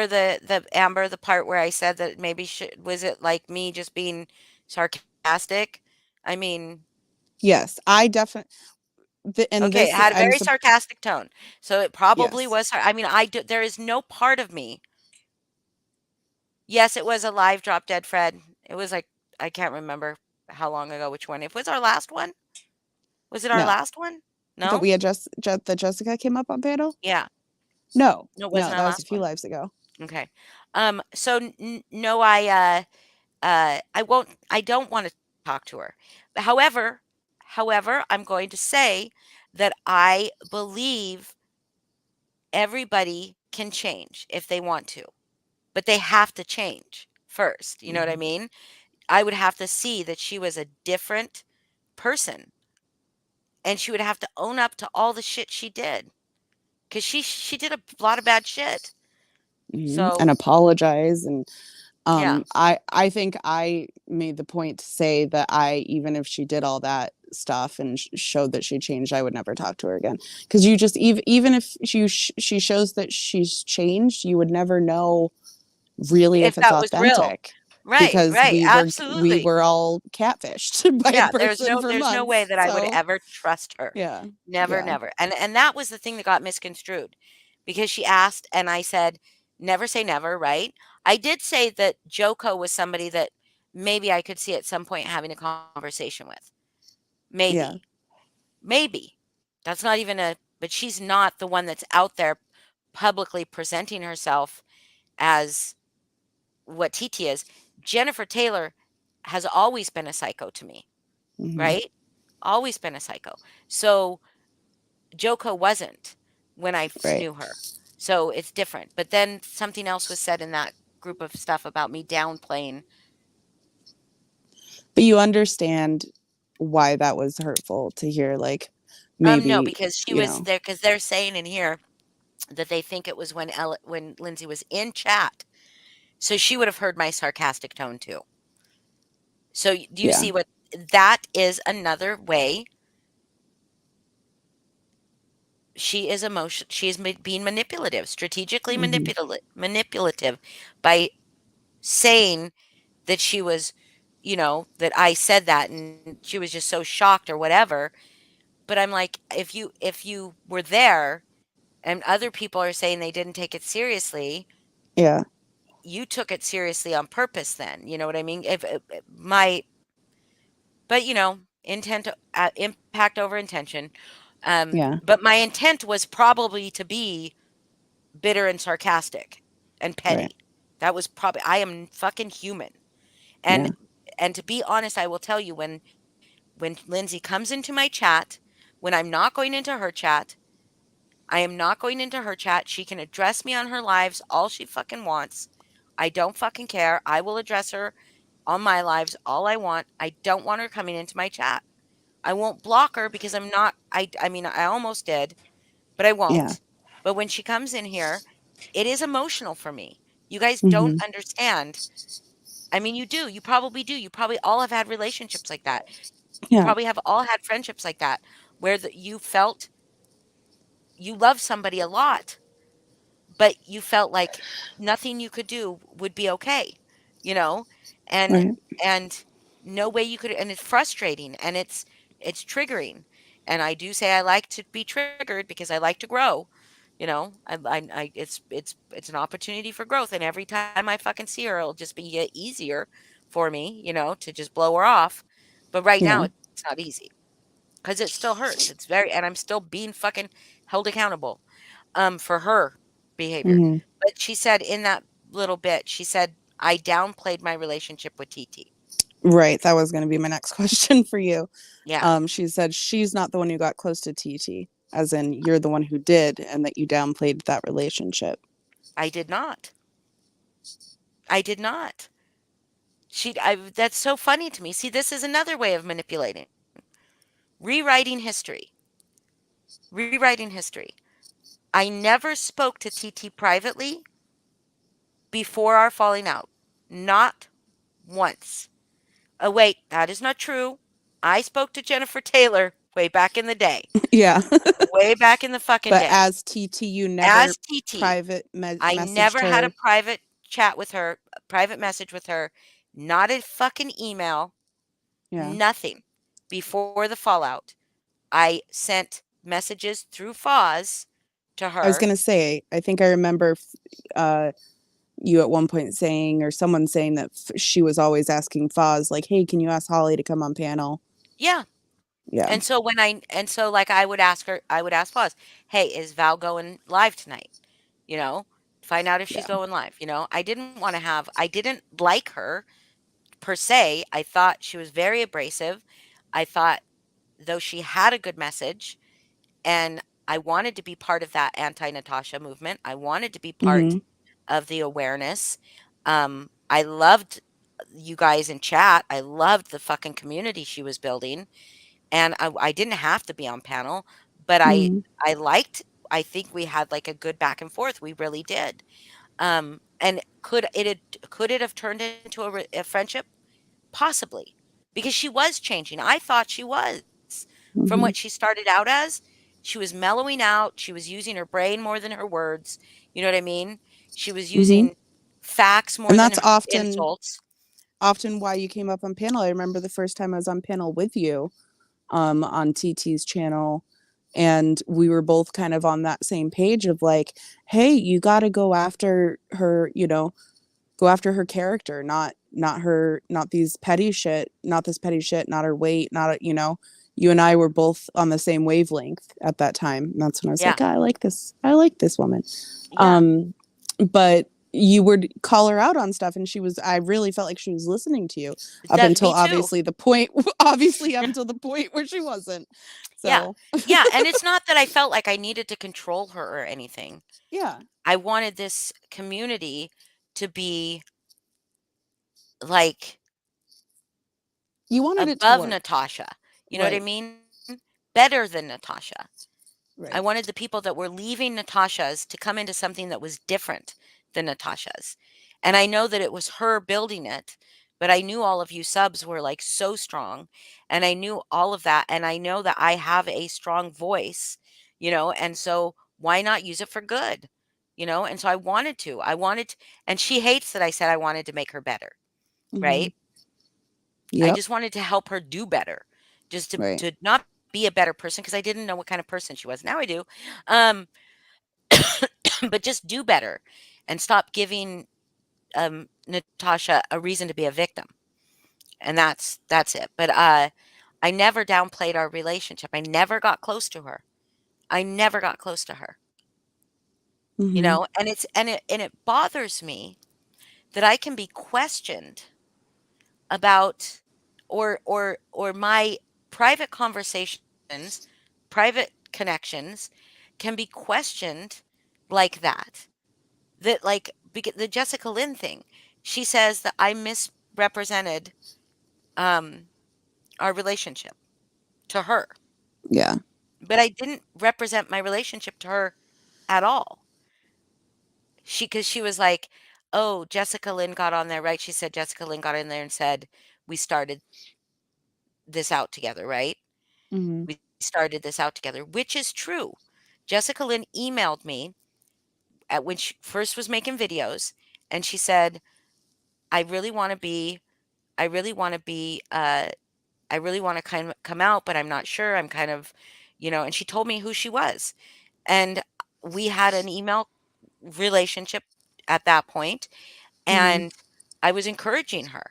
the Amber, the part where I said that maybe was it like me just being sarcastic? I mean, Yes. I definitely. And okay, it this. had a very sarcastic tone. So it probably Yes. was I mean, there is no part of me. Yes, it was a live Drop Dead Fred. It was like I can't remember how long ago which one. It was our last one? Was it our No. last one? That No? we had that Jessica came up on panel. Yeah. No. No, it No, wasn't our that was a last few one. lives ago. Okay. So no, I don't want to talk to her. However, I'm going to say that I believe everybody can change if they want to, but they have to change first. You know what I Mhm. mean? I would have to see that she was a different person and she would have to own up to all the shit she did because she did a lot of bad shit. And So, apologize. And yeah. I think I made the point to say that I, even if she did all that stuff and showed that she changed, I would never talk to her again, because you just, even if she shows that she's changed, you would never know really If if it's that was real. authentic, Right, because right, we absolutely. were all catfished by a Yeah, person for there's no way months. that I would So ever trust her. yeah. Never, Yeah. never. And that was the thing that got misconstrued because she asked and I said, never say never, right? I did say that Joko was somebody that maybe I could see at some point having a conversation with. Maybe. Yeah. Maybe. That's not even but she's not the one that's out there publicly presenting herself as what TT is. Jennifer Taylor has always been a psycho to me, Hmm. right? Always been a psycho. So Joko wasn't when I Right. knew her. So it's different. But then something else was said in that group of stuff about me downplaying. But you understand why that was hurtful to hear, like, No, maybe, because she you was know. there because they're saying in here that they think it was when Lindsay was in chat. So she would have heard my sarcastic tone too. So do you Yeah. see what that is another way she is being manipulative, strategically Hmm. manipulative by saying that she was, that I said that and she was just so shocked or whatever. But I'm like, if you were there and other people are saying they didn't take it seriously, Yeah. you took it seriously on purpose then. You know what I mean? If my but intent impact over intention. Yeah. But my intent was probably to be bitter and sarcastic and Right. petty. That was probably I am fucking human. And Yeah. and to be honest, I will tell you when Lindsay comes into my chat, when I'm not going into her chat, I am not going into her chat. She can address me on her lives all she fucking wants. I don't fucking care. I will address her on my lives all I want. I don't want her coming into my chat. I won't block her because I mean I almost did, but I Yeah. won't. But when she comes in here, it is emotional for me. You guys don't Hmm. understand. I mean, you do. You probably do. You probably all have had relationships like that. You probably have Yeah. all had friendships like that where you felt you love somebody a lot, but you felt like nothing you could do would be okay, you know? And Right. and no way you could, and it's frustrating and it's triggering. And I do say I like to be triggered because I like to grow. It's an opportunity for growth, and every time I fucking see her, it'll just be easier for me, to just blow her off. But right now, Yeah. it's not easy because it still hurts. And I'm still being fucking held accountable for her behavior. Hmm. But she said in that little bit, she said, I downplayed my relationship with TT. Right. That was going to be my next question for you. Yeah, She said she's not the one who got close to TT, as in you're the one who did, and that you downplayed that relationship. I did not. I did not. That's so funny to me. See, this is another way of manipulating, rewriting history, rewriting history. I never spoke to TT privately before our falling out. Not once. Oh, wait, that is not true. I spoke to Jennifer Taylor way back in the day. Yeah. Way back in the fucking But day. as TT, you never As TT, private I messaged never had a her. private chat with her, a private message with her, not a fucking email, Yeah. nothing. Before the fallout, I sent messages through Foz to I was her. going to say, I think I remember uh, you at one point saying, or someone saying that she was always asking Foz, like, hey, can you ask Holly to come on panel? Yeah. Yeah. And so like I would ask Foz, hey, is Val going live tonight? You know, find out if she's Yeah. going live. I didn't like her per se. I thought she was very abrasive. I thought, though she had a good message, and I wanted to be part of that anti Natasha movement. I wanted to be part Hmm. of the awareness. I loved you guys in chat. I loved the fucking community she was building, and I didn't have to be on panel, but Hmm. I liked. I think we had like a good back and forth. We really did. And could it have turned into a friendship? Possibly, because she was changing. I thought she was. From what she Hmm. started out as, she was mellowing out, she was using her brain more than her words, you know what I mean? She was Hmm. using facts more And than that's her insults. often why you came up on panel. I remember the first time I was on panel with you on TT's channel, and we were both kind of on that same page of like, hey, you got to go after her, go after her character, not her, not these petty shit, not this petty shit, not her weight, not, you and I were both on the same wavelength at that time. And that's when I was Yeah. like, I like this woman. Yeah. Um, but you would call her out on stuff, and I really felt like she was listening to you up That until me too. obviously the point, obviously up until the point where she wasn't. Yeah. So, Yeah, and it's not that I felt like I needed to control her or anything. yeah, I wanted this community to be like you wanted it to above work. Natasha. You know what I Right. mean? Better than Natasha. I Right. wanted the people that were leaving Natasha's to come into something that was different than Natasha's. And I know that it was her building it, but I knew all of you subs were like so strong. And I knew all of that. And I know that I have a strong voice, and so why not use it for good? And so I wanted to. And she hates that I said I wanted to make her better, Mhm. right? I Yep. just wanted to help her do better, just to, Right. to not be a better person because I didn't know what kind of person she was. Now I do. Um, but just do better and stop giving Natasha a reason to be a victim. And that's it. But I never downplayed our relationship. I never got close to her. I never got close to her. Mhm. And it bothers me that I can be questioned about or my private conversations, private connections can be questioned like that. That like the Jessica Lynn thing. She says that I misrepresented um our relationship to her. Yeah. But I didn't represent my relationship to her at all. Cuz she was like, "Oh, Jessica Lynn got on there, right?" She said Jessica Lynn got in there and said we started this out together, right? Mhm. We started this out together, which is true. Jessica Lynn emailed me at when she first was making videos and she said, "I really want to be I really want to be I really want to kind of come out, but I'm not sure. I'm kind of, and she told me who she was. And we had an email relationship at that point, Mhm. and I was encouraging her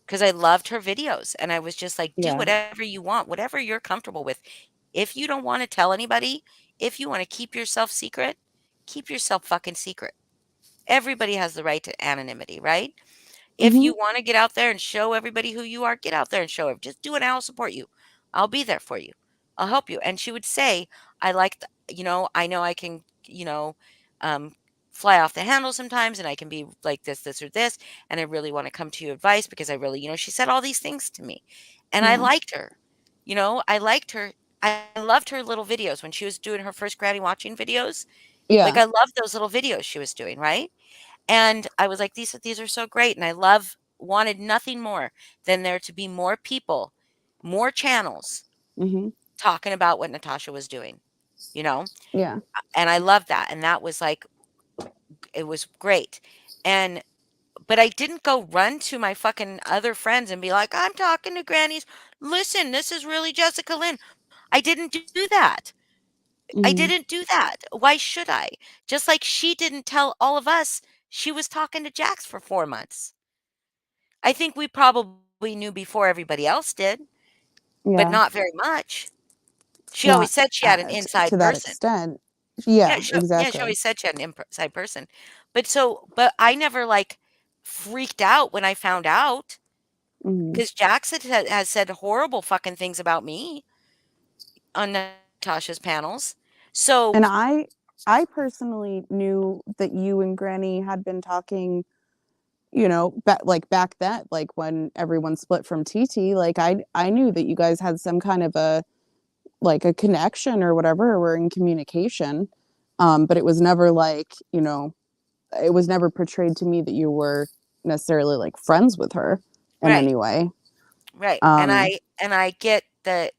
because I loved her videos and I was just like, do Yeah. whatever you want, whatever you're comfortable with. If you don't want to tell anybody, if you want to keep yourself secret, keep yourself fucking secret. Everybody has the right to anonymity, right? If Mhm. you wanna get out there and show everybody who you are, get out there and show it. Just do it and I'll support you. I'll be there for you. I'll help you. And she would say, I like, I know I can, um, fly off the handle sometimes and I can be like this or this. And I really want to come to you advice because I really, she said all these things to me and I Yeah. liked her. I liked her. I loved her little videos when she was doing her first granny watching videos. Like Yeah. I loved those little videos she was doing, right? And I was like, these are so great, and I wanted nothing more than there to be more people, more channels Mhm. talking about what Natasha was doing, you know? Yeah. And I loved that, and that was like it was great. And but I didn't go run to my fucking other friends and be like, "I'm talking to grannies. Listen, this is really Jessica Lynn." I didn't do that. I didn't Mhm. do that. Why should I? Just like she didn't tell all of us she was talking to Jax for 4 months. I think we probably knew before everybody else did, but not Yeah. very much. She always Not said she had an inside to that person. extent. Yeah, Yeah, she exactly. always said she had an inside person. But I never like freaked out when I found out Mhm. because Jax has said horrible fucking things about me on Natasha's panels. So, And I personally knew that you and Granny had been talking, back then, like when everyone split from TT, like I knew that you guys had some kind of a connection or whatever, or were in communication. But it was never like, it was never portrayed to me that you were necessarily like friends with her in right, any way. right. And Um, I get that.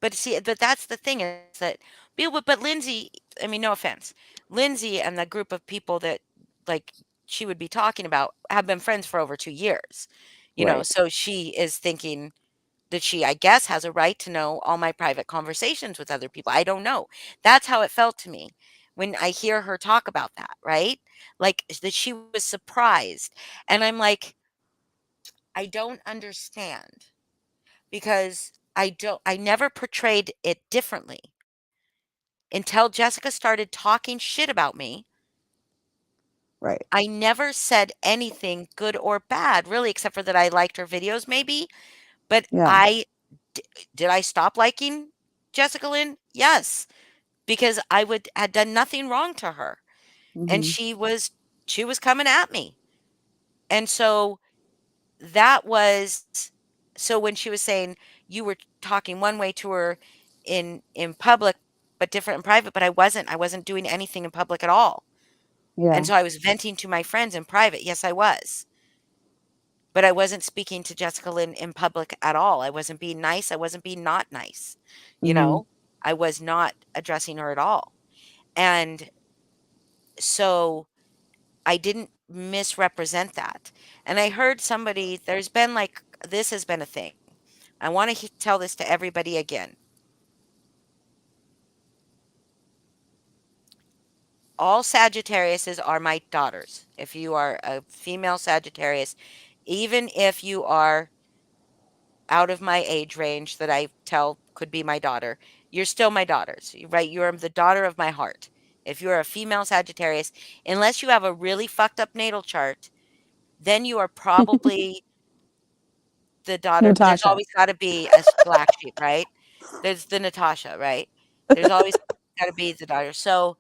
But see, but that's the thing is that but Lindsay, I mean, no offense, Lindsay and the group of people that like she would be talking about have been friends for over 2 years, right. so she is thinking that she, I guess, has a right to know all my private conversations with other people. I don't know. That's how it felt to me when I hear her talk about that, right? Like that she was surprised. And I'm like, I don't understand because I never portrayed it differently until Jessica started talking shit about me. Right. I never said anything good or bad, really, except for that I liked her videos, maybe. But Yeah. did I stop liking Jessica Lynn? Yes, because I would had done nothing wrong to her, and Hmm. she was coming at me, and so that was so when she was saying you were talking one way to her in public but different in private, but I wasn't doing anything in public at all. And Yeah. so I was venting to my friends in private. Yes, I was. But I wasn't speaking to Jessica Lynn in public at all. I wasn't being nice. I wasn't being not nice. You Mhm. know, I was not addressing her at all. And so I didn't misrepresent that. And I heard somebody, there's been like, this has been a thing. I want to tell this to everybody again. All Sagittariuses are my daughters. If you are a female Sagittarius, even if you are out of my age range that I tell could be my daughter, you're still my daughters, right? You're the daughter of my heart. If you're a female Sagittarius, unless you have a really fucked up natal chart, then you are probably the daughter, but there's Natasha. always got to be a black sheep, right? There's the Natasha, right? There's always got to be the daughter. So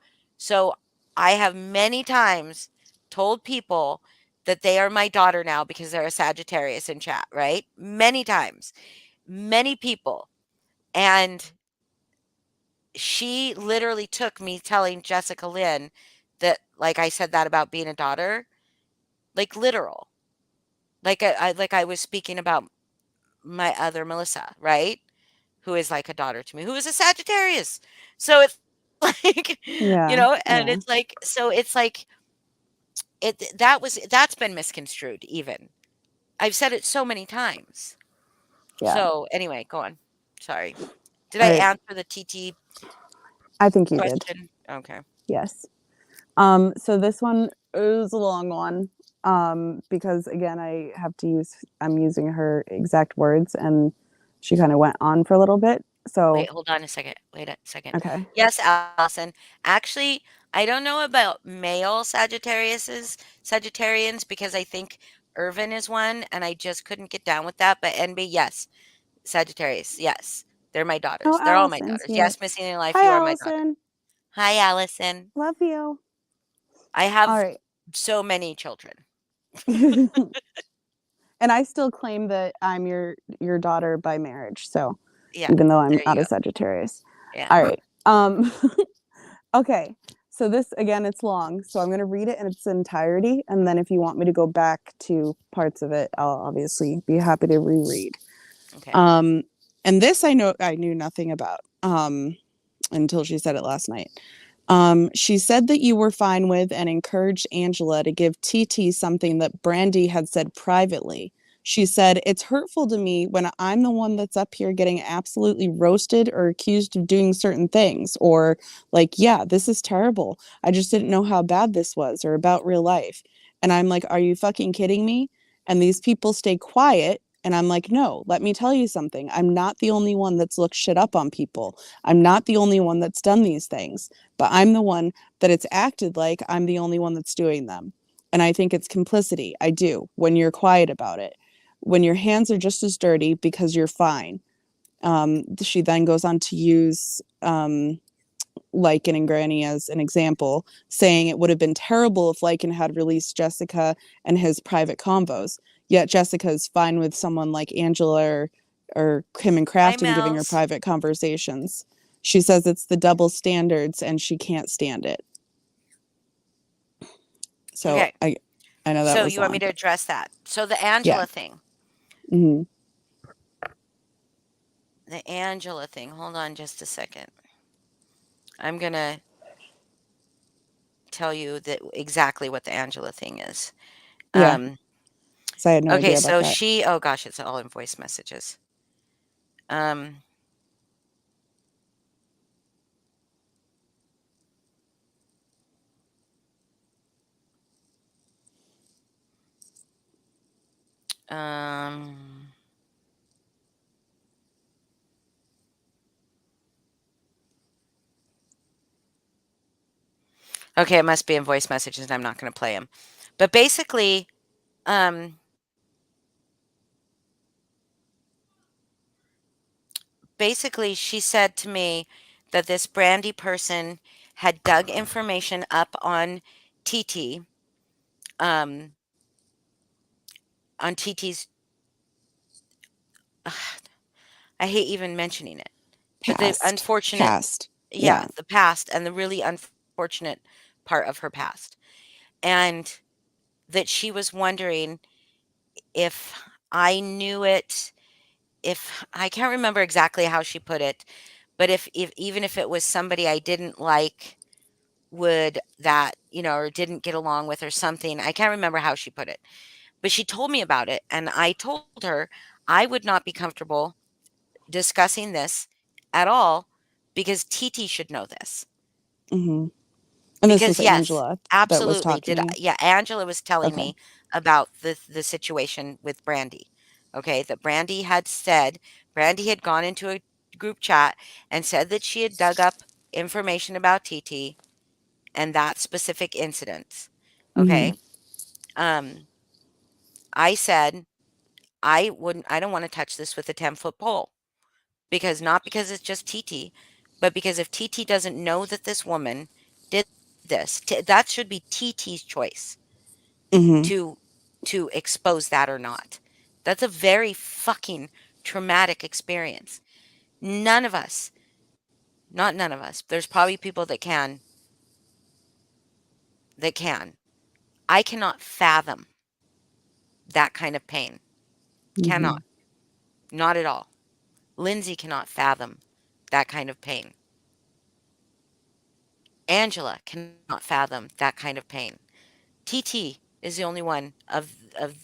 I have many times told people that they are my daughter now because they're a Sagittarius in chat, right? Many times, many people. And she literally took me telling Jessica Lynn that, like I said that about being a daughter, like literal. Like I was speaking about my other Melissa, right? Who is like a daughter to me, who is a Sagittarius. So it's like, Yeah. and Yeah. it's like that's been misconstrued even. I've said it so many times. Yeah. So anyway, go on. Sorry. Did All I right. answer the TT I think you did. question? Okay. Yes. So this one is a long one. Because again, I'm using her exact words and she kind of went on for a little bit. So, Wait, hold on a second. Wait a second. okay. Yes, Allison. Actually, I don't know about male Sagittarians, because I think Irvin is one, and I just couldn't get down with that. But NB, yes. Sagittarius, yes. They're my Oh, daughters. They're all my Allison's daughters. here. Yes, Missing in Life, Hi, you are my daughter. Allison. Hi, Allison. Love you. I All have right. so many children. And I still claim that I'm your daughter by marriage. So, Yeah, even though I'm there you not a go. Sagittarius. Yeah. All right. Okay. So this again, it's long. So I'm going to read it in its entirety, and then if you want me to go back to parts of it, I'll obviously be happy to reread. Okay. Um, and this I knew nothing about until she said it last night. She said that you were fine with and encouraged Angela to give TT something that Brandy had said privately. She said, "It's hurtful to me when I'm the one that's up here getting absolutely roasted or accused of doing certain things, or like, yeah, this is terrible. I just didn't know how bad this was or about real life." And I'm like, "Are you fucking kidding me?" And these people stay quiet. And I'm like, "No, let me tell you something. I'm not the only one that's looked shit up on people. I'm not the only one that's done these things, but I'm the one that it's acted like I'm the only one that's doing them. And I think it's complicity. I do, when you're quiet about it. When your hands are just as dirty because you're fine." She then goes on to use Lycan and Granny as an example, saying it would have been terrible if Lycan had released Jessica and his private convos. Yet Jessica is fine with someone like Angela or him and Hi, Crafton giving her Mel's. private conversations. She says it's the double standards and she can't stand it. So Okay. I know that So was you want me long, to but address that? So the yeah. Angela thing. Hmm. The Angela thing. Hold on just a second. I'm going to tell you that exactly what the Angela thing is. Yeah. Um, So I had no okay, idea about so that. oh gosh, it's all in voice messages. Um, um, okay, it must be in voice messages, and I'm not going to play them. But um, basically, she said to me that this Brandy person had dug information up on TT, um, on TT's. I hate even mentioning it, but the Past. unfortunate, Past. yeah, Yeah. the past and the really unfortunate part of her past. And that she was wondering if I knew it, if I can't remember exactly how she put it, but if even if it was somebody I didn't like, would that, or didn't get along with or something. I can't remember how she put it. But she told me about it and I told her I would not be comfortable discussing this at all because TT should know this. Hmm. And this Because was yes, Angela that was absolutely. talking. Yeah, Angela was telling Okay. me about the situation with Brandy. Okay, that Brandy had gone into a group chat and said that she had dug up information about TT and that specific incident. Hmm. Okay. Um, I said I don't want to touch this with a 10-foot pole because not because it's just TT, but because if TT doesn't know that this woman did this, that should be TT's choice Hmm. to to expose that or not. That's a very fucking traumatic experience. None of us, not none of us. There's probably people that can. I cannot fathom that kind of pain. Hmm. Cannot. Not at all. Lindsay cannot fathom that kind of pain. Angela cannot fathom that kind of pain. TT is the only one of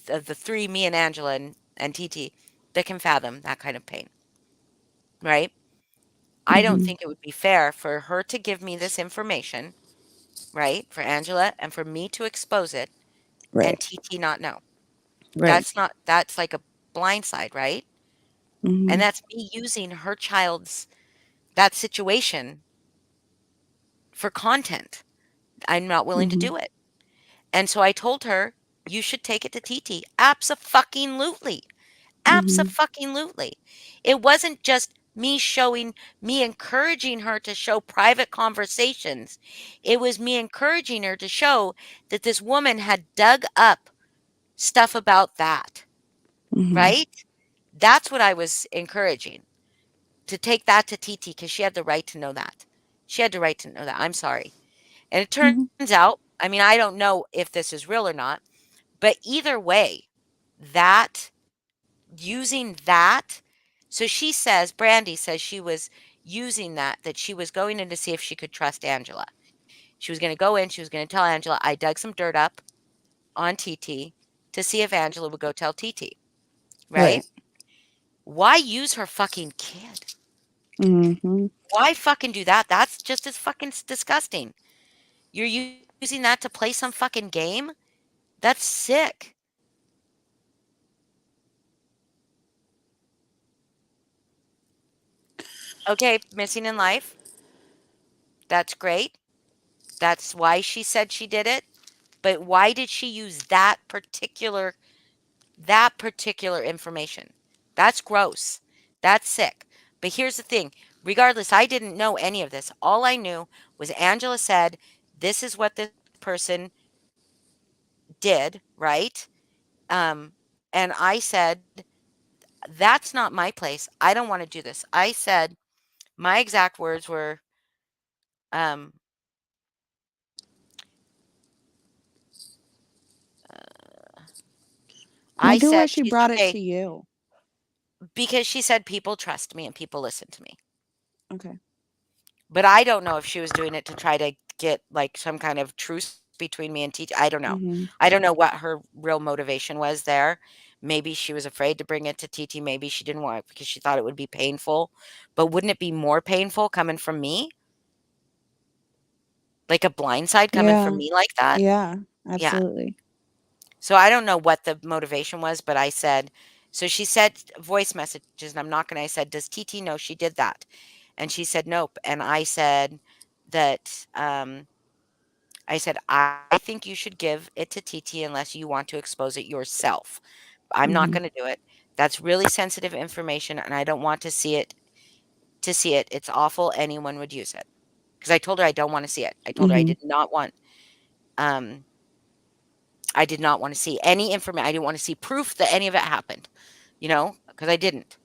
the three, me and Angela and TT, that can fathom that kind of pain, right? I don't Hmm. think it would be fair for her to give me this information, right? For Angela and for me to expose it and Right. TT not know. Right. That's like a blindside, right? And Hmm. that's me using her child's that situation for content. I'm not willing to Hmm. do it. And so I told her, "You should take it to TT." Abso-fucking-lutely. Hmm. Abso-fucking-lutely. It wasn't just me encouraging her to show private conversations. It was me encouraging her to show that this woman had dug up stuff about that, Hmm. right? That's what I was encouraging, to take that to TT because she had the right to know that. She had the right to know that. I'm sorry. And it turns Hmm. out, I mean, I don't know if this is real or not, but either way, that using that, so she says, Brandy says she was using that she was going in to see if she could trust Angela. She was going to go in, she was going to tell Angela, I dug some dirt up on TT to see if Angela would go tell TT, right? Right. Why use her fucking kid? Hmm. Why fucking do that? That's just as fucking disgusting. You're using that to play some fucking game? That's sick. Okay, missing in life. That's great. That's why she said she did it. But why did she use that particular information? That's gross. That's sick. But here's the thing. Regardless, I didn't know any of this. All I knew was Angela said, this is what this person did, right? Um, and I said, that's not my place. I don't want to do this. I said, my exact words were, um, I I wonder why said, she she's brought it okay to you. because she said people trust me and people listen to me. Okay. But I don't know if she was doing it to try to get like some kind of truce between me and TT. I don't know. Hmm. I don't know what her real motivation was there. Maybe she was afraid to bring it to TT. Maybe she didn't want it because she thought it would be painful. But wouldn't it be more painful coming from me? Like a blindside coming from Yeah. me like that? Yeah. Yeah. Absolutely. So I don't know what the motivation was, but I said, so she said voice messages, and I'm not gonna, I said, does TT know she did that? And she said, nope. And I said that, I said, I think you should give it to TT unless you want to expose it yourself. I'm not Hmm. gonna do it. That's really sensitive information, and I don't want to see it. It's awful. Anyone would use it. Because I told her I don't want to see it. I told her I Hmm. did not want, um, I did not want to see any information. I didn't want to see proof that any of it happened, because I didn't.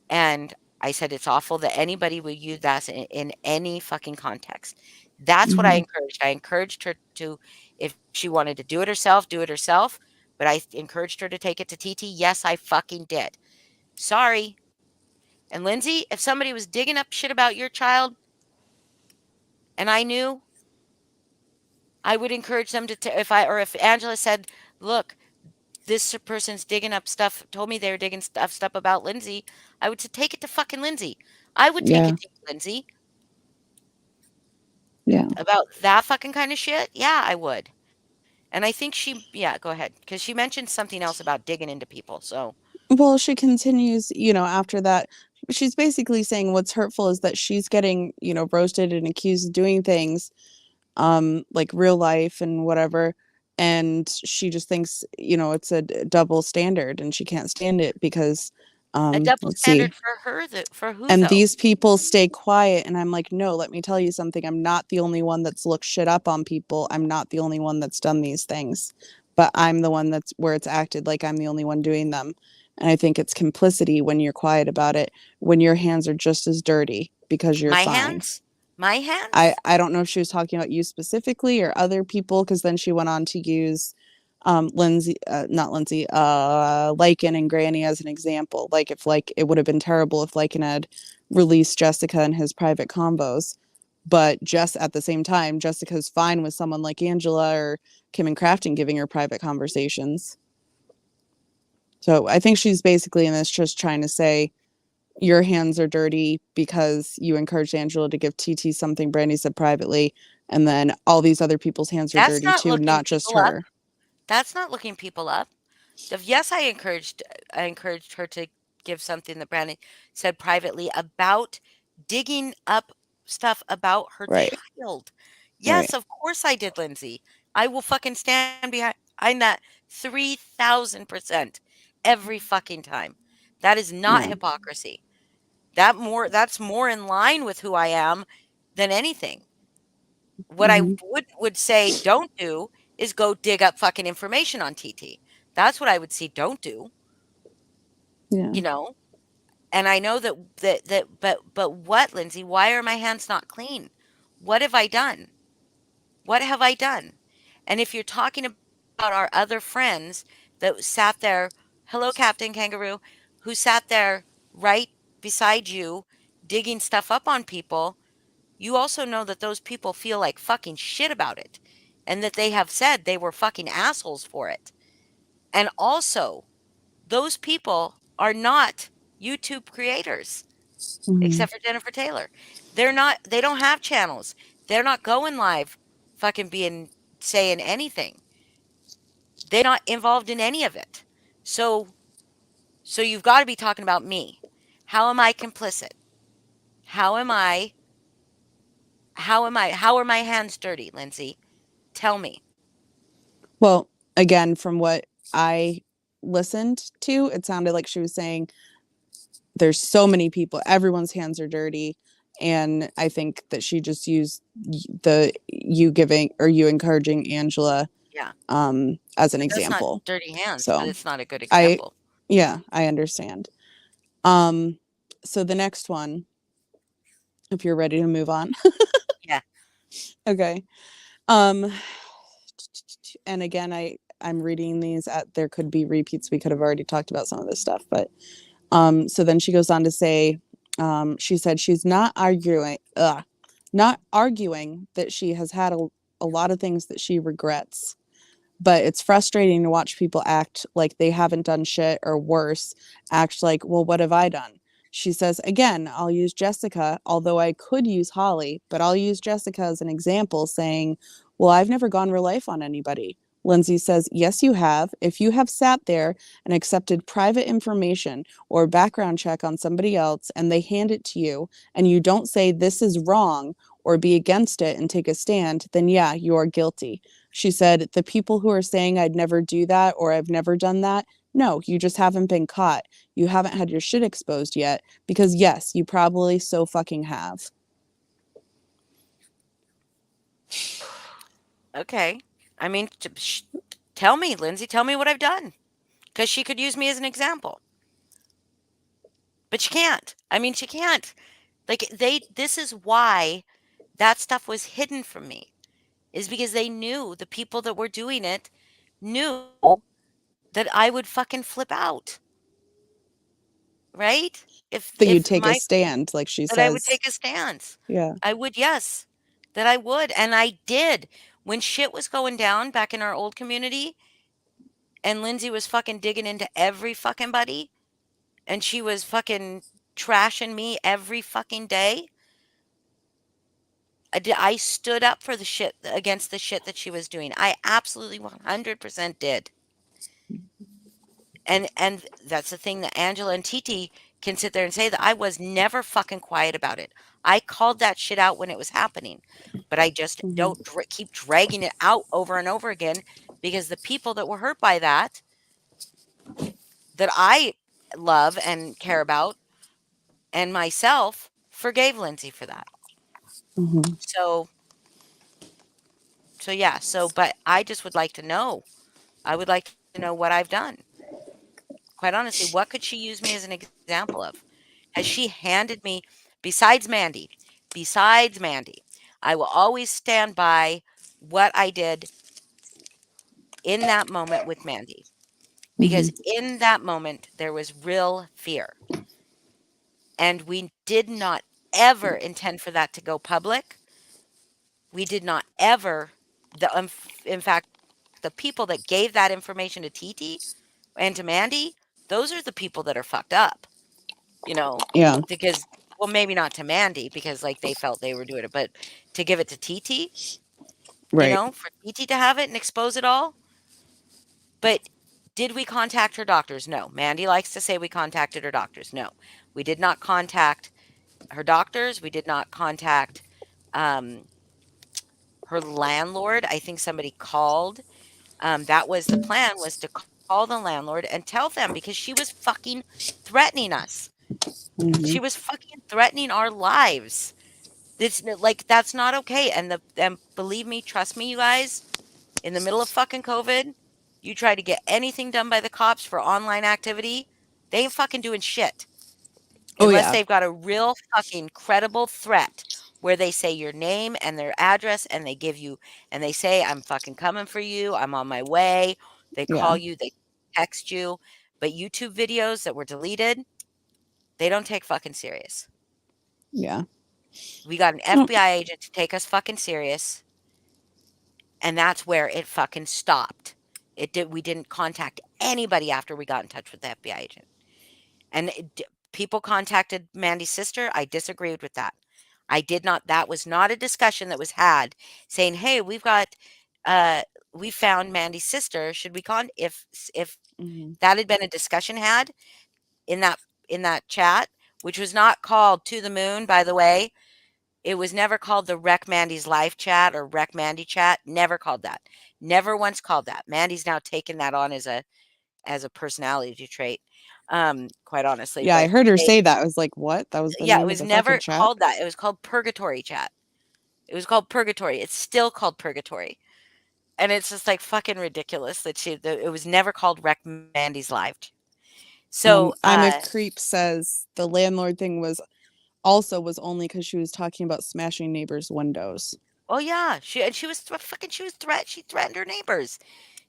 And I said it's awful that anybody would use that in any fucking context. That's what I Mhm. encouraged. I encouraged her to, if she wanted to do it herself, do it herself. But I encouraged her to take it to TT. Yes, I fucking did. Sorry. And Lindsay, if somebody was digging up shit about your child and I knew, I would encourage them to, if I, or if Angela said, look, this person's digging up stuff, told me they were digging stuff about Lindsay, I would say, take it to fucking Lindsay. I would take Yeah. it to Lindsay Yeah. about that fucking kind of shit. Yeah, I would. And I think yeah, go ahead. Because she mentioned something else about digging into people. So, Well, she continues, after that, she's basically saying what's hurtful is that she's getting, roasted and accused of doing things, like real life and whatever. And she just thinks, it's a double standard and she can't stand it because, a double let's see. standard for her, for who And though? these people stay quiet. And I'm like, no, let me tell you something. I'm not the only one that's looked shit up on people. I'm not the only one that's done these things, but I'm the one that's where it's acted like I'm the only one doing them. And I think it's complicity when you're quiet about it, when your hands are just as dirty because you're My fine. hands? My I, hands? I don't know if she was talking about you specifically or other people, because then she went on to use Lindsay, not Lindsay, Lycan and Granny as an example. Like if like it would have been terrible if Lycan had released Jessica in his private convos, but just at the same time, Jessica's fine with someone like Angela or Kim and Crafton giving her private conversations. So I think she's basically in this just trying to say your hands are dirty because you encouraged Angela to give TT something Brandy said privately, and then all these other people's hands are That's dirty not too, looking not just people up. her. That's not looking people up. Yes, I encouraged her to give something that Brandon said privately about digging up stuff about her Right, child. right. Yes, of course I did, Lindsay. I will fucking stand behind that 3,000% every fucking time. That is not Yeah. hypocrisy. That's more in line with who I am than anything. What I Hmm. would say don't do is go dig up fucking information on TT. That's what I would see don't do, Yeah. you know? And I know but what, Lindsay? Why are my hands not clean? What have I done? What have I done? And if you're talking about our other friends that sat there, hello, Captain Kangaroo, who sat there right beside you digging stuff up on people, you also know that those people feel like fucking shit about it and that they have said they were fucking assholes for it. And also, those people are not YouTube creators, Hmm. except for Jennifer Taylor. They don't have channels. They're not going live fucking being saying anything. They're not involved in any of it. So so you've got to be talking about me. How am I complicit? How am I how are my hands dirty, Lindsay? Tell me. Well, again, from what I listened to, it sounded like she was saying there's so many people, everyone's hands are dirty. And I think that she just used the you giving or you encouraging Angela Yeah. as an That's not example. dirty hands, but So it's not a good I, example. yeah, I understand. Um, so the next one, if you're ready to move on. Yeah. Okay. And again, I'm reading these at there could be repeats. We could have already talked about some of this stuff, but so then she goes on to say, she said she's not arguing that she has had a lot of things that she regrets, but it's frustrating to watch people act like they haven't done shit or worse, act like, well, what have I done? She says, again, I'll use Jessica, although I could use Holly, but I'll use Jessica as an example, saying, well, I've never gone real life on anybody. Lindsay says, yes, you have. If you have sat there and accepted private information or background check on somebody else and they hand it to you and you don't say this is wrong or be against it and take a stand, then yeah, you are guilty. She said, the people who are saying I'd never do that or I've never done that, no, you just haven't been caught. You haven't had your shit exposed yet because, yes, you probably so fucking have. Okay. I mean, tell me, Lindsay, tell me what I've done. Because she could use me as an example. But she can't. I mean, she can't. Like, this is why that stuff was hidden from me, is because they knew, the people that were doing it knew that I would fucking flip out, right? That you'd If take a my stand, like she that I would says. take a stance. Yeah. I would, yes. That I would, and I did. When shit was going down back in our old community and Lindsay was fucking digging into every fucking buddy and she was fucking trashing me every fucking day, I stood up for the shit, against the shit that she was doing. I absolutely 100% did. And that's the thing, that Angela and Titi can sit there and say that I was never fucking quiet about it. I called that shit out when it was happening, but I just Hmm. don't keep dragging it out over and over again, because the people that were hurt by that, that I love and care about, and myself, forgave Lindsay for that. Hmm. So yeah, but I just would like to know. I would like to know what I've done. Quite honestly, what could she use me as an example of? Has she handed me, besides Mandy, I will always stand by what I did in that moment with Mandy, because Hmm. in that moment there was real fear, and we did not ever intend for that to go public. We did not ever, in fact, the people that gave that information to Titi and to Mandy, those are the people that are fucked up, you know, Yeah. because, well, maybe not to Mandy because like they felt they were doing it, but to give it to Titi, Right. for Titi to have it and expose it all. But did we contact her doctors? No. Mandy likes to say we contacted her doctors. No. We did not contact her doctors. We did not contact um, her landlord. I think somebody called. That was the plan, was to call the landlord and tell them, because she was fucking threatening us. She Hmm. was fucking threatening our lives. Like, that's not okay. And believe me, trust me, you guys, in the middle of fucking COVID, you try to get anything done by the cops for online activity, they ain't fucking doing shit Oh unless yeah. they've got a real fucking credible threat where they say your name and their address, and they give you, and they say, I'm fucking coming for you, I'm on my way. They call Yeah. you, they text you. But YouTube videos that were deleted, they don't take fucking serious. Yeah. We got an Oh, FBI agent to take us fucking serious, and that's where it fucking stopped. We didn't contact anybody after we got in touch with the FBI agent. And people contacted Mandy's sister. I disagreed with that. I did not. That was not a discussion that was had, saying, "Hey, uh, we found Mandy's sister. Should we if hmm. that had been a discussion had in that chat, which was not called To the Moon, by the way. It was never called the Wreck Mandy's Live chat or Wreck Mandy chat. Never called that. Never once called that. Mandy's now taken that on as a personality trait, quite honestly. Yeah, I But heard her say that. I was like, what? That was the yeah, it name of was the fucking never chat? called that. It was called Purgatory Chat. It was called Purgatory. It's still called Purgatory. And it's just like fucking ridiculous that it was never called Wreck Mandy's Live. So, I'm a creep says the landlord thing was only because she was talking about smashing neighbors' windows. oh yeah, she was fucking, she threatened her neighbors.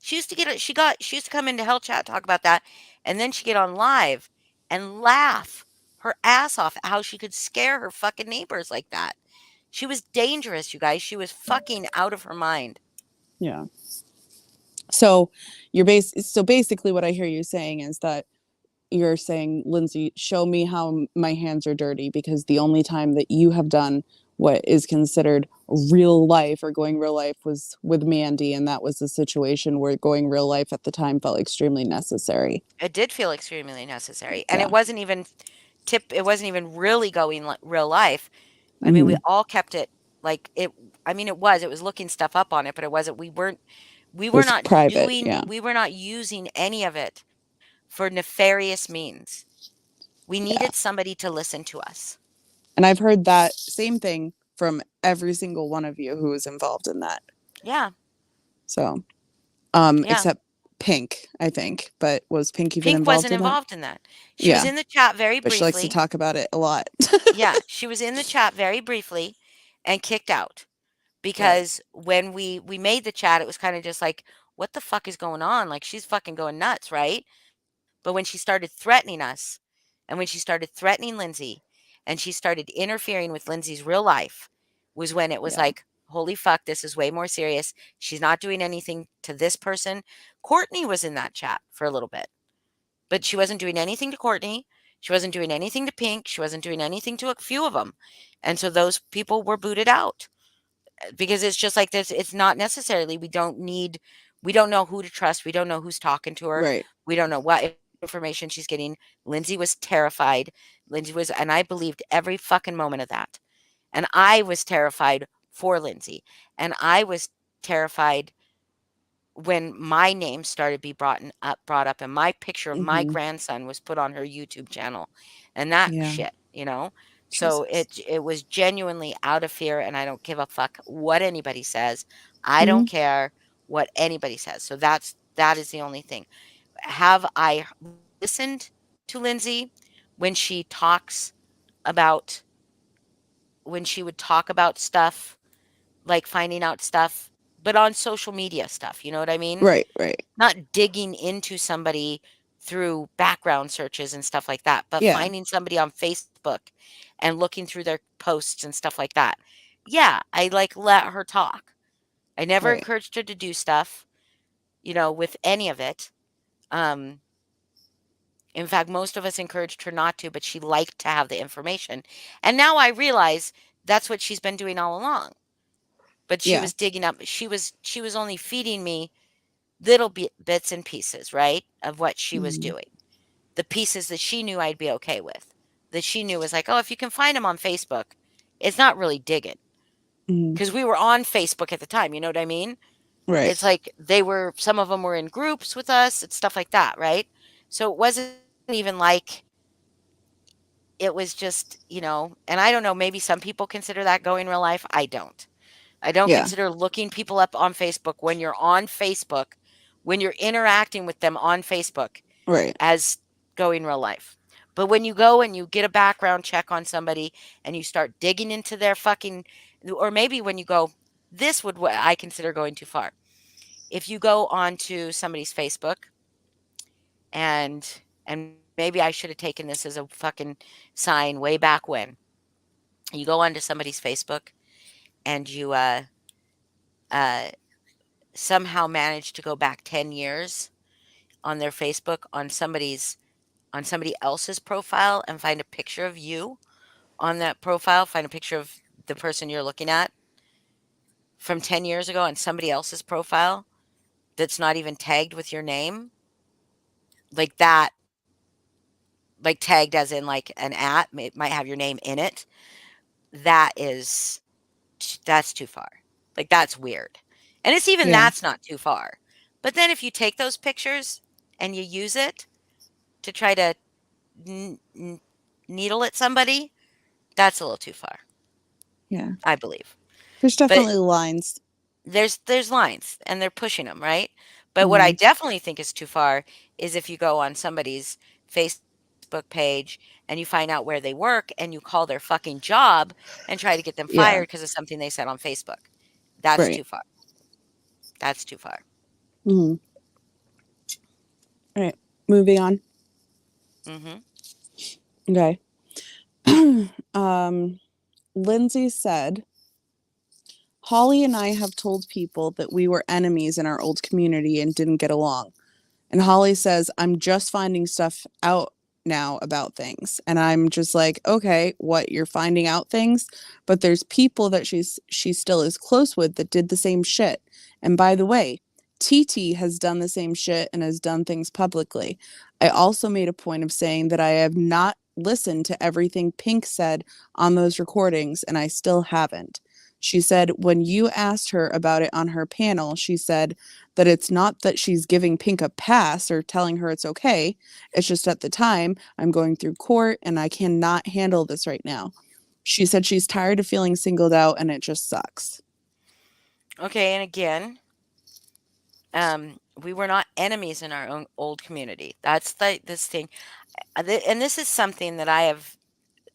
She used to she used to come into Hell Chat, talk about that, and then she get on live and laugh her ass off at how she could scare her fucking neighbors like that. She was dangerous, you guys. She was fucking out of her mind. Yeah. So basically what I hear you saying is that you're saying, Lindsay, show me how my hands are dirty, because the only time that you have done what is considered real life or going real life was with Mandy, and that was a situation where going real life at the time felt extremely necessary. It did feel extremely necessary, and Yeah. it wasn't even really going real life. I mean, we Hmm. all kept it like it. I mean, it was looking stuff up on it, but it wasn't. We It were was not private. Yeah. we were not using any of it for nefarious means. We Yeah. needed somebody to listen to us. And I've heard that same thing from every single one of you who was involved in that. Yeah, So, yeah. except Pink, I think. But was Pink even Pink involved wasn't in that? involved in that. She was Yeah. in the chat very But she likes to briefly. talk about it a lot. Yeah, she was in the chat very briefly and kicked out Right. because when we made the chat, it was kind of just like, what the fuck is going on? Like she's fucking going nuts, right? But when she started threatening us, and when she started threatening Lindsay, and she started interfering with Lindsay's real life, was when it was Yeah. like, holy fuck, this is way more serious. She's not doing anything to this person. Courtney was in that chat for a little bit, but she wasn't doing anything to Courtney. She wasn't doing anything to Pink. She wasn't doing anything to a few of them. And so those people were booted out because it's just like this. It's not necessarily, we don't know who to trust. We don't know who's talking to her. Right. We don't know what information she's getting. Lindsay was terrified. And I believed every fucking moment of that. And I was terrified for Lindsay. And I was terrified when my name started to be brought up and my picture of my Mm-hmm. grandson was put on her YouTube channel and that Yeah. shit, you know? So Jesus. it was genuinely out of fear and I don't give a fuck what anybody says. I Mm-hmm. don't care what anybody says. So that is the only thing. Have I listened to Lindsay when she talks about when she would talk about stuff like finding out stuff, but on social media stuff, you know what I mean? Right. Right. Not digging into somebody through background searches and stuff like that, but Yeah. finding somebody on Facebook and looking through their posts and stuff like that. Yeah, I like let her talk. I never Right. encouraged her to do stuff, with any of it. Um, in fact, most of us encouraged her not to, but she liked to have the information. And now I realize that's what she's been doing all along. But she Yeah. was digging up she was only feeding me little bits and pieces, right, of what she was Mm-hmm. doing. The pieces that she knew I'd be okay with, that she knew was like, "Oh, if you can find him on Facebook, it's not really digging." Mm-hmm. Because we were on Facebook at the time, you know what I mean? Right. It's like some of them were in groups with us and stuff like that, right? So it wasn't even like it was just, and I don't know, maybe some people consider that going real life. I don't. I don't Yeah. consider looking people up on Facebook when you're on Facebook, when you're interacting with them on Facebook Right. as going real life. But when you go and you get a background check on somebody and you start digging into their fucking, or maybe when you go, this would what I consider going too far. If you go onto somebody's Facebook and maybe I should have taken this as a fucking sign way back when. You go onto somebody's Facebook and you uh somehow manage to go back 10 years on their Facebook on somebody else's profile and find a picture of you on that profile, find a picture of the person you're looking at from 10 years ago on somebody else's profile that's not even tagged with your name, like that, like tagged as in like an at, it might have your name in it. That is, that's too far. Like that's weird. And it's even Yeah. that's not too far. But then if you take those pictures and you use it to try to n- n- needle at somebody, that's a little too far, Yeah. I believe. There's But definitely lines. there's lines and they're pushing them, right? But what I Mm-hmm. definitely think is too far is if you go on somebody's Facebook page and you find out where they work and you call their fucking job and try to get them fired because Yeah. of something they said on Facebook. That's too Right. far. That's too far. Mm-hmm. All right. Moving on. Mhm. Okay. um, Lindsay said, Holly and I have told people that we were enemies in our old community and didn't get along. And Holly says, I'm just finding stuff out now about things. And I'm just like, okay, what, you're finding out things? But there's people that she still is close with that did the same shit. And by the way, TT has done the same shit and has done things publicly. I also made a point of saying that I have not listened to everything Pink said on those recordings, and I still haven't. She said when you asked her about it on her panel, she said that it's not that she's giving Pink a pass or telling her it's okay. It's just at the time I'm going through court and I cannot handle this right now. She said she's tired of feeling singled out and it just sucks. Okay, and again, We were not enemies in our own old community. That's this thing. And this is something that I have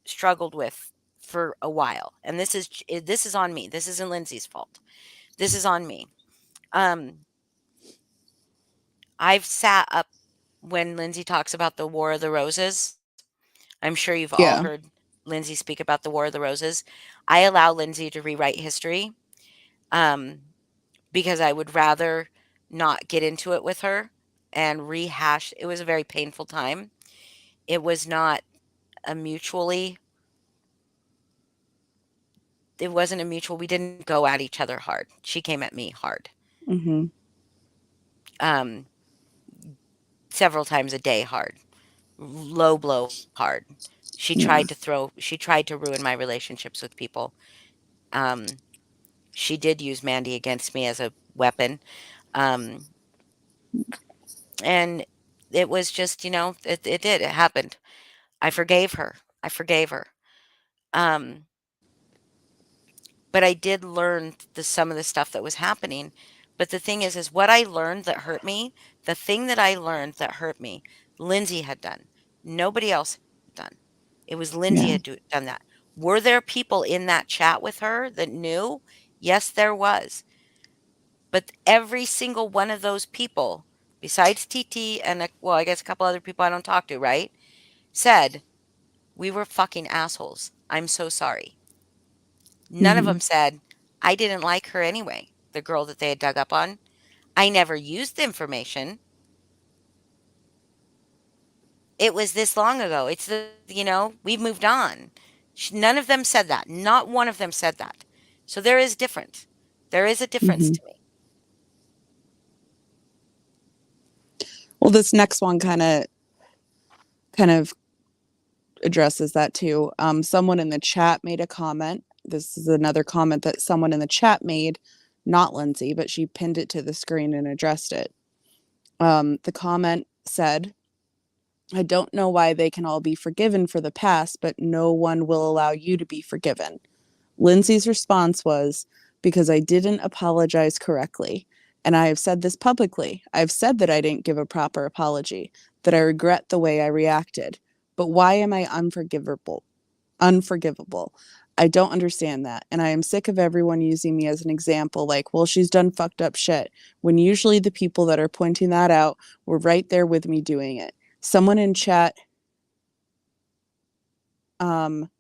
struggled with for a while. And this is on me. This isn't Lindsay's fault. This is on me. Um, I've sat up when Lindsay talks about the War of the Roses. I'm sure you've all heard Yeah. Lindsay speak about the War of the Roses. I allow Lindsay to rewrite history, um, because I would rather not get into it with her and rehash. It was a very painful time. It was not a mutually it wasn't a mutual, we didn't go at each other hard. She came at me hard. Mhm. Um, Several times a day hard. Low blow hard. Yeah. She tried to ruin my relationships with people. Um, she did use Mandy against me as a weapon. Um, and it was just, it happened. I forgave her. I forgave her. Um, but I did learn some of the stuff that was happening. But the thing is what I learned that hurt me, the thing that I learned that hurt me, Lindsay had done. Nobody else had done. It was Lindsay had Yeah. done that. Were there people in that chat with her that knew? Yes, there was. But every single one of those people, besides TT and well, I guess a couple other people I don't talk to, right? Said, we were fucking assholes. I'm so sorry. None of them Mhm. said, I didn't like her anyway, the girl that they had dug up on. I never used the information. It was this long ago. We've moved on. None of them said that. Not one of them said that. So there is difference. There is a difference Mhm. to me. Well, this next one kind of addresses that too. Someone in the chat made a comment. This is another comment that someone in the chat made, not Lindsay, but she pinned it to the screen and addressed it. The comment said, I don't know why they can all be forgiven for the past, but no one will allow you to be forgiven. Lindsay's response was, because I didn't apologize correctly. And I have said this publicly. I've said that I didn't give a proper apology, that I regret the way I reacted. But why am I unforgivable? Unforgivable. I don't understand that. And I am sick of everyone using me as an example, like, well, she's done fucked up shit, when usually the people that are pointing that out were right there with me doing it. Someone in chat um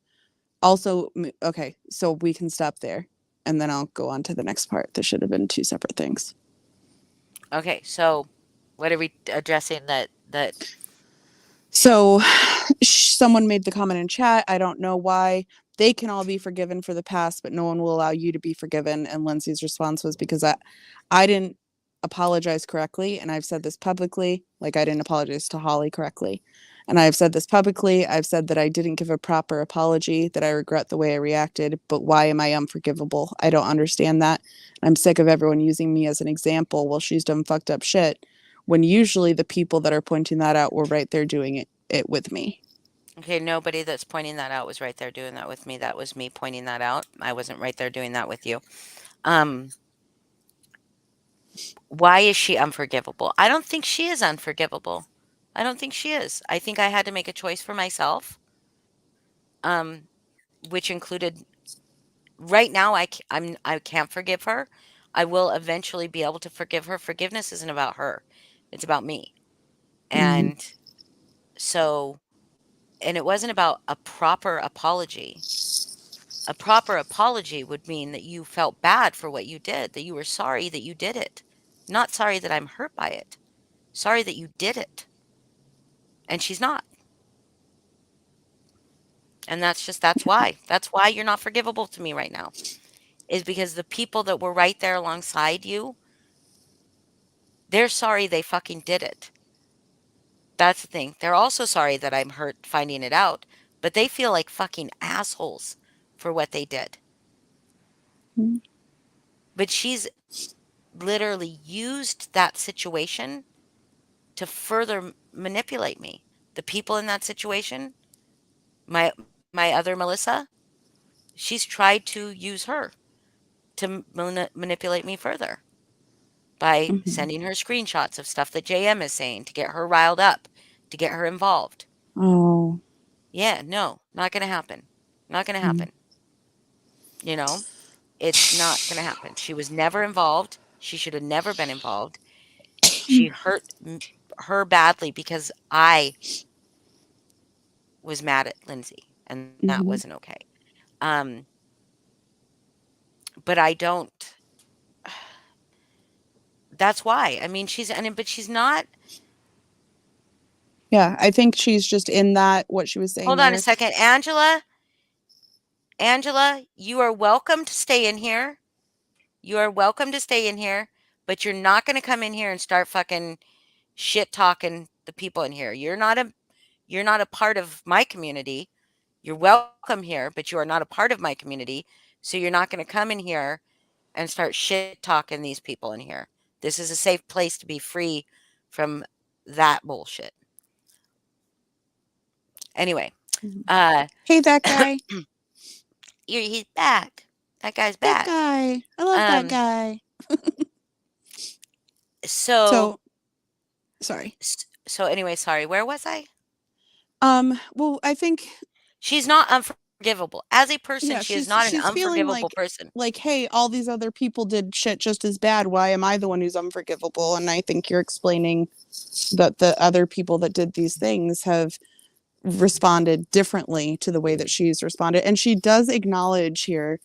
also, okay, so we can stop there and then I'll go on to the next part. This should have been two separate things. Okay, so what are we addressing that So someone made the comment in chat, I don't know why they can all be forgiven for the past, but no one will allow you to be forgiven. And Lindsay's response was, because I didn't apologize correctly. And I've said this publicly, like I didn't apologize to Holly correctly. And I've said this publicly. I've said that I didn't give a proper apology, that I regret the way I reacted, but why am I unforgivable? I don't understand that. I'm sick of everyone using me as an example. Well, she's done fucked up shit, when usually the people that are pointing that out were right there doing it with me. Okay, nobody that's pointing that out was right there doing that with me. That was me pointing that out. I wasn't right there doing that with you. Um, why is she unforgivable? I don't think she is unforgivable. I don't think she is. I think I had to make a choice for myself, which included right now I can't forgive her. I will eventually be able to forgive her. Forgiveness isn't about her. It's about me. Mm-hmm. And so and it wasn't about a proper apology. A proper apology would mean that you felt bad for what you did, that you were sorry that you did it. Not sorry that I'm hurt by it. Sorry that you did it. And she's not. And that's why. That's why you're not forgivable to me right now. Is because the people that were right there alongside you, they're sorry they fucking did it. That's the thing. They're also sorry that I'm hurt finding it out, but they feel like fucking assholes for what they did. But she's literally used that situation to further manipulate me. The people in that situation, my other Melissa, she's tried to use her to manipulate me further. by Mhm. sending her screenshots of stuff that JM is saying to get her riled up, to get her involved. Oh. Yeah, no, not going to happen. Not going to Mm. happen. You know, it's not going to happen. She was never involved. She should have never been involved. She hurt her badly because I was mad at Lindsay, and that Mhm. wasn't okay. Um, but I don't. That's why. I mean, but she's not. Yeah, I think she's just in that what she was saying Hold on a there. second, Angela. Angela, you are welcome to stay in here. You are welcome to stay in here, but you're not going to come in here and start fucking shit talking the people in here. You're not a part of my community. You're welcome here, but you are not a part of my community. So you're not going to come in here and start shit talking these people in here. This is a safe place to be free from that bullshit. Anyway, Mhm. uh Hey, that guy. he's back. That guy's That back. guy. I love that Um guy. so So, sorry. so anyway, sorry. Where was I? Well, I think She's not unforgivable. As a person, she yeah, is not she's an she's feeling unforgivable person. like hey, all these other people did shit just as bad. Why am I the one who's unforgivable? And I think you're explaining that the other people that did these things have responded differently to the way that she's responded. And she does acknowledge here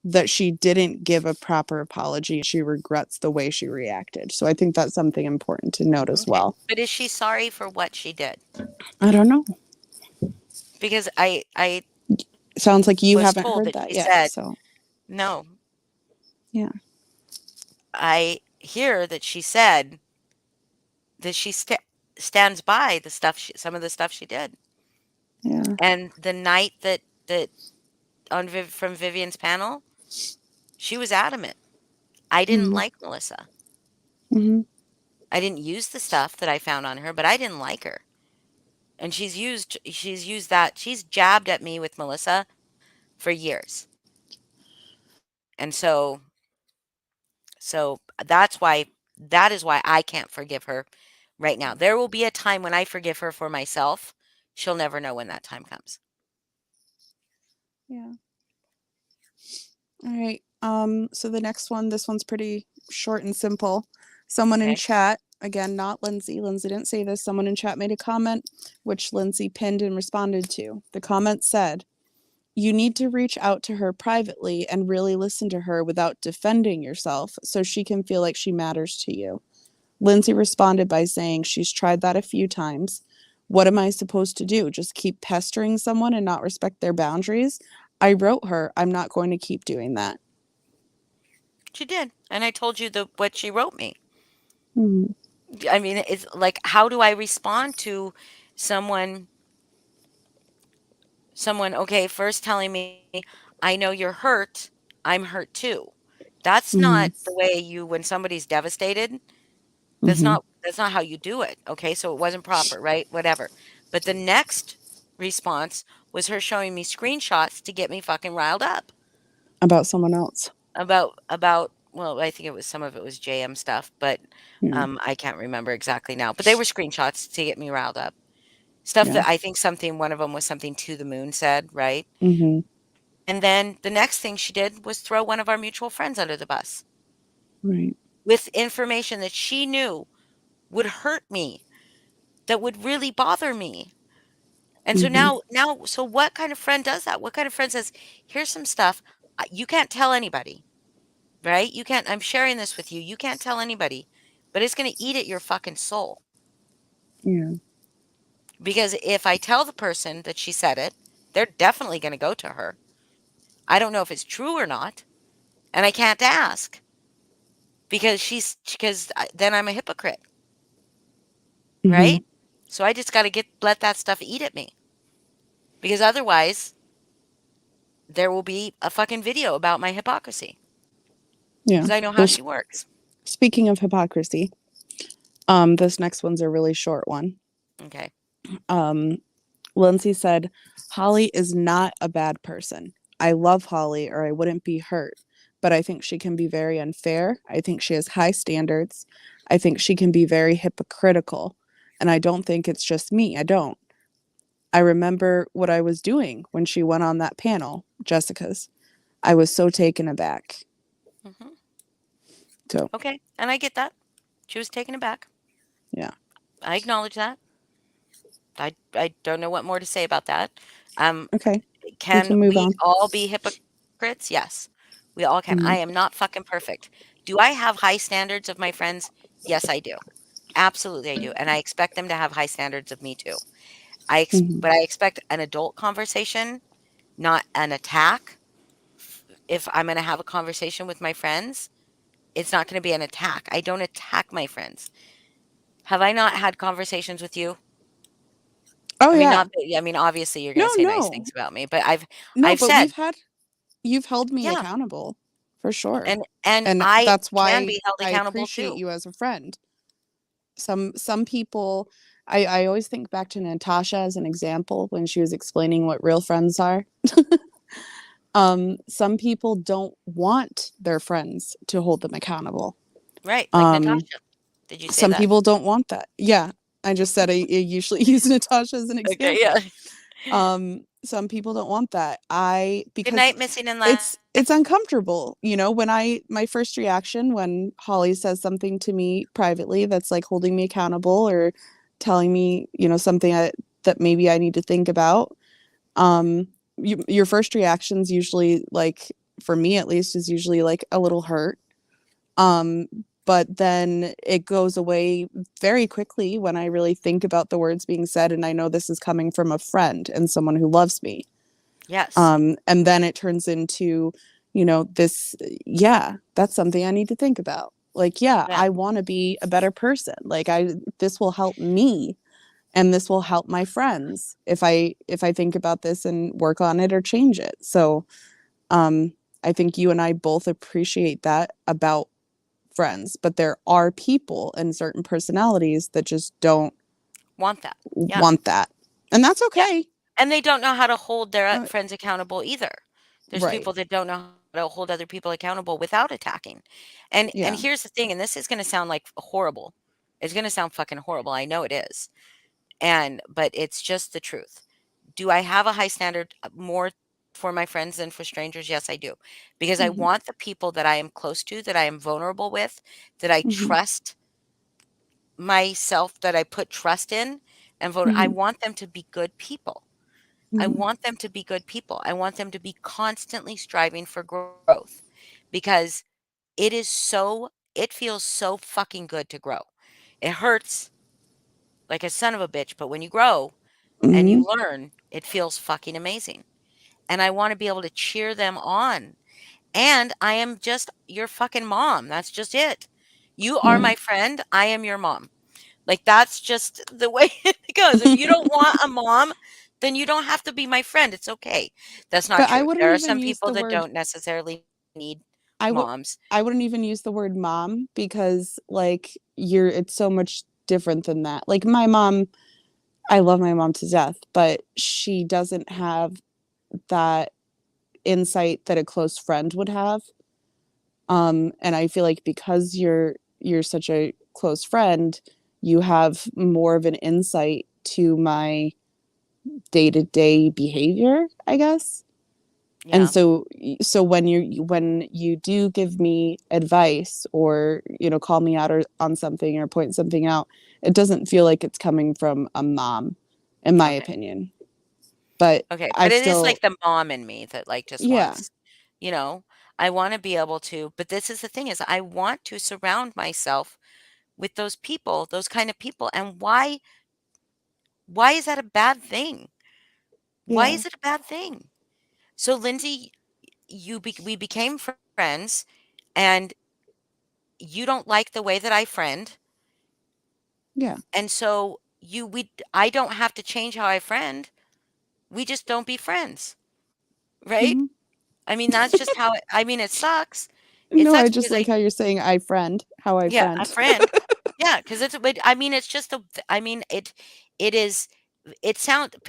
that she didn't give a proper apology. She regrets the way she reacted. So I think that's something important to note as Okay. well. But is she sorry for what she did? I don't know. Because I Sounds like you was haven't told heard that that she yet. said, So "No." yeah, I hear that she said that she stands by the stuff some of the stuff she did. yeah. And the night that from Vivian's panel, she was adamant. I didn't Mm-hmm. like Melissa. Mm-hmm. I didn't use the stuff that I found on her, but I didn't like her. And she's jabbed at me with Melissa for years. And so that is why I can't forgive her right now. There will be a time when I forgive her for myself. She'll never know when that time comes. Yeah. All right. So the next one, this one's pretty short and simple. Someone in Okay. chat, again, not Lindsay. Lindsay didn't say this. Someone in chat made a comment, which Lindsay pinned and responded to. The comment said, "You need to reach out to her privately and really listen to her without defending yourself so she can feel like she matters to you." Lindsay responded by saying she's tried that a few times. "What am I supposed to do? Just keep pestering someone and not respect their boundaries?" I wrote her, "I'm not going to keep doing that." She did. And I told you what she wrote me. Mhm. I mean, it's like, how do I respond to someone okay, first telling me, "I know you're hurt. I'm hurt too." That's not Mhm. the way you when somebody's devastated, Mhm. that's not how you do it. Okay? So it wasn't proper, right? Whatever. But the next response was her showing me screenshots to get me fucking riled up About someone else. about well, I think it was some of it was JM stuff, but Yeah. I can't remember exactly now. But they were screenshots to get me riled up. Stuff Yeah. that I think something one of them was something To the Moon said, right? Mhm. And then the next thing she did was throw one of our mutual friends under the bus Right. with information that she knew would hurt me, that would really bother me. And so Mhm. so what kind of friend does that? What kind of friend says, "Here's some stuff. You can't tell anybody, right? You can't, I'm sharing this with you. You can't tell anybody, but it's going to eat at your fucking soul." Yeah. Because if I tell the person that she said it, they're definitely going to go to her. I don't know if it's true or not, and I can't ask because then I'm a hypocrite, Mhm. right? So I just got to get let that stuff eat at me because otherwise there will be a fucking video about my hypocrisy Yeah. because I know how Well, she works. speaking of hypocrisy, this next one's a really short one. Okay. Um, Lindsay said, "Holly is not a bad person. I love Holly or I wouldn't be hurt. but I think she can be very unfair. I think she has high standards. I think she can be very hypocritical. And I don't think it's just me. I don't. I remember what I was doing when she went on that panel, Jessica's. I was so taken aback. Mhm. So, Okay, and I get that. She was taken aback. yeah. I acknowledge that. I don't know what more to say about that. Um, Okay. We can can move we on. all be hypocrites? Yes, we all can. I Hmm. am not fucking perfect. Do I have high standards of my friends? Yes, I do. Absolutely, I do, and I expect them to have high standards of me too. Hmm. But I expect an adult conversation, not an attack. If I'm going to have a conversation with my friends, it's not going to be an attack. I don't attack my friends. Have I not had conversations with you? Oh, I mean, yeah. not that, I mean, obviously you're going No, to say nice things no. about me, but No, I've but said, you've held me yeah, accountable for sure. and And I that's can why be held I accountable appreciate too. you as a friend. Some people, I always think back to Natasha as an example when she was explaining what real friends are. Some people don't want their friends to hold them accountable. Right, like Um, Natasha. Did you say some that? people don't want that. Yeah, I just said I usually use Natasha as an Okay, yeah. example. Some people don't want that. I Good because night, missing in life. it's uncomfortable, when my first reaction when Holly says something to me privately that's like holding me accountable or telling me, something that maybe I need to think about. Your first reaction's usually like, for me at least, is usually like a little hurt. Um, but then it goes away very quickly when I really think about the words being said and I know this is coming from a friend and someone who loves me. Yes. And then it turns into, this, yeah, that's something I need to think about. Like, yeah, Yeah. I want to be a better person. Like, this will help me and this will help my friends if I think about this and work on it or change it. So, um, I think you and I both appreciate that about friends, but there are people and certain personalities that just don't Want that. Yeah. want that. And that's Yeah. okay. And they don't know how to hold their Uh, friends accountable either. There's right. people that don't know how to hold other people accountable without attacking. And Yeah. here's the thing, and this is gonna sound like horrible. It's gonna sound fucking horrible. I know it is. But it's just the truth. Do I have a high standard more for my friends than for strangers? Yes, I do. Because I Hmm. want the people that I am close to, that I am vulnerable with, that I Hmm. trust myself, that I put trust in and I Hmm. want them to be good people. I Hmm. want them to be good people. I want them to be constantly striving for growth because it feels so fucking good to grow. It hurts like a son of a bitch, but when you grow and Hmm. you learn, it feels fucking amazing. And I want to be able to cheer them on. And I am just your fucking mom. That's just it. You are Yeah. my friend. I am your mom. Like, that's just the way it goes. If you don't want a mom, then you don't have to be my friend. It's okay. That's not But I true. wouldn't There are even some use people the that word don't necessarily need I would moms. I wouldn't even use the word mom because like it's so much different than that. Like my mom, I love my mom to death, but she doesn't have that insight that a close friend would have. And I feel like because you're such a close friend, you have more of an insight to my day-to-day behavior, I guess. And Yeah. so when you do give me advice or call me out or on something or point something out, it doesn't feel like it's coming from a mom, in my Okay. opinion. But Okay. I But it is like still, the mom in me that like just yeah, wants, you know, I want to be able to, but this is the thing is I want to surround myself with those people, those kind of people. And why is that a bad thing? Why yeah, is it a bad thing? So Lindsay, we became friends and you don't like the way that I friend. yeah, And so I don't have to change how I friend. We just don't be friends, right? hmm. I mean, that's just how I mean, it sucks. It No, I sucks just because like how you're saying how I yeah, friend. a friend. Yeah, because I mean, it's just I mean, it is,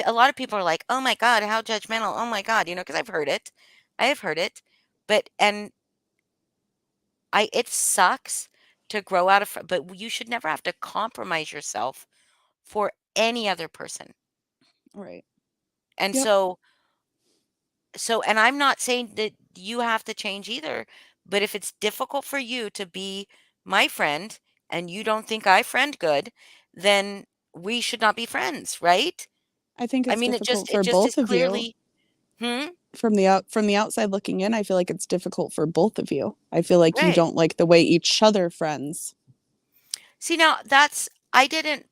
a lot of people are like, oh my God, how judgmental. Oh my God, because I've heard it. I have heard it. But, and it sucks to grow out of, but you should never have to compromise yourself for any other person. Right. And Yep. and I'm not saying that you have to change either, but if it's difficult for you to be my friend and you don't think I friend good, then we should not be friends, right? I think I it's mean, difficult it for just is both of you. clearly. Hmm? From the outside looking in, I feel like it's difficult for both of you. I feel like you Right. don't like the way each other friends. See, now that's I didn't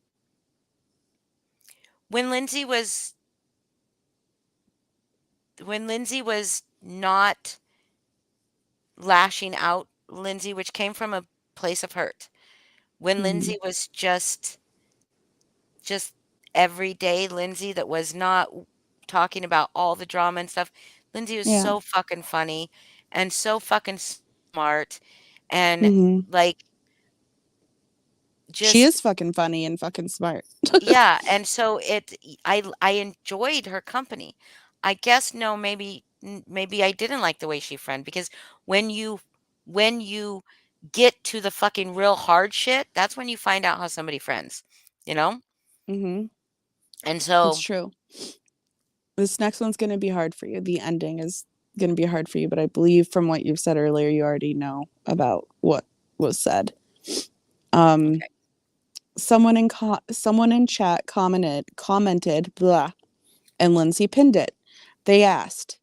when Lindsay was not lashing out, Lindsay, which came from a place of hurt. When Mhm. Lindsay was just everyday Lindsay that was not talking about all the drama and stuff. Lindsay was Yeah. so fucking funny and so fucking smart and Mhm. like She just is fucking funny and fucking smart. yeah, and so I enjoyed her company. I guess no, maybe I didn't like the way she friend because when you when you get to the fucking real hard shit, that's when you find out how somebody friends, you know? Mhm. And It's so, true. This next one's going to be hard for you. The ending is going to be hard for you, but I believe from what you've said earlier, you already know about what was said. Um, okay. someone in chat commented blah, and Lindsay pinned it. They asked,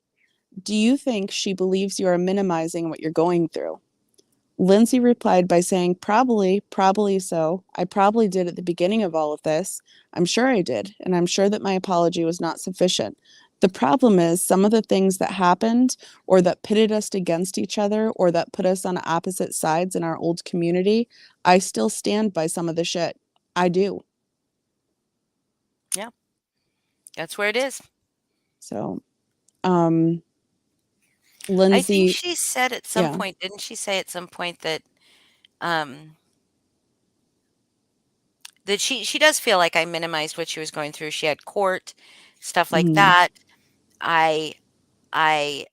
"Do you think she believes you are minimizing what you're going through?" Lindsay replied by saying, probably so. I probably did at the beginning of all of this. I'm sure I did, and I'm sure that my apology was not sufficient. The problem is some of the things that happened or that pitted us against each other or that put us on opposite sides in our old community, I still stand by some of the shit. I do. Yeah, that's where it is. So, um, I think Lindsay, she said at some yeah. point, didn't she say at some point um that she does feel like I minimized what she was going through. She had court, stuff like Mhm. that. I I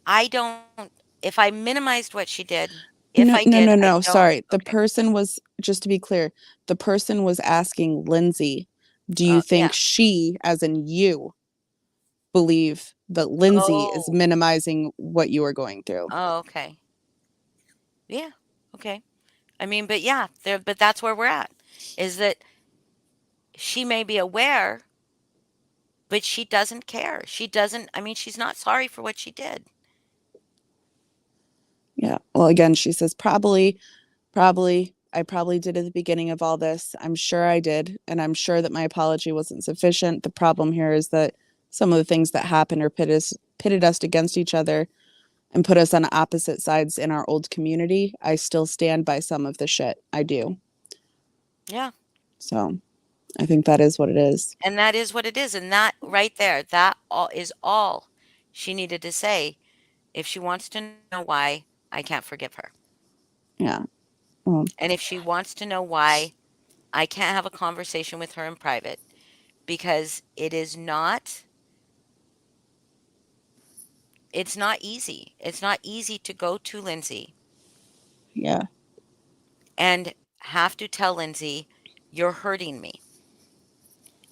I don't if I minimized what she did, if No, I no, did, no, I no. don't Sorry. The okay. person was, just to be clear, the person was asking Lindsay, do you Yeah. think she, as in you, believe that Lindsay is Oh. minimizing what you are going through? Oh, okay. Yeah. Okay. I mean, but yeah, there but that's where we're at. Is that she may be aware, but she doesn't care. She doesn't I mean, she's not sorry for what she did. Yeah. Well, again, she says, probably. I probably did at the beginning of all this. I'm sure I did. And I'm sure that my apology wasn't sufficient. The problem here is that some of the things that happened or pitted us against each other and put us on opposite sides in our old community. I still stand by some of the shit. I do. Yeah. So I think that is what it is. And that is what it is, and that right there, that all is all she needed to say if she wants to know why I can't forgive her. Yeah. Well, And if she wants to know why I can't have a conversation with her in private because it's not easy. It's not easy to go to Lindsay yeah. and have to tell Lindsay, "You're hurting me,"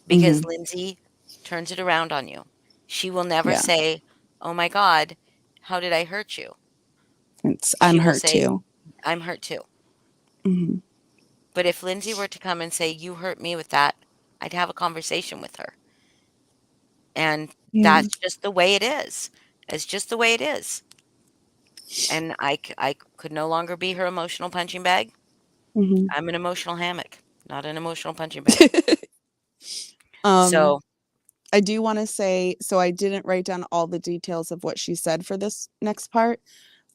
because Hmm. Lindsay turns it around on you. She will never Yeah. say, "Oh my god, how did I hurt you?" I'm She will hurt say, too. "I'm hurt too." Hmm. But if Lindsay were to come and say, "You hurt me with that," I'd have a conversation with her. And Yeah. that's just the way it is. It's just the way it is. And I could no longer be her emotional punching bag. Hmm. I'm an emotional hammock, not an emotional punching bag. um, So, I do want to say, so I didn't write down all the details of what she said for this next part.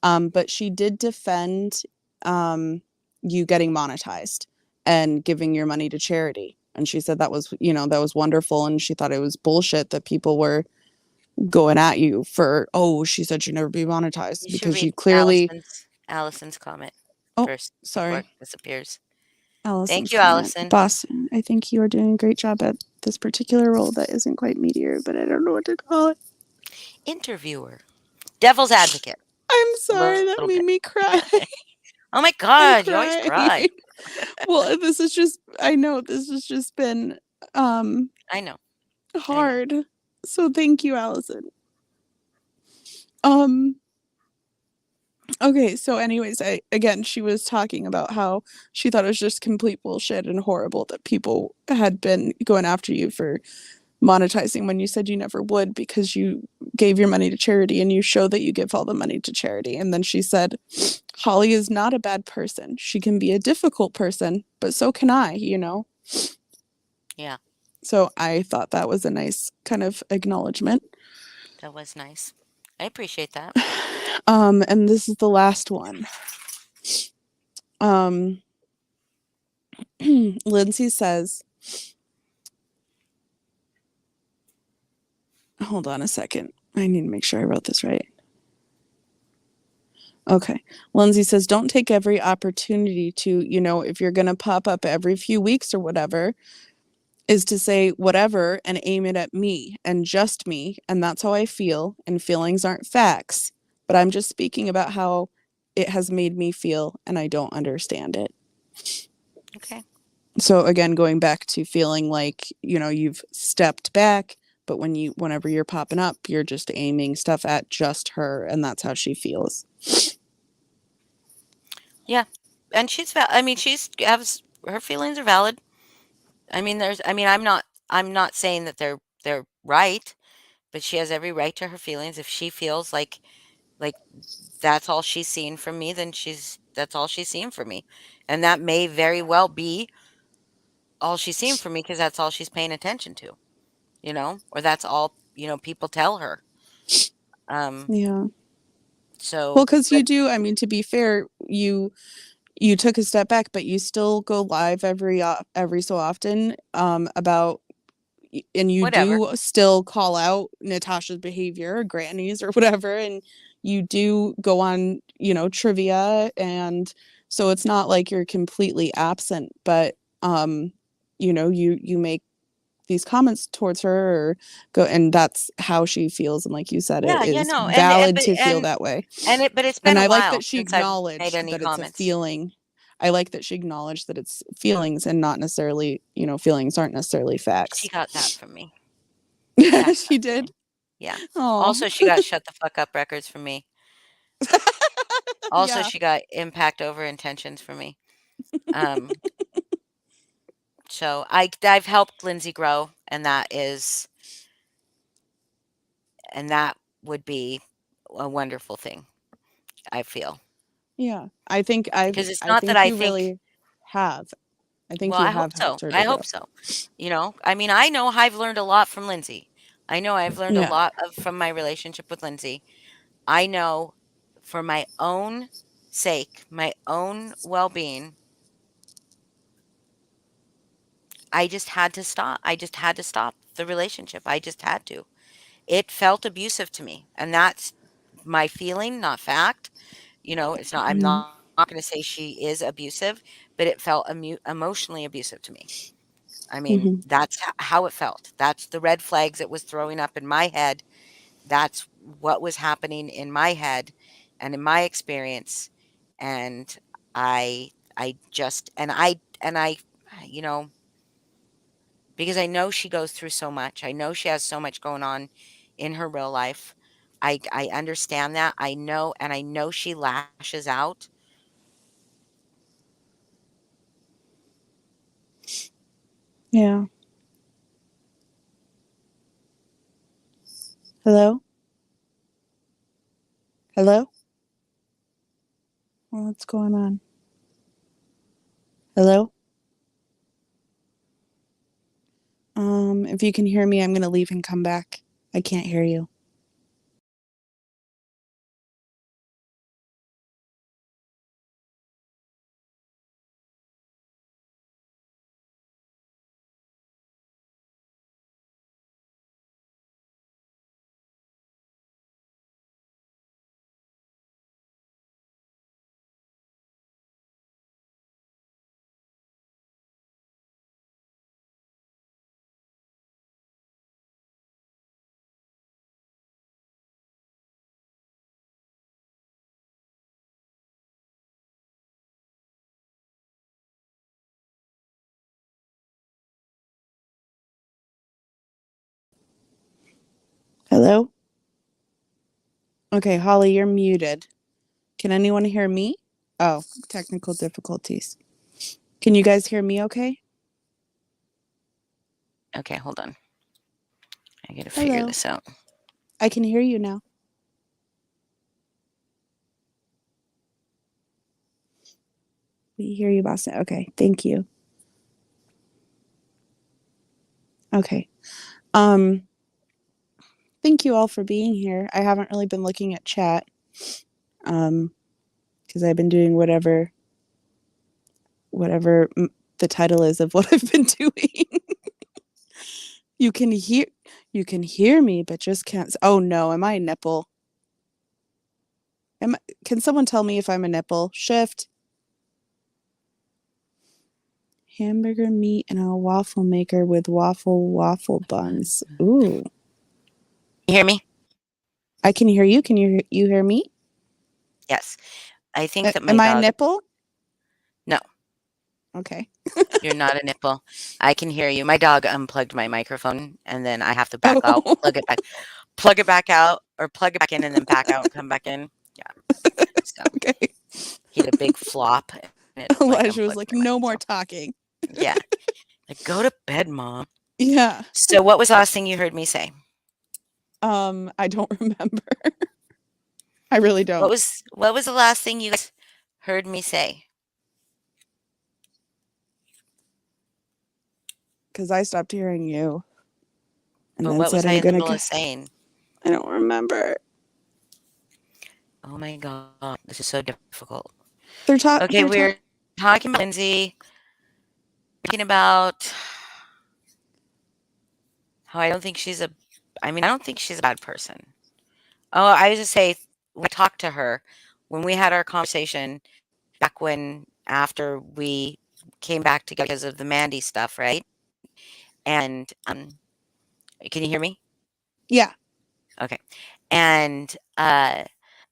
But she did defend um, you getting monetized and giving your money to charity. And she said that was, that was wonderful. And she thought it was bullshit that people were going at you for, oh, she said she'd never be monetized you should because you read clearly, Allison's comment oh, first before it sorry, disappears. Thank Allison's you, comment. Allison. Boss, I think you are doing a great job at this particular role that isn't quite meteor, but I don't know what to call it. Interviewer. Devil's advocate. I'm A sorry, little that bit. made me cry. Oh my I'm god, you always crying. cry. Well, this is just I know this has just been, I know. I know. hard. So thank you, Allison. Um, okay, so anyways, she was talking about how she thought it was just complete bullshit and horrible that people had been going after you for monetizing when you said you never would because you gave your money to charity and you show that you give all the money to charity. And then she said, Holly is not a bad person. She can be a difficult person, but so can I, you know? Yeah, So I thought that was a nice kind of acknowledgement. that was nice. I appreciate that. And this is the last one. Um, Lindsay says, hold on a second. I need to make sure I wrote this right. Okay. Lindsay says, don't take every opportunity to, you know, if you're going to pop up every few weeks or whatever, is to say whatever and aim it at me and just me. And that's how I feel. And feelings aren't facts. But I'm just speaking about how it has made me feel and I don't understand it. Okay. So again, going back to feeling like, you know, you've stepped back, but whenever you're popping up, you're just aiming stuff at just her and that's how she feels. Yeah. And I mean, she's has her feelings are valid. I mean, I'm not saying that they're right, but she has every right to her feelings. If she feels like that's all she's seen from me, then that's all she's seen from me. And that may very well be all she's seen from me because that's all she's paying attention to, you know, or that's all, people tell her. Um, Yeah. Well, so, because you but do, I mean, to be fair, you took a step back, but you still go live every so often about and you whatever. do still call out Natasha's behavior, Granny's or whatever, and you do go on, you know, trivia, and so it's not like you're completely absent, but you know, you make these comments towards her or go and that's how she feels and like you said it Yeah, yeah, is no. valid to feel that way. But it's been And a I like while that she since I've made acknowledged any that it's a comments. feeling. I like that she acknowledged that it's feelings and not necessarily, you know, feelings aren't necessarily She facts. got that from me. She got that She from me. did. Yeah. Oh, Also, she got shut the fuck up records from me. Also, yeah, she got impact over intentions from me. Um, so I've helped Lindsay grow, and that would be a wonderful thing, I feel. yeah. Because it's I not that think I you think, really have. I think well, you I hope have so. helped her to I grow. hope so. I mean, I know I've learned a lot from Lindsay. I know I've learned a Yeah, lot from my relationship with Lindsay. I know for my own sake, my own well-being, I just had to stop. I just had to stop the relationship. I just had to. It felt abusive to me, and that's my feeling, not fact. It's not I'm mm, not gonna say she is abusive, but it felt emotionally abusive to me. I mean, hmm, that's how it felt. That's the red flags it was throwing up in my head. That's what was happening in my head and in my experience, and I just and I, you know, because I know she goes through so much. I know she has so much going on in her real life. I understand that. I know she lashes out. yeah. Hello, hello. What's going on? Hello. If you can hear me, I'm gonna leave and come back. I can't hear you. Hello? Okay, Holly, you're muted. Can anyone hear me? Oh, technical difficulties. Can you guys hear me okay? Okay, hold on. I gotta figure Hello. this out. I can hear you now. We hear you, Boston. Okay, thank you. Okay. Um, thank you all for being here. I haven't really been looking at chat. Because I've been doing whatever the title is of what I've been doing. you can hear you can hear me, but just can't. Oh no, am I a nipple? Am I, can someone tell me if I'm a nipple? Shift hamburger meat and a waffle maker with waffle buns. Ooh, You hear me? I can hear you. Can you hear me? Yes. I think that my Am I a dog. nipple? No, Okay. you're not a nipple. I can hear you. My dog unplugged my microphone, and then I have to back out, Oh, plug it back out, or plug it back in, and then back out and come back in. Yeah. So okay. he had a big flop, and it like Elijah was unplugged like, my mic. no more So talking. yeah, like go to bed, mom. Yeah. So what was the last thing you heard me say? I don't remember. I really don't. What was the last thing you guys heard me say? Because I stopped hearing you and But then what said was I I'm in the gonna middle go. of saying? I don't remember. Oh my god, this is so difficult. Okay, They're we're talking. talking about Lindsay, talking about how I don't think she's a I mean, I don't think she's a bad person. Oh, I was just say when I talked to her, when we had our conversation back when after we came back together because of the Mandy stuff, right? And can you hear me? Yeah. Okay. And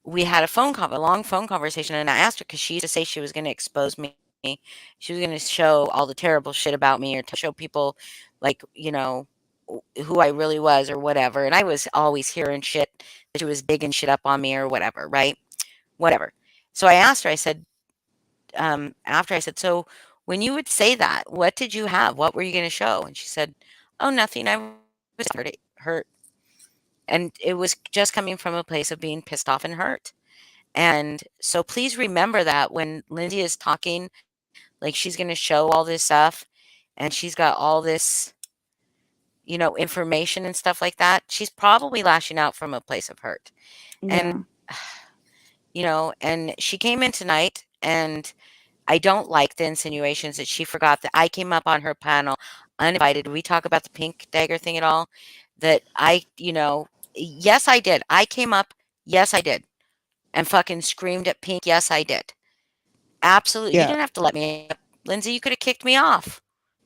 we had a long phone conversation, and I asked her because she used to say she was going to expose me. She was going to show all the terrible shit about me or to show people, like, who I really was or whatever. And I was always hearing shit that she was digging shit up on me or whatever, right? Whatever. So I asked her, I said, after I said, so when you would say that, what did you have? What were you going to show? And she said, oh, nothing. I was hurt. And it was just coming from a place of being pissed off and hurt. And so please remember that when Lindsay is talking, like she's going to show all this stuff and she's got all this, information and stuff like that, she's probably lashing out from a place of hurt. And, Yeah. and she came in tonight and I don't like the insinuations that she forgot that I came up on her panel uninvited. Did we talk about the pink dagger thing at all? That yes, I did. I came up, yes, I did, and fucking screamed at pink, yes, I did. Absolutely. You Yeah. didn't have to let me up. Lindsay, you could have kicked me off.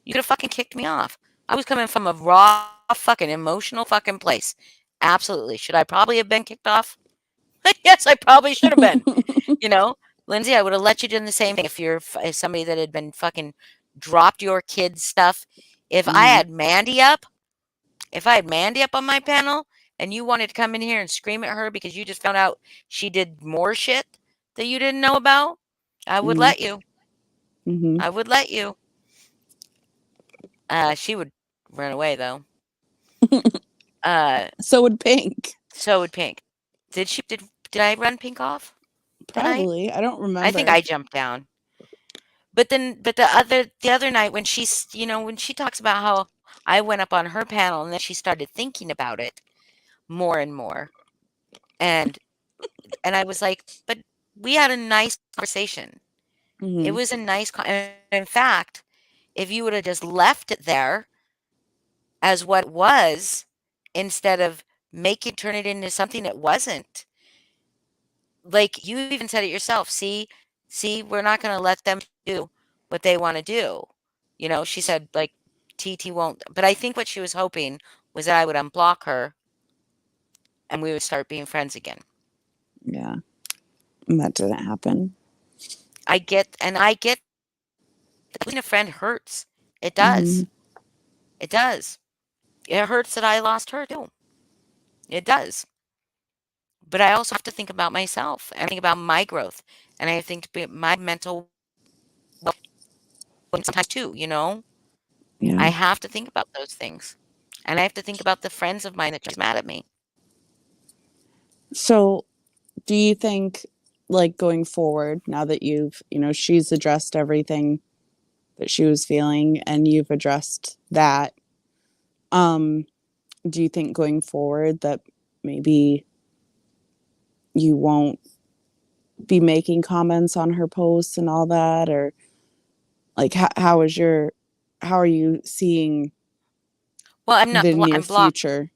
You could have fucking kicked me off. I was coming from a raw, fucking emotional fucking place. Absolutely. Should I probably have been kicked off? Yes, I probably should have been. You know, Lindsay, I would have let you do the same thing if somebody that had been fucking dropped your kids' stuff. If I hmm had Mandy up, if I had Mandy up on my panel and you wanted to come in here and scream at her because you just found out she did more shit that you didn't know about, I would hmm let you. hmm I would let you. She would run away though. Uh, So would Pink. so would Pink. Did I run Pink off tonight? Probably. I don't I think remember. I jumped down. But the other night when when she talks about how I went up on her panel and then she started thinking about it more and more, and I was like, but we had a nice conversation. It hmm was a nice, and in fact, if you would have just left it there as what it was, instead of turn it into something it wasn't, like you even said it yourself. See, we're not going to let them do what they want to do. She said like TT won't, but I think what she was hoping was that I would unblock her and we would start being friends again. Yeah. And that didn't happen. I get that losing a friend hurts. It hmm does. It does. It hurts that I lost her too. It does. But I also have to think about myself and think about my growth. And I think about my mental sometimes too, you know? Yeah. I have to think about those things. And I have to think about the friends of mine that just mad at me. So, do you think, like, going forward, now that you've, she's addressed everything that she was feeling and you've addressed that, um, do you think going forward that maybe you won't be making comments on her posts and all that? Or, like, how are you seeing Well, the near I'm blocked. future?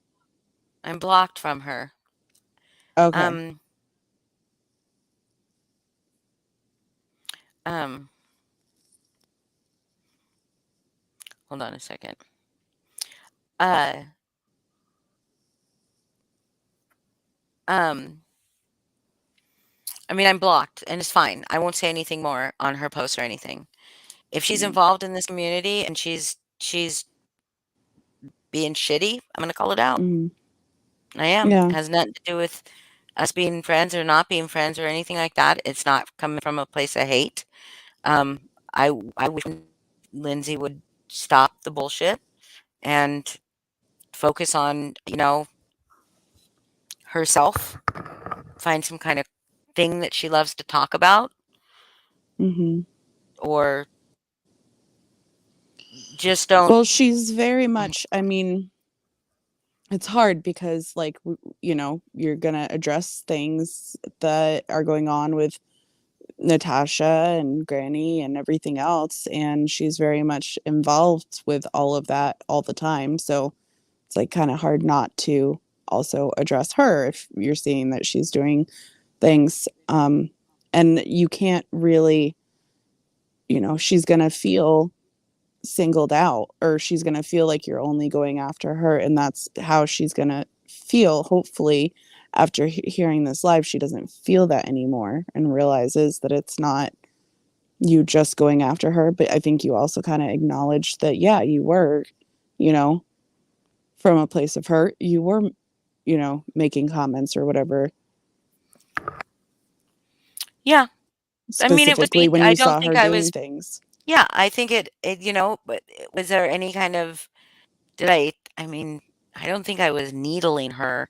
I'm blocked from her. Okay. Um, um, hold on a second. Uh, um, I mean, I'm blocked and it's fine. I won't say anything more on her posts or anything. If she's Yeah. involved in this community and she's being shitty, I'm gonna call it out. Mhm. I am. Yeah. Has nothing to do with us being friends or not being friends or anything like that. It's not coming from a place of hate. I wish Lindsay would stop the bullshit and focus on, herself, find some kind of thing that she loves to talk about, Mhm. or just don't. Well, she's very much, I mean, it's hard because, like, you're gonna address things that are going on with Natasha and Granny and everything else, and she's very much involved with all of that all the time, so it's, like, kinda hard not to also address her if you're seeing that she's doing things, and you can't really, she's gonna feel singled out, or she's going to feel like you're only going after her, and that's how she's going to feel. Hopefully, after hearing this live, she doesn't feel that anymore and realizes that it's not you just going after her. But I think you also kind of acknowledged that, yeah, you were, you know from a place of hurt, you were, making comments or whatever, Yeah, I mean, it was specifically me. when I you don't saw think her I doing was. things. Yeah, I think but was there any kind of. Did I mean, I don't think I was needling her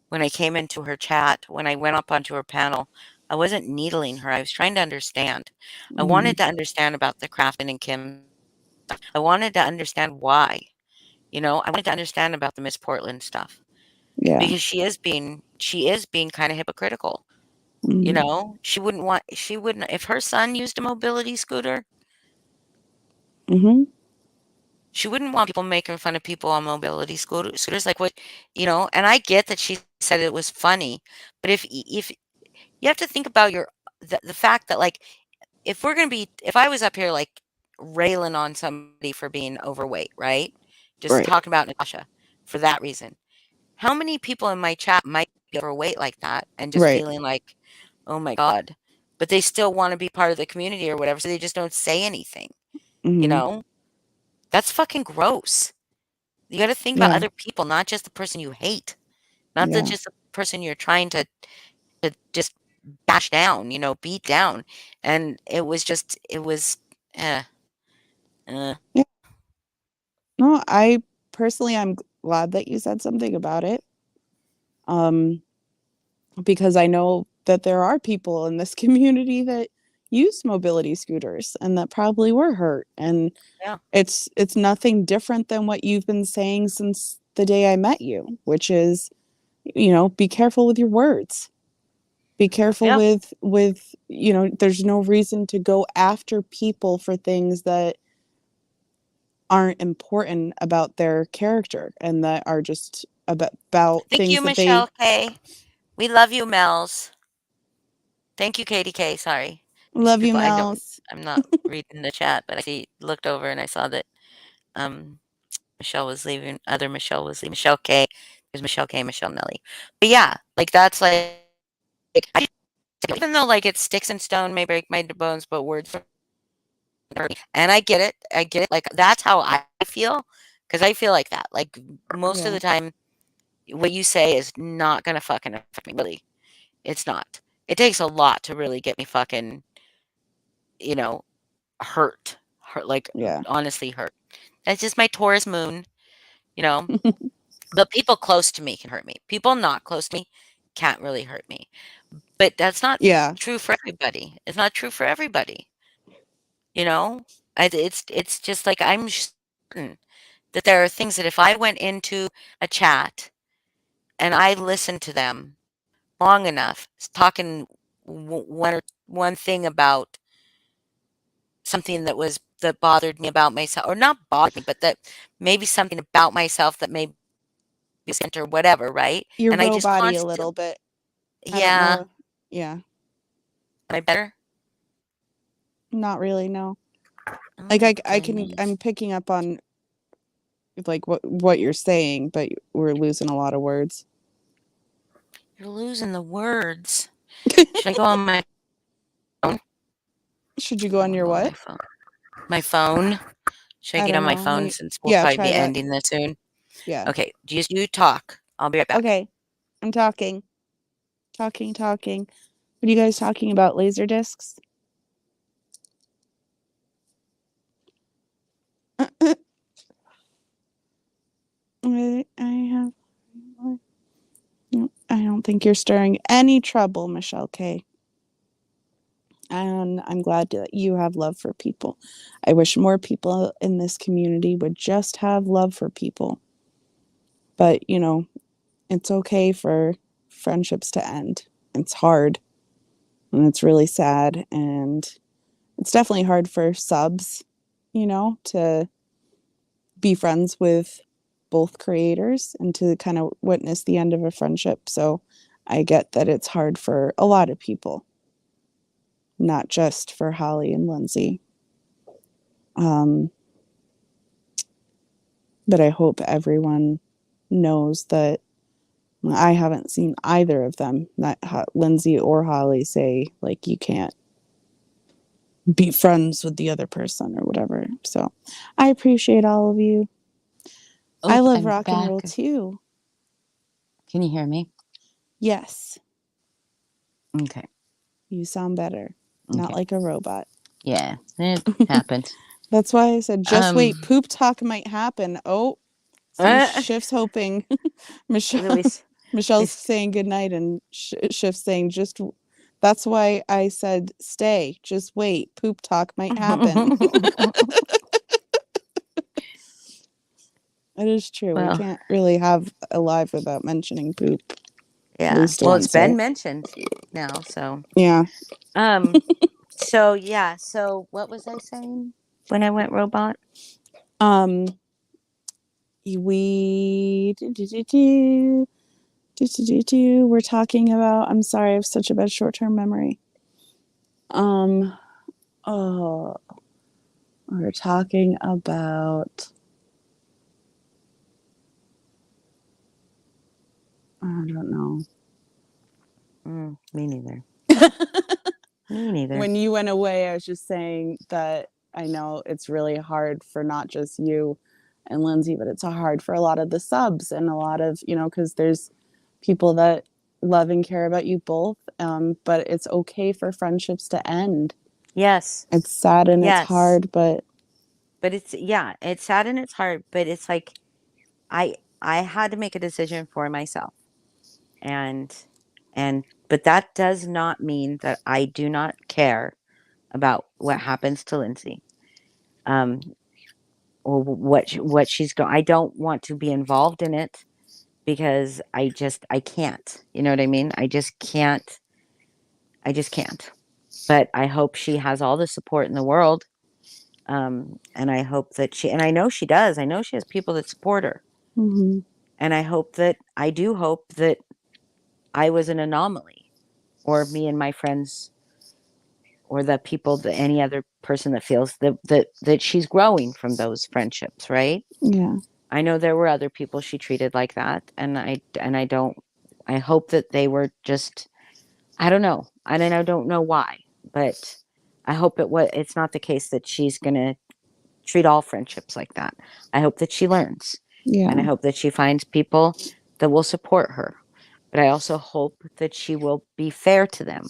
when I came into her chat, when I went up onto her panel. I wasn't needling her. I was trying to understand. I Mhm. wanted to understand about the Crafton and Kim. I wanted to understand why. I wanted to understand about the Miss Portland stuff Yeah. because she is being kind of hypocritical. Mhm. She wouldn't if her son used a mobility scooter, Mhm. she wouldn't want people making fun of people on mobility scooters like what. And I get that she said it was funny, but if you have to think about the fact that, like, if I was up here, like, railing on somebody for being overweight, right? Just Right. talking about Natasha for that reason. How many people in my chat might be overweight like that and just Right. feeling like, "Oh my god," but they still wanna be part of the community or whatever, so they just don't say anything, you Mhm. know? That's fucking gross. You gotta think about Yeah. other people, not just the person you hate, not Yeah. just the person you're trying to just bash down, beat down, and it was, eh, uh, Yeah. No, I personally, I'm glad that you said something about it. Um, because I know that there are people in this community that use mobility scooters and that probably were hurt. And yeah, it's nothing different than what you've been saying since the day I met you, which is, be careful with your words. Be careful yeah, with, there's no reason to go after people for things that aren't important about their character and that are just about thank things you, that they Michelle K. We love you, Mel's. Thank you, Katie K. Sorry. There's some love you, people Mouse. I'm not reading the chat, but looked over and I saw that um Michelle was leaving. Other Michelle was leaving. Michelle K. There's Michelle K. Michelle Nelly. But yeah, like that's like even though like it sticks in stone may break my bones, but words hurt me. And I get it. Like that's how I feel because I feel like that. Like most of Yeah. the time, what you say is not gonna fucking affect me, really. It's not. It takes a lot to really get me fucking, you know, hurt, like, Yeah. honestly hurt. That's just my Taurus moon, you know? But people close to me can hurt me. People not close to me can't really hurt me. But that's not Yeah. true for everybody. It's not true for everybody, you know? It's just like I'm certain that there are things that if I went into a chat and I listened to them long enough, talking one thing about something that bothered me about myself, or not bothered me, but that maybe something about myself that maybe or whatever, right? You're And I just robot-y a constantly, little bit. I don't yeah, know. Yeah. am I better? Not really, no. Oh Like my I'm goodness. picking up on like what you're saying, but we're losing a lot of words. You're losing the words. Should I go on my phone? Should you go I on wanna your go on what? my phone. My phone? Should I I get don't on my know. phone since we'll Yeah, probably try be that. ending this soon? Yeah. Okay, you talk. I'll be right back. Okay. I'm talking. Talking. What are you guys talking about? Laser discs? I have. I don't think you're stirring any trouble, Michelle K. And I'm glad that you have love for people. I wish more people in this community would just have love for people. But, it's okay for friendships to end. It's hard and it's really sad. And it's definitely hard for subs, to be friends with both creators and to kind of witness the end of a friendship. So I get that it's hard for a lot of people, not just for Holly and Lindsay. Um, but I hope everyone knows that I haven't seen either of them, not Lindsay or Holly, say, like, you can't be friends with the other person or whatever. So I appreciate all of you. I Oh, love I'm rock and roll back. too. Can you hear me? Yes, Okay. you sound better. Not Okay. like a robot. Yeah, it happens. That's why I said, just wait, Um, poop talk might happen. Oh, see, Shift's hoping. Michelle, Louise, Michelle's Louise. saying goodnight, and Shift's saying, just, that's why I said, stay, just wait, poop talk might happen. It is true. We Well, can't really have a live without mentioning poop, at yeah. least Well, it's once, been right? mentioned now, so. Yeah. Um, so yeah, so what was I saying when I went robot? Um, we we're talking about. I'm sorry, I have such a bad short-term memory. Um, oh, we're talking about. I don't know. Me neither. Me neither. When you went away, I was just saying that I know it's really hard for not just you and Lindsay, but it's hard for a lot of the subs and a lot of, because there's people that love and care about you both. But it's okay for friendships to end. Yes. It's sad and it's Yes. hard, but But it's sad and it's hard, but it's like I had to make a decision for myself. And but that does not mean that I do not care about what happens to Lindsay. Um or what she's going. I don't want to be involved in it because I can't. You know what I mean? I just can't. I just can't. But I hope she has all the support in the world. And I hope that and I know she does. I know she has people that support her. mm-hmm. And I do hope that I was an anomaly, or me and my friends, or the people, that any other person that feels that she's growing from those friendships, right? Yeah. I know there were other people she treated like that, and I don't. I hope that they were just. I don't know. I don't know why, but I hope it's not the case that she's gonna treat all friendships like that. I hope that she learns, and I Yeah. hope that she finds people that will support her. But I also hope that she will be fair to them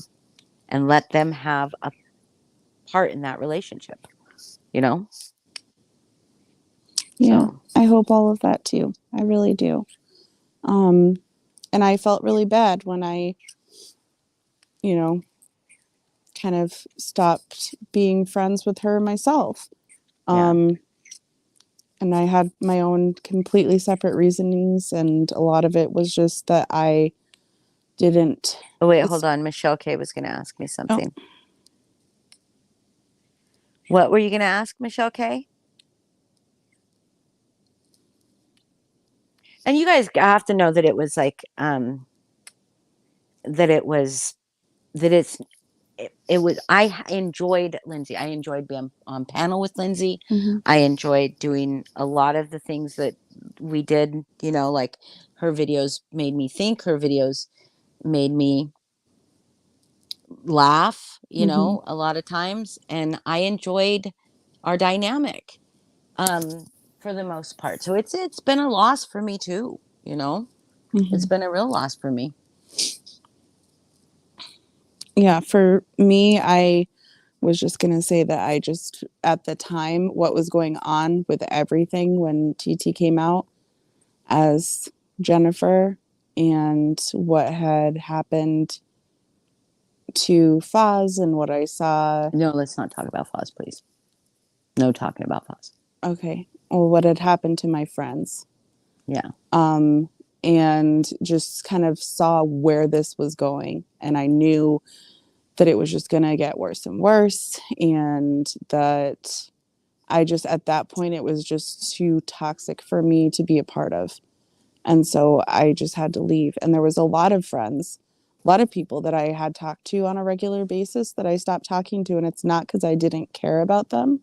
and let them have a part in that relationship, you know? Yeah, So, I hope all of that too. I really do. Um, and I felt really bad when I, you know, kind of stopped being friends with her myself. yeah. Um, and I had my own completely separate reasonings, and a lot of it was just that I didn't. Oh, wait, hold It's on. Michelle K was going to ask me oh, something. What were you going to ask, Michelle K? And you guys have to know that it was like, that it was, that it was, I enjoyed Lindsay. I enjoyed being on panel with Lindsay. mhm, I enjoyed doing a lot of the things that we did, you know, like her videos made me think, her videos made me laugh, you mhm, know, a lot of times. And I enjoyed our dynamic, um, for the most part. So it's been a loss for me too, you know. It's mhm. been a real loss for me. Yeah, for me, I was just gonna say that I just at the time what was going on with everything when TT came out as Jennifer and what had happened to Foz and what I saw. No, let's not talk about Foz, please. No talking about Foz. Okay, or what had happened to my friends. Yeah. Um, and just kind of saw where this was going. And I knew that it was just going to get worse and worse. And that I just, at that point, it was just too toxic for me to be a part of. And so I just had to leave. And there was a lot of friends, a lot of people that I had talked to on a regular basis that I stopped talking to. And it's not because I didn't care about them.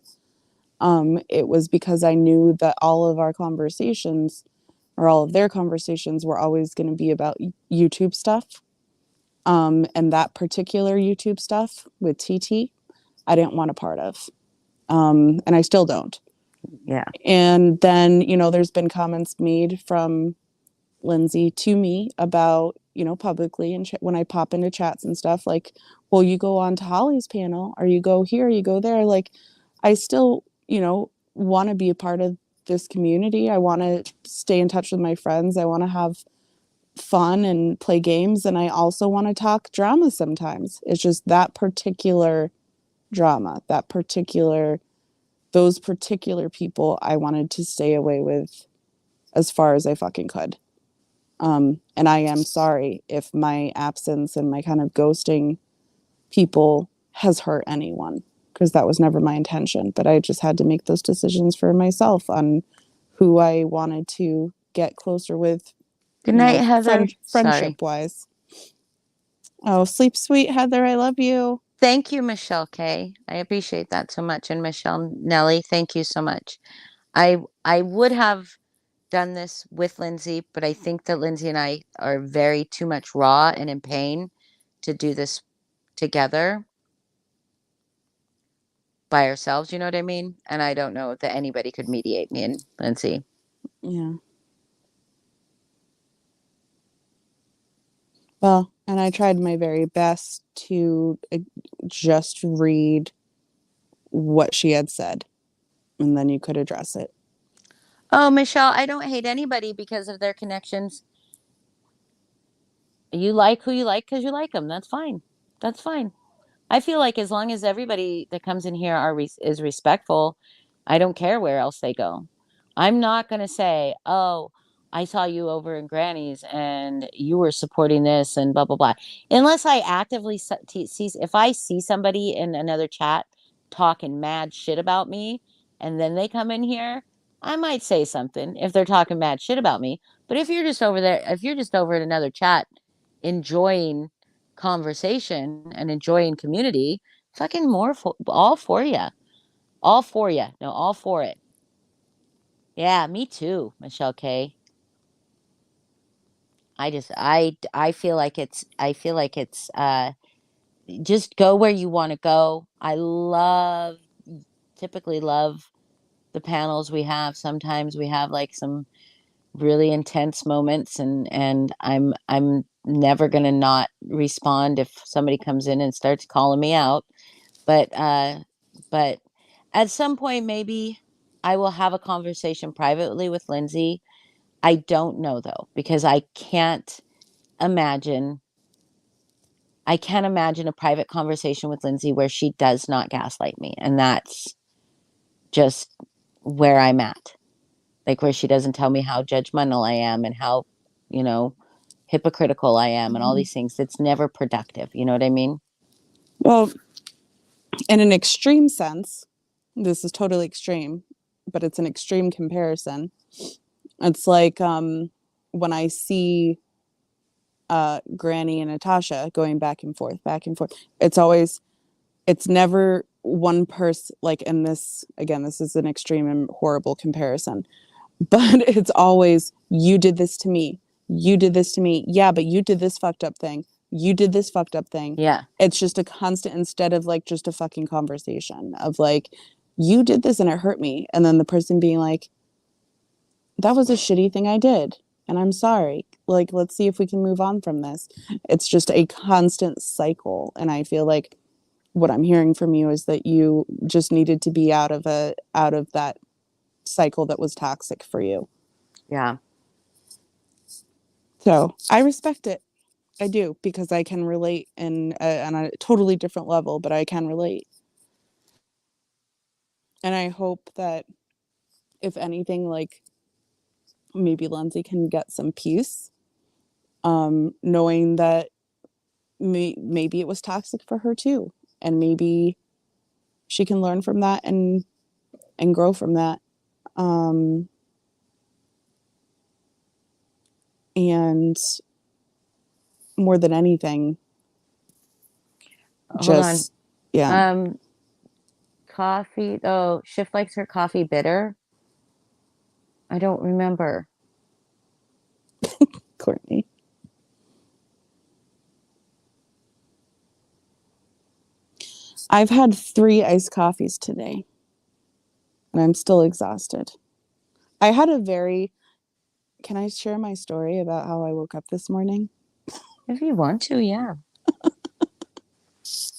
It was because I knew that all of our conversations or all of their conversations were always going to be about YouTube stuff. And that particular YouTube stuff with TT, I didn't want a part of. And I still don't. Yeah. And then, there's been comments made from Lindsay to me about, publicly and when I pop into chats and stuff, like, well, you go on to Holly's panel, or you go here, you go there. Like, I still, want to be a part of this community. I want to stay in touch with my friends. I want to have fun and play games. And I also want to talk drama sometimes. It's just that particular drama, those particular people I wanted to stay away with as far as I fucking could. And I am sorry if my absence and my kind of ghosting people has hurt anyone, because that was never my intention. But I just had to make those decisions for myself on who I wanted to get closer with, Good night, Heather. Sorry. friendship wise. Oh, sleep sweet, Heather. I love you. Thank you, Michelle K. I appreciate that so much. And Michelle Nelly, thank you so much. I would have done this with Lindsay, but I think that Lindsay and I are very too much raw and in pain to do this together by ourselves, you know what I mean? And I don't know that anybody could mediate me and Lindsay. Yeah. Well, and I tried my very best to just read what she had said, and then you could address it. Oh, Michelle, I don't hate anybody because of their connections. You like who you like because you like them. That's fine. That's fine. I feel like as long as everybody that comes in here is respectful, I don't care where else they go. I'm not going to say, "Oh, I saw you over in Granny's and you were supporting this and blah blah blah." Unless I actively see, if I see somebody in another chat talking mad shit about me and then they come in here, I might say something if they're talking mad shit about me. But if you're just over there, if you're just over in another chat enjoying conversation and enjoying community, fucking all for you. All for you. No, all for it. Yeah, me too, Michelle K. I feel like it's just go where you want to go. I typically love the panels we have. Sometimes we have like some really intense moments, and I'm never going to not respond if somebody comes in and starts calling me out. But at some point maybe I will have a conversation privately with Lindsay. I don't know though, because imagine I can't imagine a private conversation with Lindsay where she does not gaslight me. And that's just where I'm at. Like where she doesn't tell me how judgmental I am and how, you know, hypocritical I am and all these things. It's never productive. You know what I mean? Well, in an extreme sense, this is totally extreme, but it's an extreme comparison. It's like when I see Granny and Natasha going back and forth, back and forth. It's never one person, like, in this, again, this is an extreme and horrible comparison, but it's always, you did this to me. You did this to me. Yeah, but you did this fucked up thing. You did this fucked up thing. Yeah. It's just a constant, instead of like just a fucking conversation of like, you did this and it hurt me. And then the person being like, that was a shitty thing I did. And I'm sorry. Like, let's see if we can move on from this. It's just a constant cycle. And I feel like what I'm hearing from you is that you just needed to be out of that cycle that was toxic for you. Yeah. So I respect it. I do, because I can relate on a totally different level, but I can relate. And I hope that if anything, like maybe Lindsay can get some peace, knowing that maybe it was toxic for her too, and maybe she can learn from that and grow from that. And more than anything, Hold on. just yeah. Coffee. Oh, Shift likes her coffee bitter. I don't remember. Courtney, I've had 3 iced coffees today and I'm still exhausted. I had a very Can I share my story about how I woke up this morning? If you want to, yeah.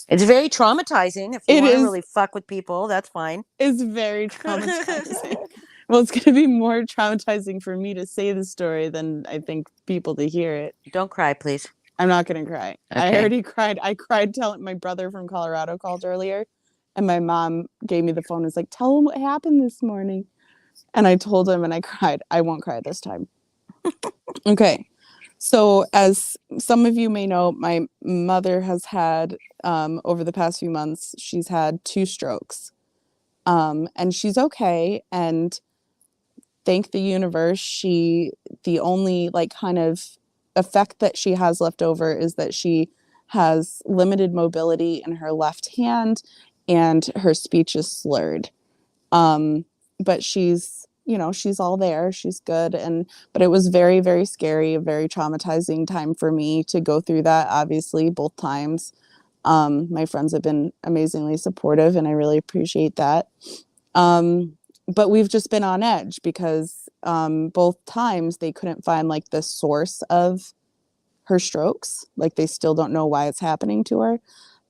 It's very traumatizing. If you It want to is really fuck with people, that's fine. is very traumatizing. Well, it's going to be more traumatizing for me to say the story than I think people to hear it. Don't cry, please. I'm not going to cry. I Okay. already cried. I cried telling my brother from Colorado called earlier, and my mom gave me the phone and was like, tell him what happened this morning. And I told him and I cried. I won't cry this time. Okay. So, as some of you may know, my mother has had, over the past few months, she's had 2 strokes. And she's okay. And thank the universe, the only like kind of effect that she has left over is that she has limited mobility in her left hand and her speech is slurred. But she's all there. She's good. But it was very, very scary, a very traumatizing time for me to go through that, obviously, both times. My friends have been amazingly supportive and I really appreciate that. But we've just been on edge because both times they couldn't find like the source of her strokes. Like they still don't know why it's happening to her.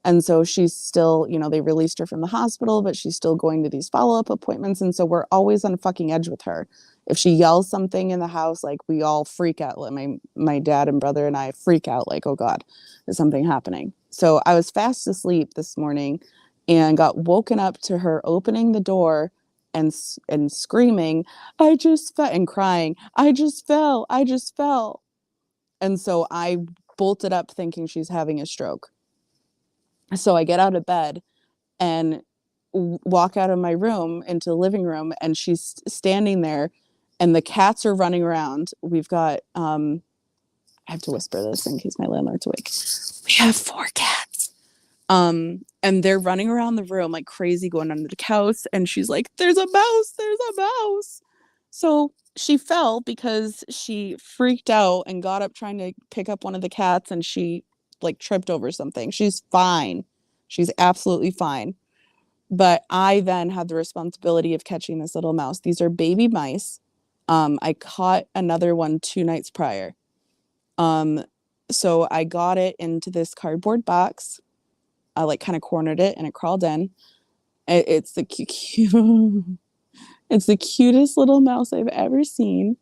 And so she's still, they released her from the hospital, but she's still going to these follow-up appointments. And so we're always on a fucking edge with her. If she yells something in the house, like we all freak out. Like my dad and brother and I freak out like, oh God, is something happening? So I was fast asleep this morning and got woken up to her opening the door and screaming, I just fell, and crying, I just fell, I just fell. And so I bolted up thinking she's having a stroke. So I get out of bed and walk out of my room into the living room, and she's standing there and the cats are running around. We've got I have to whisper this in case my landlord's awake. We have 4 cats. And they're running around the room like crazy, going under the couch, and she's like, there's a mouse, there's a mouse. So she fell because she freaked out and got up trying to pick up one of the cats, and she like tripped over something. She's fine. She's absolutely fine. But I then had the responsibility of catching this little mouse. These are baby mice. I caught another one 2 nights prior. So I got it into this cardboard box. I like kind of cornered it and it crawled in. It's the it's the cutest little mouse I've ever seen.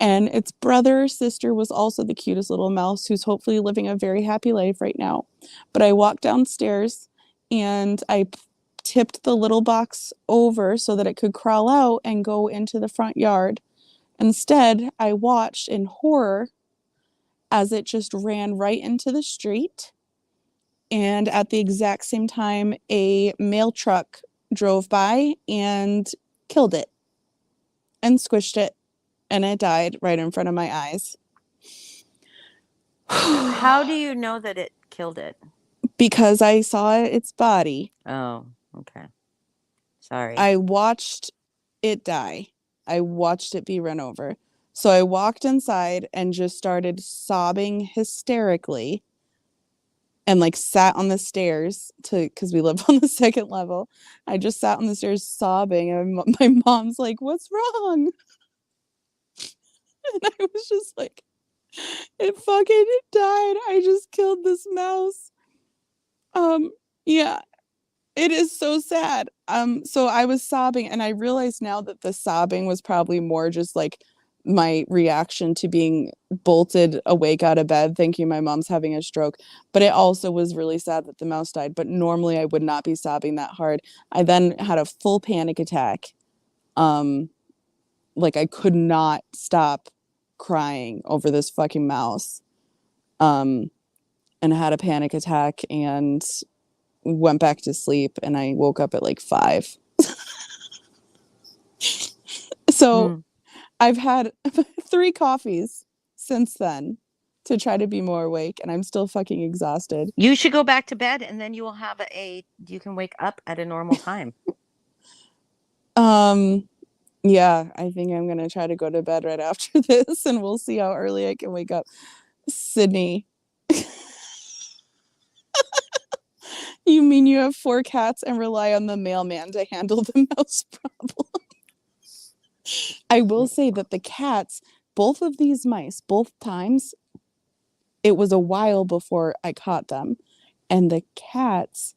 And its brother or sister was also the cutest little mouse who's hopefully living a very happy life right now. But I walked downstairs and I tipped the little box over so that it could crawl out and go into the front yard. Instead, I watched in horror as it just ran right into the street. And at the exact same time, a mail truck drove by and killed it and squished it. And it died right in front of my eyes. How do you know that it killed it? Because I saw its body. Oh, okay. Sorry. I watched it die. I watched it be run over. So I walked inside and just started sobbing hysterically and like sat on the stairs because we live on the second level. I just sat on the stairs sobbing and my mom's like, "What's wrong?" And I was just like, it fucking died. I just killed this mouse. Yeah, it is so sad. So I was sobbing and I realized now that the sobbing was probably more just like my reaction to being bolted awake out of bed thinking my mom's having a stroke. But it also was really sad that the mouse died. But normally I would not be sobbing that hard. I then had a full panic attack. Like I could not stop crying over this fucking mouse. And had a panic attack and went back to sleep, and I woke up at like 5. So I've had 3 coffees since then to try to be more awake, and I'm still fucking exhausted. You should go back to bed and then you will have you can wake up at a normal time. Yeah, I think I'm gonna try to go to bed right after this and we'll see how early I can wake up. Sydney. You mean you have 4 cats and rely on the mailman to handle the mouse problem? I will say that the cats, both of these mice, both times, it was a while before I caught them. And the cats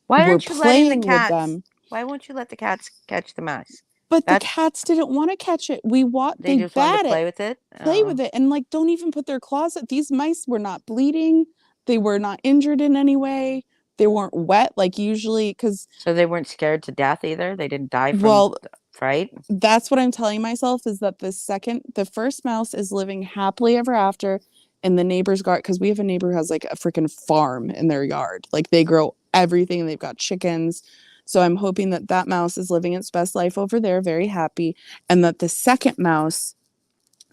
Why were aren't you letting the playing with cats? them. Why won't you let the cats catch the mouse? But the cats didn't want to catch it. They They just wanted bat to play it, with it. play with it, and like don't even put their claws at. These mice were not bleeding. They were not injured in any way. They weren't wet like usually because. So they weren't scared to death either. They didn't die from Well, fright. that's what I'm telling myself is that the first mouse is living happily ever after in the neighbor's garden because we have a neighbor who has like a freaking farm in their yard. Like they grow everything. They've got chickens. So I'm hoping that that mouse is living its best life over there, very happy, and that the second mouse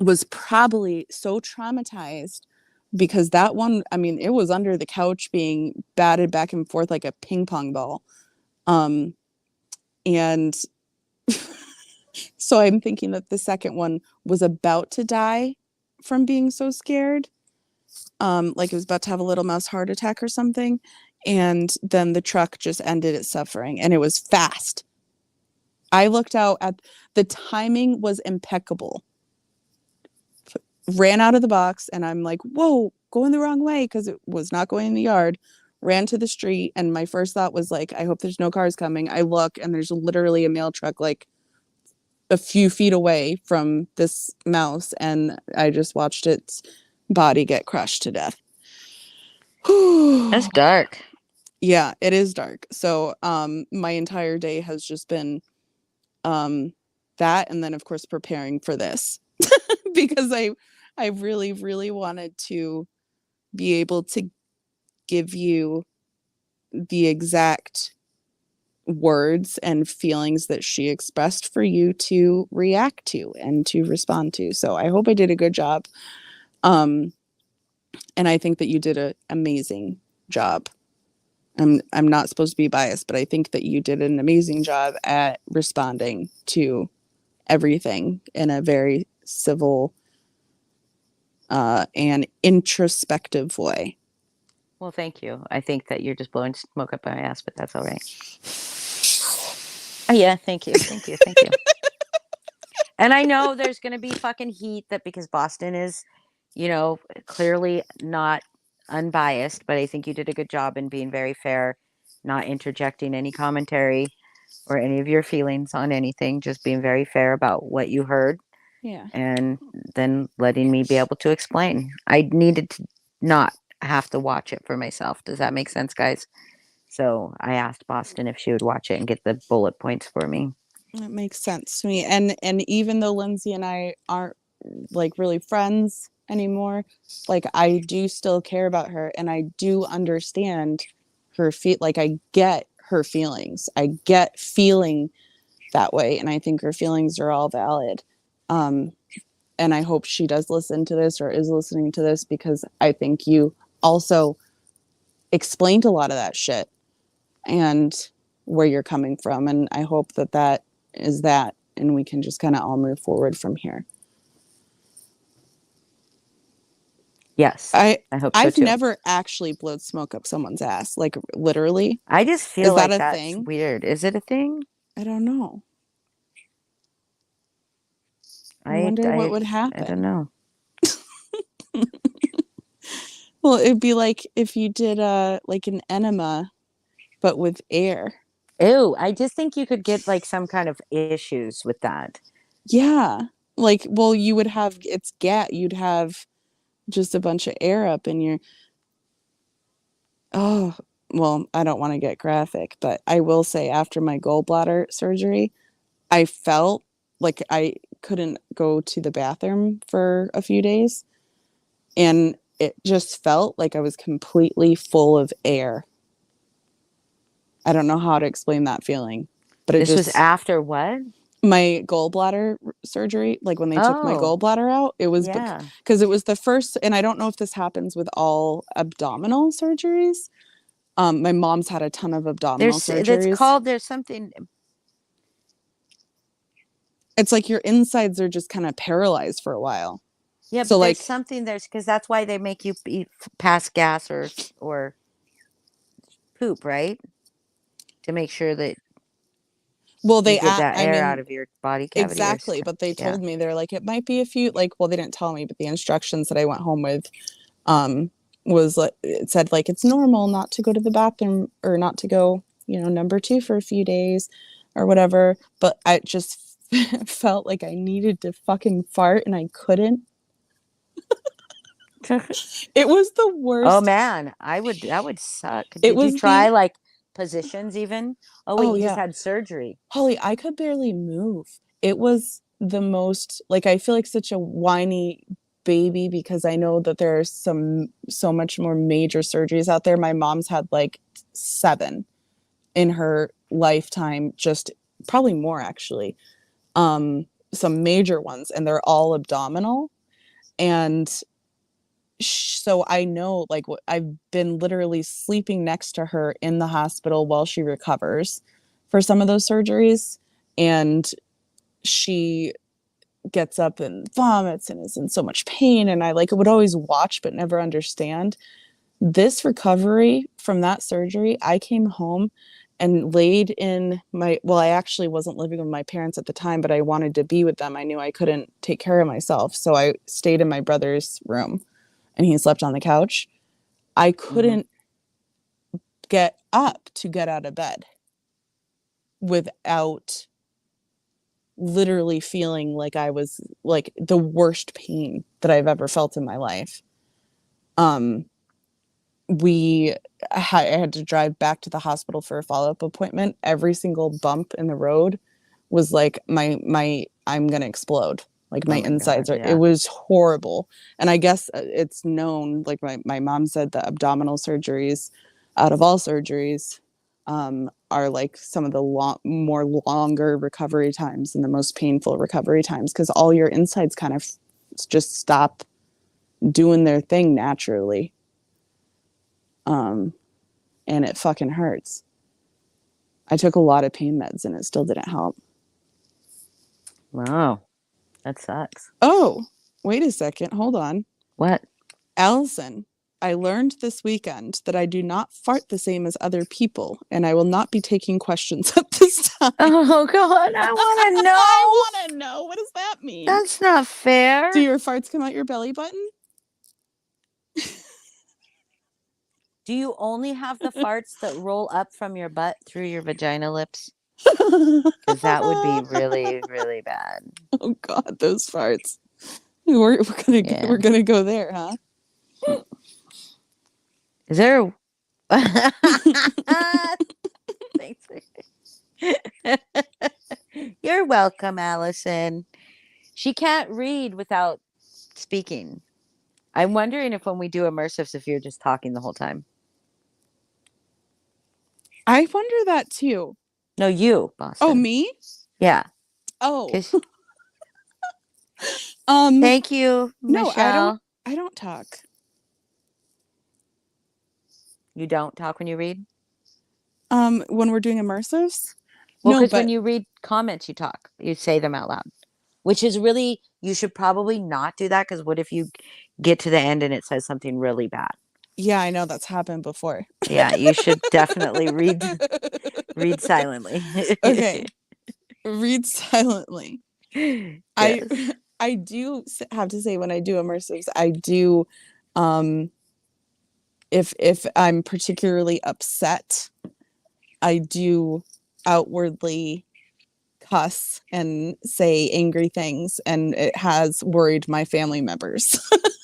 was probably so traumatized because that one, I mean, it was under the couch being batted back and forth like a ping pong ball. And so I'm thinking that the second one was about to die from being so scared. Like it was about to have a little mouse heart attack or something. And then the truck just ended its suffering and it was fast. I looked out at the timing was impeccable. Ran out of the box and I'm like, whoa, going the wrong way because it was not going in the yard. Ran to the street and my first thought was like, I hope there's no cars coming. I look and there's literally a mail truck like a few feet away from this mouse and I just watched its body get crushed to death. That's dark. Yeah, it is dark. So my entire day has just been that and then of course preparing for this because I really really wanted to be able to give you the exact words and feelings that she expressed for you to react to and to respond to. So I hope I did a good job. And I think that you did an amazing job. I'm not supposed to be biased, but I think that you did an amazing job at responding to everything in a very civil and introspective way. Well, thank you. I think that you're just blowing smoke up my ass, but that's all right. Oh, yeah, thank you. Thank you. Thank you. And I know there's going to be fucking heat that because Boston is, clearly not unbiased, but I think you did a good job in being very fair, not interjecting any commentary or any of your feelings on anything, just being very fair about what you heard Yeah. and then letting me be able to explain. I needed to not have to watch it for myself. Does that make sense, guys? So I asked Boston if she would watch it and get the bullet points for me. That makes sense to me. And even though Lindsay and I aren't like really friends anymore, like I do still care about her and I do understand her like I get her feelings. I get feeling that way and I think her feelings are all valid. And I hope she does listen to this or is listening to this because I think you also explained a lot of that shit and where you're coming from. And I hope that that is that. And we can just kind of all move forward from here. Yes, I hope so I've too. never actually blowed smoke up someone's ass, like literally. I just feel Is that like a that's thing? weird. Is it a thing? I don't know. I wonder what would I don't happen. know. Well, it'd be like if you did like an enema, but with air. Ew, I just think you could get like some kind of issues with that. Yeah. Like, well, you would have it's gas. You'd have just a bunch of air up in your. Oh, well, I don't want to get graphic, but I will say after my gallbladder surgery, I felt like I couldn't go to the bathroom for a few days. And it just felt like I was completely full of air. I don't know how to explain that feeling, but it This was just after what? my gallbladder surgery, like when they took my Oh, gallbladder out, it was yeah. because it was the first, and I don't know if this happens with all abdominal surgeries. My mom's had a ton of abdominal surgeries. There's something. It's like your insides are just kind of paralyzed for a while. Yeah, So but like, there's because that's why they make you pass gas or poop, right? To make sure that well, you get that I air mean, out of your body cavity exactly, but they yeah. told me they're like it might be a few like well they didn't tell me, but the instructions that I went home with um was like it said like it's normal not to go to the bathroom or not to go, number 2 for a few days or whatever, but I just felt like I needed to fucking fart and I couldn't. It was the Oh worst. man, that would suck. It Did you was try the like positions even? Oh wait, oh you just yeah. had surgery. Holly, I could barely move. It was the most like I feel like such a whiny baby because I know that there are so much more major surgeries out there. My mom's had like 7 in her lifetime, just probably more actually. Some major ones and they're all abdominal and so I know like I've been literally sleeping next to her in the hospital while she recovers for some of those surgeries and she gets up and vomits and is in so much pain and I like would always watch but never understand this recovery from that surgery. I came home and laid in I actually wasn't living with my parents at the time, but I wanted to be with them. I knew I couldn't take care of myself, so I stayed in my brother's room and he slept on the couch. I Mm-hmm. couldn't get up to get out of bed without literally feeling like I was like the worst pain that I've ever felt in my life. Um, I had to drive back to the hospital for a follow-up appointment. Every single bump in the road was like my I'm gonna explode. Like my Oh my God, insides are. It yeah. was horrible. And I guess it's known. Like my mom said, the abdominal surgeries, out of all surgeries, are like some of the more longer recovery times and the most painful recovery times because all your insides kind of just stop doing their thing naturally. Um, and it fucking hurts. I took a lot of pain meds and it still didn't help. Wow, that sucks. Oh, wait a second. Hold on. What? Allison, I learned this weekend that I do not fart the same as other people, and I will not be taking questions at this first time. Oh God, I want to know. I want to know. What does that mean? That's not fair. Do your farts come out your belly button? Do you only have the farts that roll up from your butt through your vagina lips? Because that would be really, really bad. Oh God, those farts. We're gonna go there, huh? Is there? Thanks. You're welcome, Allison. She can't read without speaking. I'm wondering if when we do immersives, if you're just talking the whole time. I wonder that too. No, you, Boston. Oh, me? Yeah. Oh. 'Cause- Um. Thank you, No, Michelle. I don't talk. You don't talk when you read? When we're doing immersives? Well, No, because but when you read comments, you talk. You say them out loud, which is really, you should probably not do that, because what if you get to the end and it says something really bad? yeah, I know that's happened before. Yeah, you should definitely read silently. Okay. Read silently. Yes. I do have to say, when I do immersives, I do, if I'm particularly upset, I do outwardly cuss and say angry things, and it has worried my family members.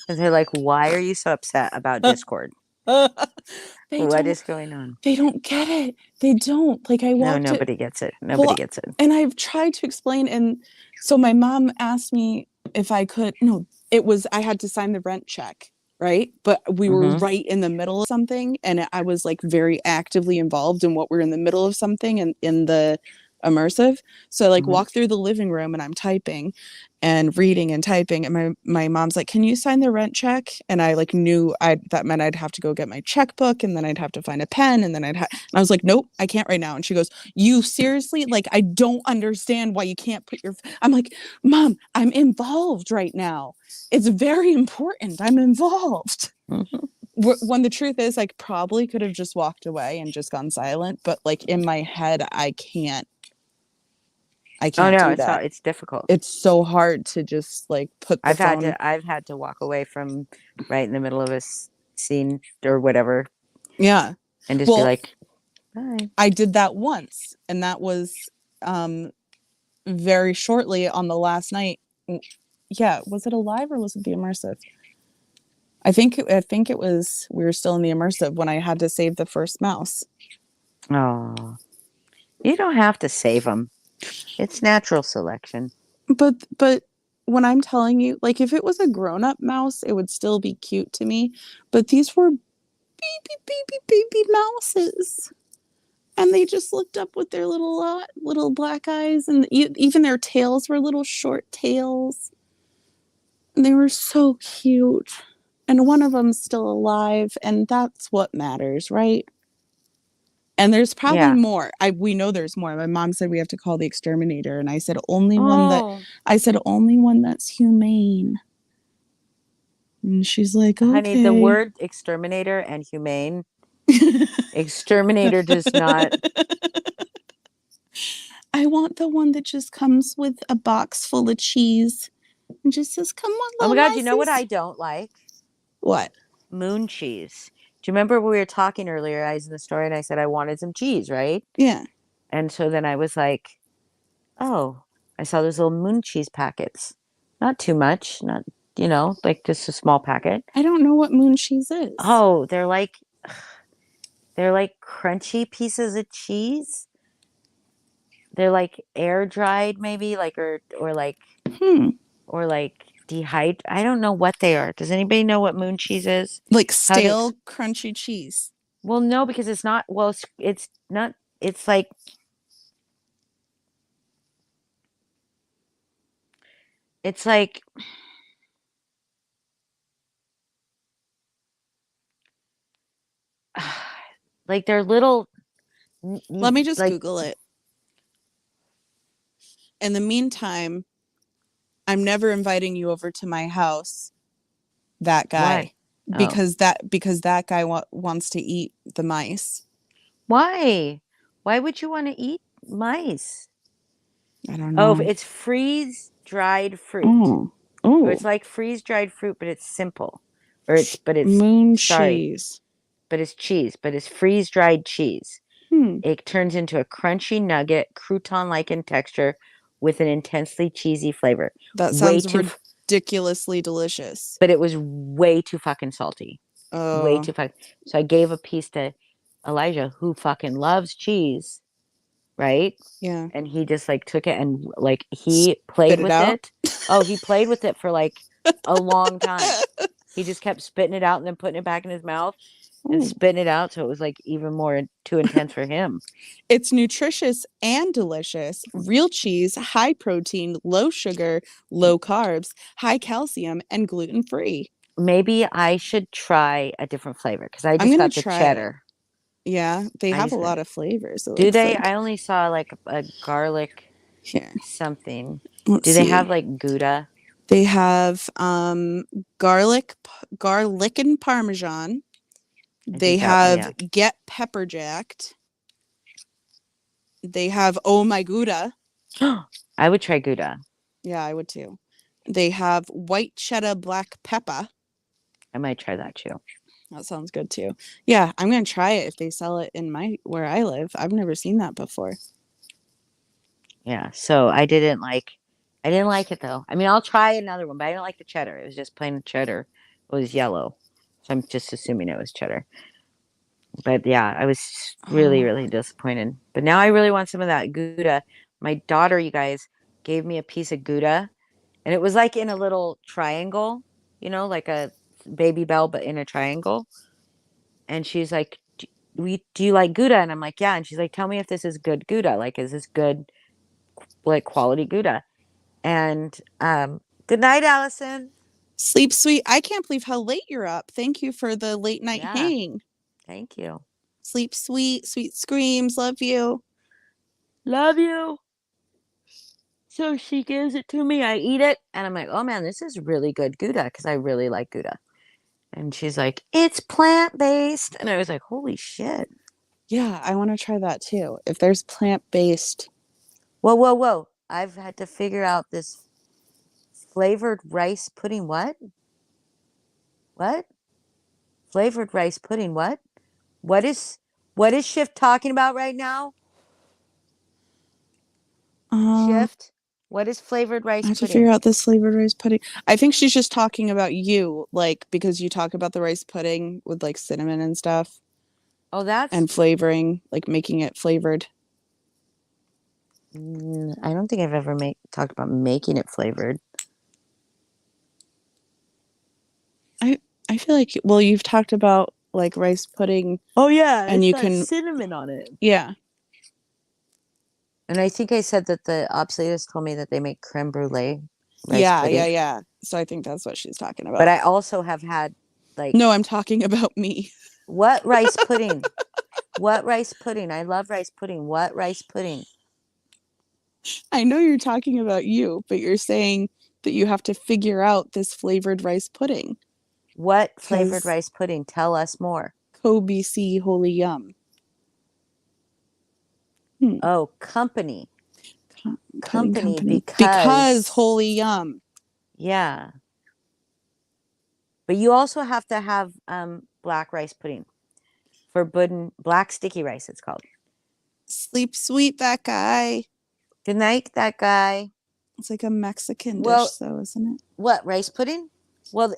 And they're like, why are you so upset about Discord? What is going on? They don't get it. They don't. Like, I No, walked it. nobody gets it. Nobody gets it. And I've tried to explain. And so my mom asked me if I could. No, it was, I had to sign the rent check, right? But we were Mhm. right in the middle of something, and I was like very actively involved in what we're in the middle of something and in the immersive. So I like Mhm. walk through the living room and I'm typing and reading and typing, and my mom's like, "Can you sign the rent check?" And I like knew that meant I'd have to go get my checkbook, and then I'd have to find a pen, and then I was like, "Nope, I can't right now." And she goes, "You seriously? Like, I don't understand why you can't put your..." I'm like, "Mom, I'm involved right now. It's very important. I'm involved." Mhm. When the truth is, I probably could have just walked away and just gone silent, but like in my head, I can't Oh no, do it's that. it's difficult. It's so hard to just like put the phone. I've had to walk away from right in the middle of a scene or whatever, Yeah. and just be Well, like, bye. I did that once, and that was very shortly on the last night. Yeah, was it a live or was it the immersive? I think it was, we were still in the immersive when I had to save the first mouse. Oh, you don't have to save them. It's natural selection. But when I'm telling you, like, if it was a grown-up mouse, it would still be cute to me. But these were baby mouses. And they just looked up with their little black eyes, and even their tails were little short tails. And they were so cute. And one of them's still alive, and that's what matters, right? And there's probably Yeah. more. We know there's more. My mom said we have to call the exterminator, and I said only Oh, only one that's humane. And she's like, honey, the okay. word exterminator and humane, exterminator does not. I want the one that just comes with a box full of cheese and just says, "Come on, Oh my little God, you know what I mices." don't like? What? Moon cheese. Do you remember we were talking earlier? I was in the store and I said I wanted some cheese, right? Yeah. And so then I was like, oh, I saw those little moon cheese packets. Not too much, not, like just a small packet. I don't know what moon cheese is. Oh, they're like crunchy pieces of cheese. They're like air dried maybe, like or like Hmm. or like dehydrated. I don't know what they are. Does anybody know what moon cheese is? Like How to stale crunchy cheese. Well, no, because it's not. Well, it's not. It's like it's like like they're little. Let me just Like Google it. In the meantime, I'm never inviting you over to my house, that why? guy, Oh, because that guy wants to eat the mice. why? Why would you want to eat? mice? I don't Oh, know. it's freeze-dried fruit. Oh. Or Oh. it's like freeze-dried fruit, but it's simple. Or it's Moon sorry, cheese. but it's cheese, but it's freeze-dried cheese. Hmm. It turns into a crunchy nugget, crouton-like in texture, with an intensely cheesy flavor. That Way sounds too, ridiculously delicious. but it was way too fucking salty. Way Oh. too fucking. So I gave a piece to Elijah, who fucking loves cheese, right? Yeah. And he just like took it and like he Spit played it with out. it. Oh, he played with it for like a long time. He just kept spitting it out and then putting it back in his mouth and Ooh. spitting it out. So it was like even more too intense for him. It's nutritious and delicious. Real cheese, high protein, low sugar, low carbs, high calcium, and gluten free. Maybe I should try a different flavor because I I'm just gonna got the try it. cheddar. Yeah, they I have a just got. lot of flavors, it Do looks they? like. I only saw like a garlic Here, something. let's Do they see. have like Gouda? They have garlic and parmesan. I They think that. have Yeah. get pepper jacked. They have oh my gouda. I would try Gouda. Yeah, I would too. They have white cheddar black pepper. I might try that too. That sounds good too. Yeah, I'm gonna try it if they sell it in my where I live. I've never seen that before. Yeah. So I didn't like it though. I mean, I'll try another one, but I didn't like the cheddar. It was just plain cheddar. It was yellow. So I'm just assuming it was cheddar. But yeah, I was really, Oh, really disappointed. But now I really want some of that Gouda. My daughter, you guys, gave me a piece of Gouda, and it was like in a little triangle, like a baby bell, but in a triangle. And she's like, do you like Gouda? And I'm like, yeah. And she's like, tell me if this is good Gouda. Like, is this good, like quality Gouda? And good night, Allison. sleep sweet. I can't believe how late you're up. Thank you for the late night Yeah, hang. thank you. Sleep sweet, sweet screams. Love you. Love you. So she gives it to me. I eat it, and I'm like, oh man, this is really good Gouda because I really like Gouda. And she's like, it's plant based, and I was like, holy shit. Yeah, I want to try that too. If there's plant based. Whoa, whoa, whoa! I've had to figure out this flavored rice pudding. What? What? Flavored rice pudding? What? What is what is Shift talking about right now? Um, Shift. What is flavored I rice have to figure pudding? out this flavored rice pudding. I think she's just talking about you, like because you talk about the rice pudding with like cinnamon and stuff Oh, that's. and flavoring, like making it flavored. I don't think I've ever talked about making it flavored. I feel like well, you've talked about like rice pudding Oh yeah, and it's you got can cinnamon on it. yeah. And I think I said that the obsoletist told me that they make creme brulee rice Yeah, yeah, pudding. yeah. So I think that's what she's talking But about. I also have had like No, I'm talking about me. what rice pudding? What rice pudding? I love rice pudding. What rice pudding? I know you're talking about you, but you're saying that you have to figure out this flavored rice pudding What flavored because rice pudding? Tell us more. Kobe C holy yum. Hmm. Oh, company. Pudding Company company because because holy yum. yeah. But you also have to have black rice pudding. Forbidden black sticky rice it's called. Sleep sweet that guy. Good night, that guy. It's like a Mexican dish, Well, though, isn't it? what rice pudding? Well,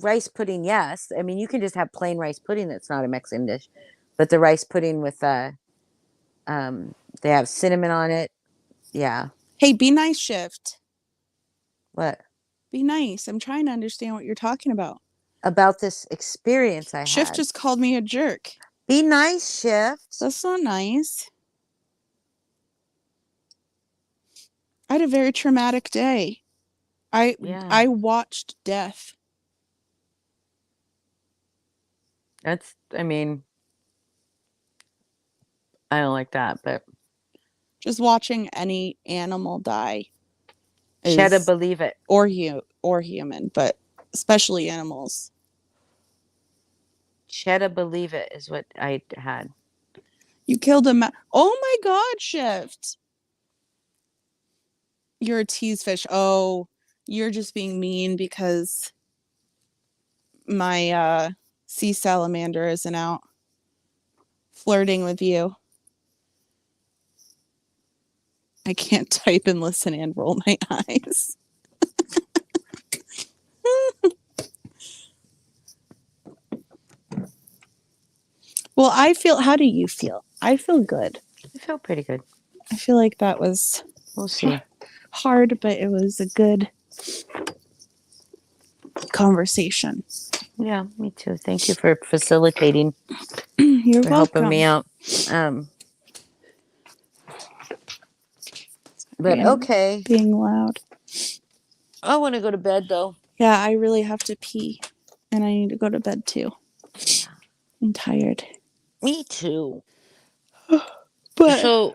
rice pudding, yes. I mean, you can just have plain rice pudding that's not a Mexican dish, but the rice pudding with they have cinnamon on it. Yeah. Hey, be nice, Shift. What Be nice. I'm trying to understand what you're talking about. about this experience I Shift had? just called me a jerk. Be nice, Shift. That's not nice. I had a very traumatic day. Yeah, I watched death. that's. I mean, I don't like that, but Just watching any animal die Cheddar is believe it. or human, but especially animals. Cheddar believe it is what I had. You killed a mouse. Oh my God, Shift. You're a tease fish. Oh, you're just being mean because my sea salamander isn't out flirting with you. I can't type and listen and roll my eyes. Well, how do you feel? I feel good. I feel pretty good. I feel like that was We'll see. hard, but it was a good conversation. Yeah, me too. Thank you for facilitating, You're for welcome. helping me out. But okay. Being loud. I want to go to bed though. Yeah, I really have to pee. And I need to go to bed too. I'm tired. Me too. But So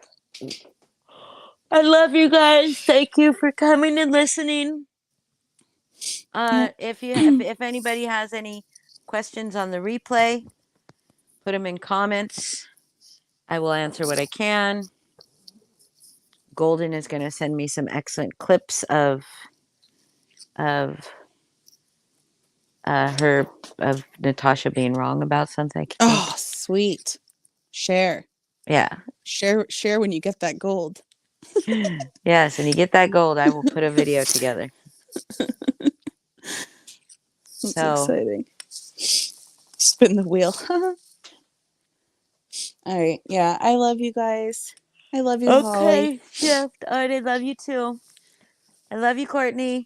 I love you guys. Thank you for coming and listening. If anybody has any questions on the replay, put them in comments. I will answer what I can. Golden is going to send me some excellent clips of her of Natasha being wrong about something. oh, sweet. Share. Yeah. Share when you get that gold. Yes, and you get that gold, I will put a video together. That's exciting. Spin the wheel. All right. Yeah, I love you guys. I love you, Holly. Shift. All right, I love you too. I love you, Courtney.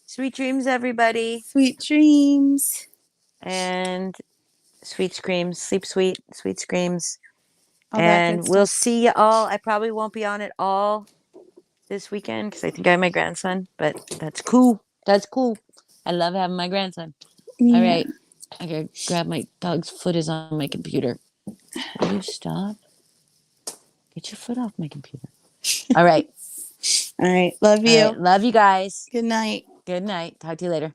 Sweet dreams, everybody. Sweet dreams. And sweet screams. Sleep sweet. Sweet screams. All and we'll see you all. I probably won't be on it all this weekend because I think I have my grandson, but that's cool. That's cool. I love having my grandson. Yeah. All right. I gotta grab my dog's foot is on my computer. Will you stop? Get your foot off my computer. All right. All right. Love you. All right. Love you guys. Good night. Good night. Talk to you later.